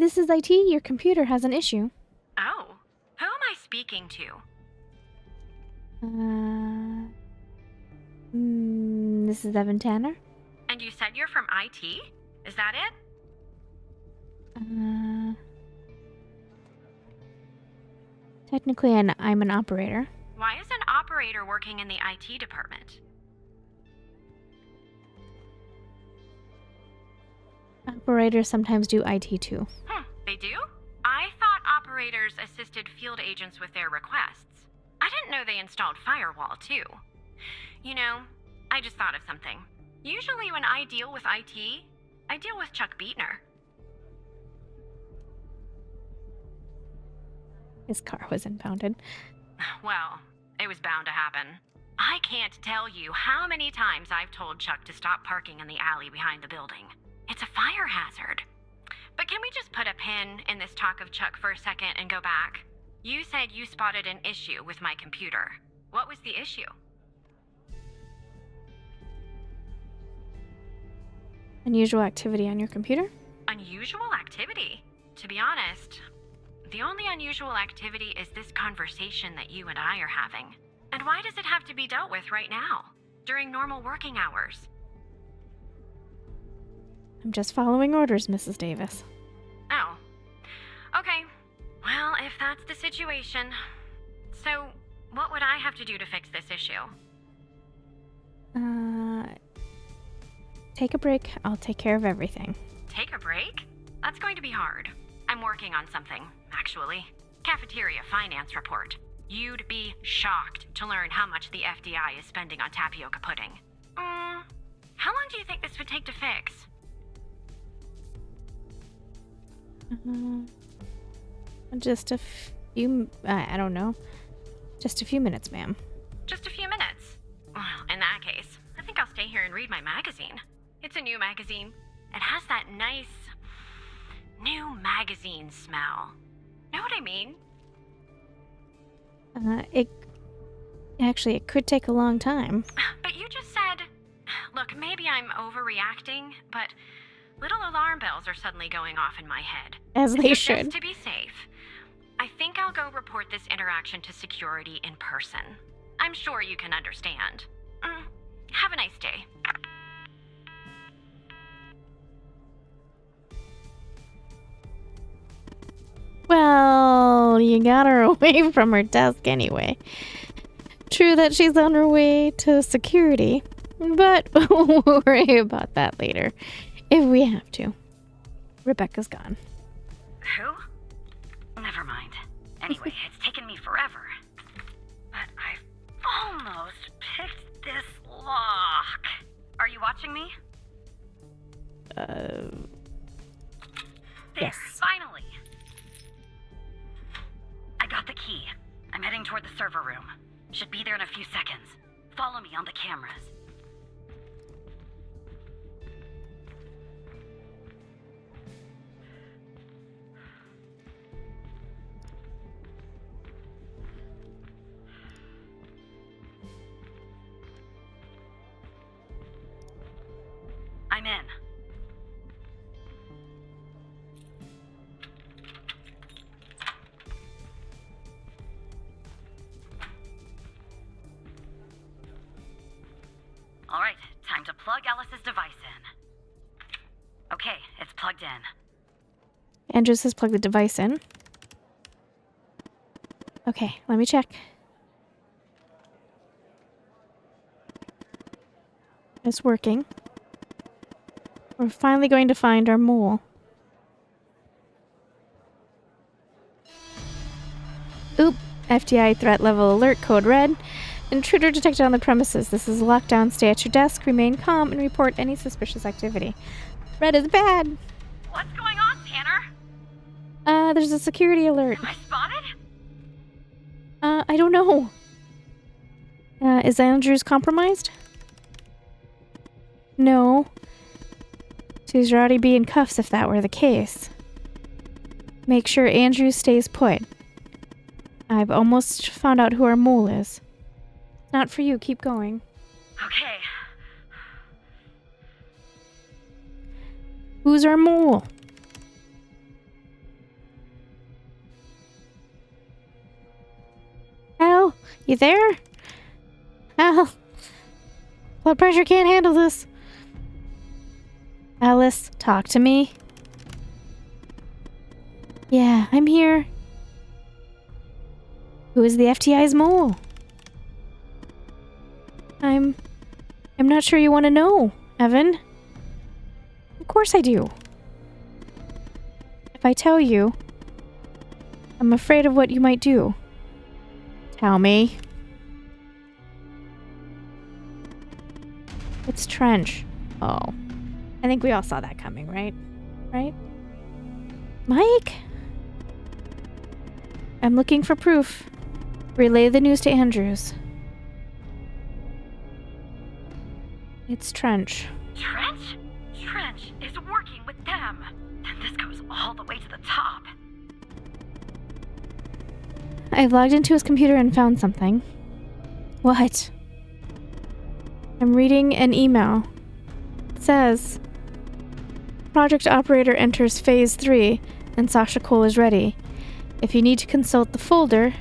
Speaker 1: This is IT. Your computer has an issue.
Speaker 8: Oh, who am I speaking to?
Speaker 1: This is Evan Tanner.
Speaker 8: And you said you're from IT? Is that it?
Speaker 1: Technically, I'm an operator.
Speaker 8: Why is an operator working in the IT department?
Speaker 1: Operators sometimes do IT too.
Speaker 8: They do? I thought operators assisted field agents with their requests. I didn't know they installed firewall too. You know, I just thought of something. Usually when I deal with IT, I deal with Chuck Beatner.
Speaker 1: His car was impounded.
Speaker 8: Well, it was bound to happen. I can't tell you how many times I've told Chuck to stop parking in the alley behind the building. It's a fire hazard. But can we just put a pin in this talk of Chuck for a second and go back? You said you spotted an issue with my computer. What was the issue?
Speaker 1: Unusual activity on your computer?
Speaker 8: Unusual activity? To be honest, the only unusual activity is this conversation that you and I are having. And why does it have to be dealt with right now, during normal working hours?
Speaker 1: I'm just following orders, Mrs. Davis.
Speaker 8: Oh. Okay. Well, if that's the situation. So, what would I have to do to fix this issue?
Speaker 1: Take a break. I'll take care of everything.
Speaker 8: Take a break? That's going to be hard. I'm working on something, actually. Cafeteria finance report. You'd be shocked to learn how much the FDI is spending on tapioca pudding. How long do you think this would take to fix?
Speaker 1: Just a few, I don't know. Just a few minutes, ma'am.
Speaker 8: Just a few minutes? Well, in that case, I think I'll stay here and read my magazine. It's a new magazine. It has that nice, new magazine smell. Know what I mean?
Speaker 1: It could take a long time.
Speaker 8: But you just said, look, maybe I'm overreacting, but little alarm bells are suddenly going off in my head.
Speaker 1: As they
Speaker 8: So
Speaker 1: should.
Speaker 8: Just to be safe, I think I'll go report this interaction to security in person. I'm sure you can understand. Have a nice day.
Speaker 1: Well, you got her away from her desk anyway. True that she's on her way to security, but we'll worry about that later, if we have to. Rebecca's gone.
Speaker 7: Who? Never mind. Anyway, it's taken me forever. But I've almost picked this lock. Are you watching me? There,
Speaker 1: Yes.
Speaker 7: finally. I got the key. I'm heading toward the server room. Should be there in a few seconds. Follow me on the cameras. I'm in. All right, time to plug Alice's device in. Okay, it's plugged in.
Speaker 1: Andrews has plugged the device in. Okay, let me check. It's working. We're finally going to find our mole. Oop! FDI threat level alert code red. Intruder detected on the premises. This is lockdown. Stay at your desk, remain calm, and report any suspicious activity. Red is bad.
Speaker 7: What's going on, Tanner?
Speaker 1: There's a security alert.
Speaker 7: Am I spotted?
Speaker 1: I don't know. Is Andrews compromised? No. She's already be in cuffs if that were the case. Make sure Andrews stays put. I've almost found out who our mole is. Not for you, keep going.
Speaker 7: Okay.
Speaker 1: Who's our mole? Al, you there? Al, blood pressure can't handle this. Alice, talk to me. Yeah, I'm here. Who is the FTI's mole? I'm not sure you want to know, Evan. Of course I do. If I tell you, I'm afraid of what you might do. Tell me. It's Trench. Oh. I think we all saw that coming, right? Right? Mike? I'm looking for proof. Relay the news to Andrews. It's Trench.
Speaker 7: Trench? Trench is working with them. And this goes all the way to the top.
Speaker 1: I've logged into his computer and found something. What? I'm reading an email. It says, Project Operator enters Phase 3 and Sasha Cole is ready. If you need to consult the folder,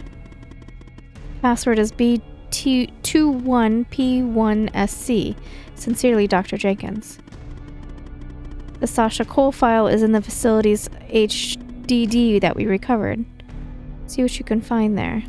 Speaker 1: password is BT21P1SC. Sincerely, Dr. Jenkins. The Sasha Cole file is in the facility's HDD that we recovered. See what you can find there.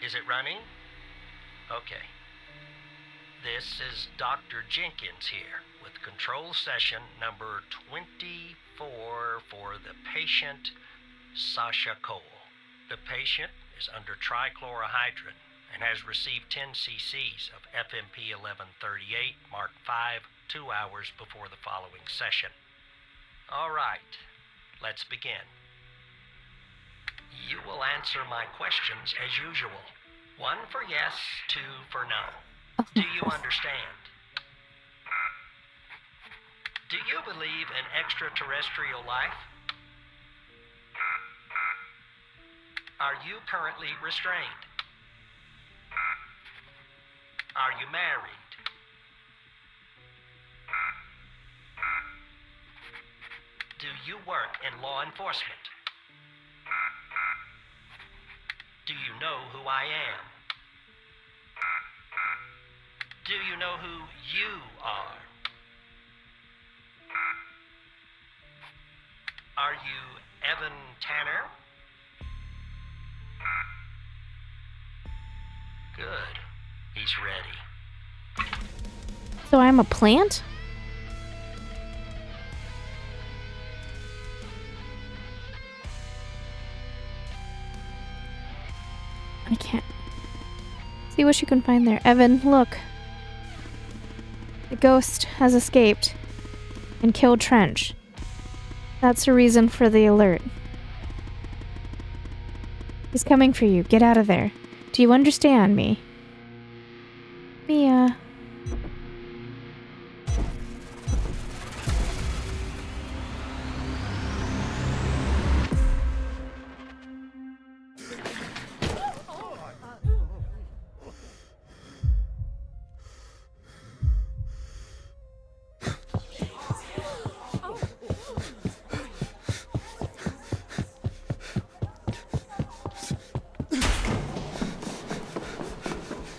Speaker 5: Is it running? Okay. This is Dr. Jenkins here with control session number 24 for the patient Sasha Cole. The patient is under trichlorohydrin and has received 10 cc's of FMP 1138 Mark 5 2 hours before the following session. All right, let's begin. You will answer my questions as usual. 1 for yes, 2 for no. Do you understand? Do you believe in extraterrestrial life? Are you currently restrained? Are you married? Do you work in law enforcement? Do you know who I am? Do you know who you are? Are you Evan Tanner? Good. He's ready.
Speaker 1: So I'm a plant? I can't. See what you can find there. Evan, look. The ghost has escaped and killed Trench. That's the reason for the alert. He's coming for you. Get out of there. Do you understand me? Mia.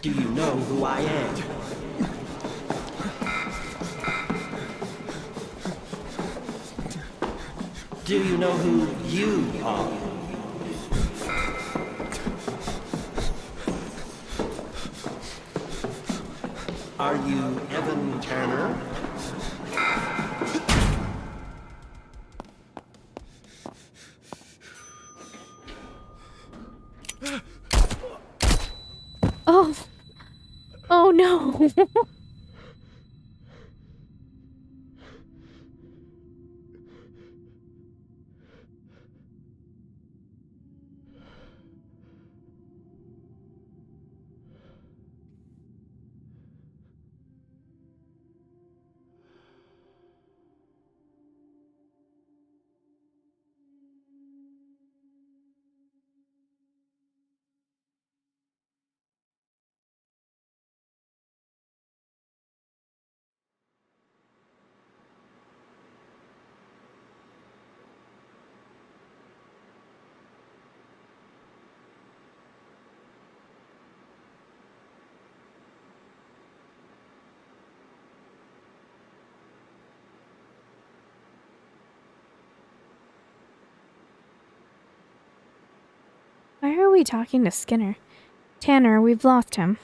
Speaker 5: Do you know who I am? Do you know who you are? Are you Evan Tanner?
Speaker 1: Oh. Oh no. Why are we talking to Skinner? Tanner, we've lost him.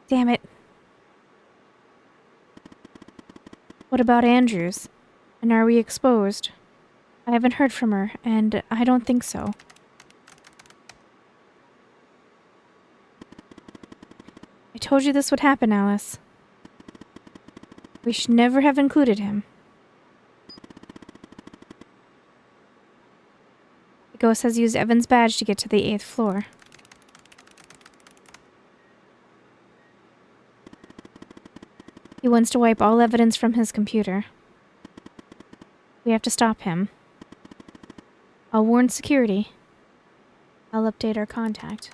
Speaker 1: Damn it. What about Andrews? And are we exposed? I haven't heard from her, and I don't think so. I told you this would happen, Alice. We should never have included him. The ghost has used Evan's badge to get to the 8th floor. He wants to wipe all evidence from his computer. We have to stop him. I'll warn security. I'll update our contact.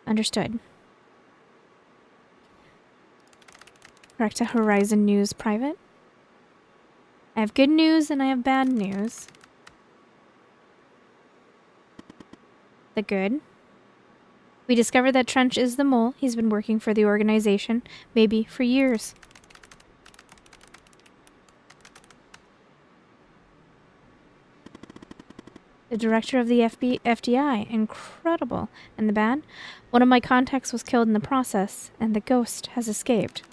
Speaker 1: Understood. Correct to Horizon News Private. I have good news and I have bad news. The good. We discovered that Trench is the mole. He's been working for the organization, maybe for years. The director of the FDI. Incredible. And the bad? One of my contacts was killed in the process, and the ghost has escaped.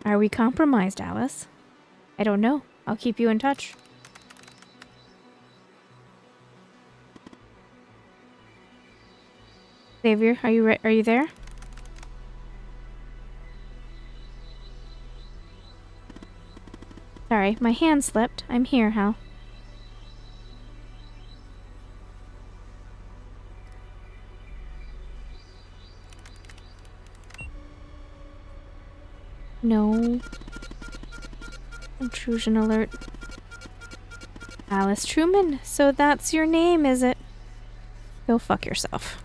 Speaker 1: Are we compromised, Alice? I don't know. I'll keep you in touch. Xavier, are you there? Sorry, my hand slipped. I'm here, Hal. No. Intrusion alert. Alice Truman, so that's your name, is it? Go fuck yourself.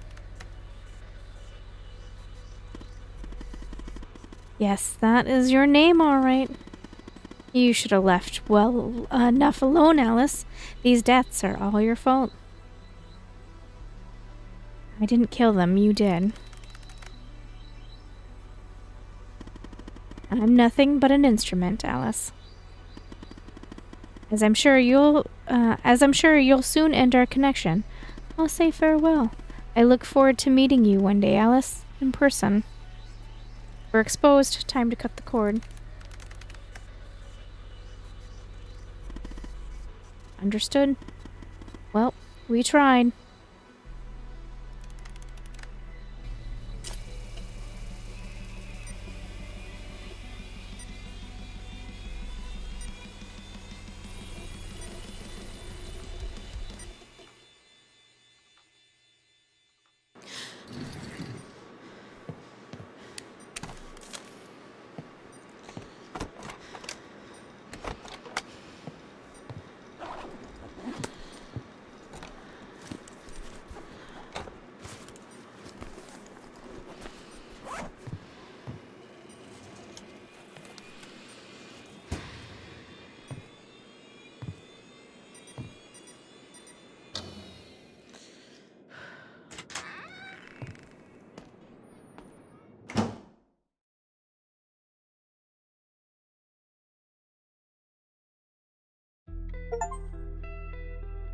Speaker 1: Yes, that is your name, all right. You should have left well enough alone, Alice. These deaths are all your fault. I didn't kill them, you did. I'm nothing but an instrument, Alice. As I'm sure you'll soon end our connection, I'll say farewell. I look forward to meeting you one day, Alice, in person. We're exposed. Time to cut the cord. Understood. Well, we tried.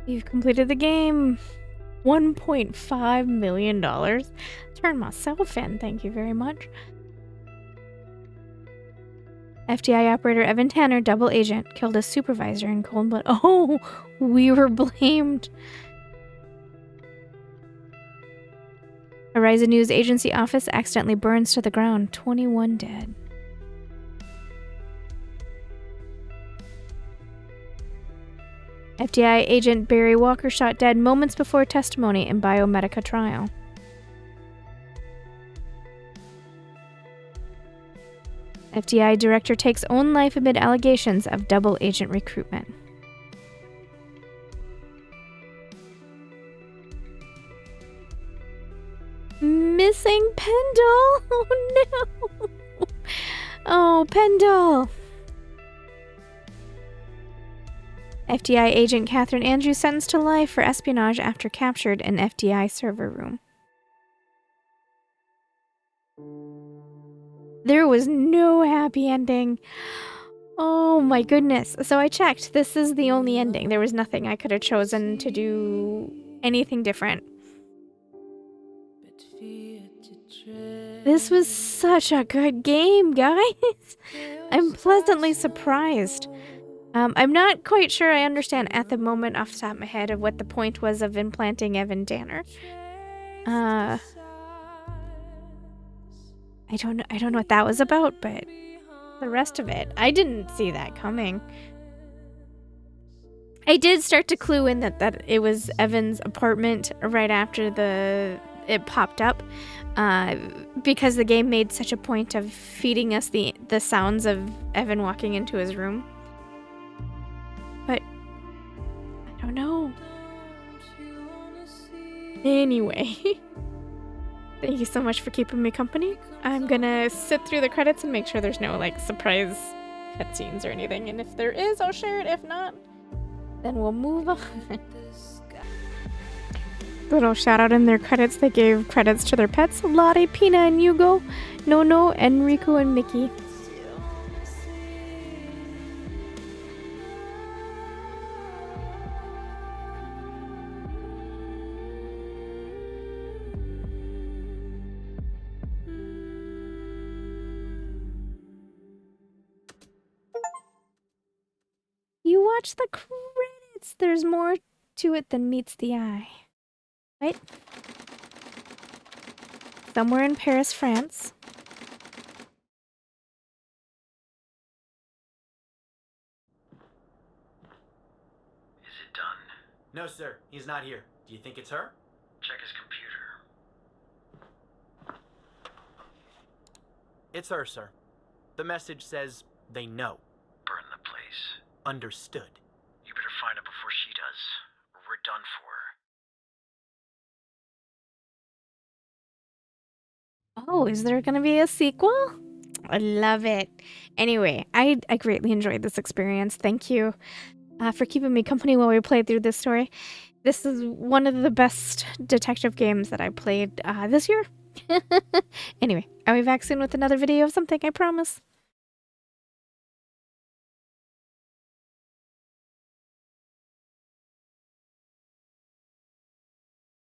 Speaker 1: You've completed the game. $1.5 million. Turn myself in, thank you very much. FDI operator Evan Tanner, double agent, killed a supervisor in cold blood. Oh, we were blamed. Horizon News Agency office accidentally burns to the ground. 21 dead. FDI agent Barry Walker shot dead moments before testimony in Biomedica trial. FDI director takes own life amid allegations of double agent recruitment. Missing Pendle! Oh no! Oh, Pendle! FDI agent Catherine Andrews sentenced to life for espionage after captured in FDI server room. There was no happy ending. Oh my goodness. So I checked. This is the only ending. There was nothing I could have chosen to do anything different. This was such a good game, guys. I'm pleasantly surprised. I'm not quite sure I understand at the moment off the top of my head of what the point was of implanting Evan Danner. I don't know what that was about, but the rest of it, I didn't see that coming. I did start to clue in that it was Evan's apartment right after it popped up, because the game made such a point of feeding us the sounds of Evan walking into his room. But I don't know. Anyway, thank you so much for keeping me company. I'm gonna sit through the credits and make sure there's no like surprise cutscenes or anything, and if there is, I'll share it. If not, then we'll move on. Little shout out in their credits, they gave credits to their pets, Lottie, Pina, and Hugo, Nono, Enrico, and Mickey. You watch the credits. There's more to it than meets the eye. Right? Somewhere in Paris, France.
Speaker 3: Is it done? No, sir. He's not here. Do you think it's her? Check his computer. It's her, sir. The message says they know.
Speaker 6: Burn the place.
Speaker 3: Understood.
Speaker 6: You better find her before she does, or we're done for.
Speaker 1: Oh, is there gonna be a sequel? I love it. Anyway, I greatly enjoyed this experience. Thank you for keeping me company while we played through this story. This is one of the best detective games that I played this year. Anyway, I'll be back soon with another video of something, I promise.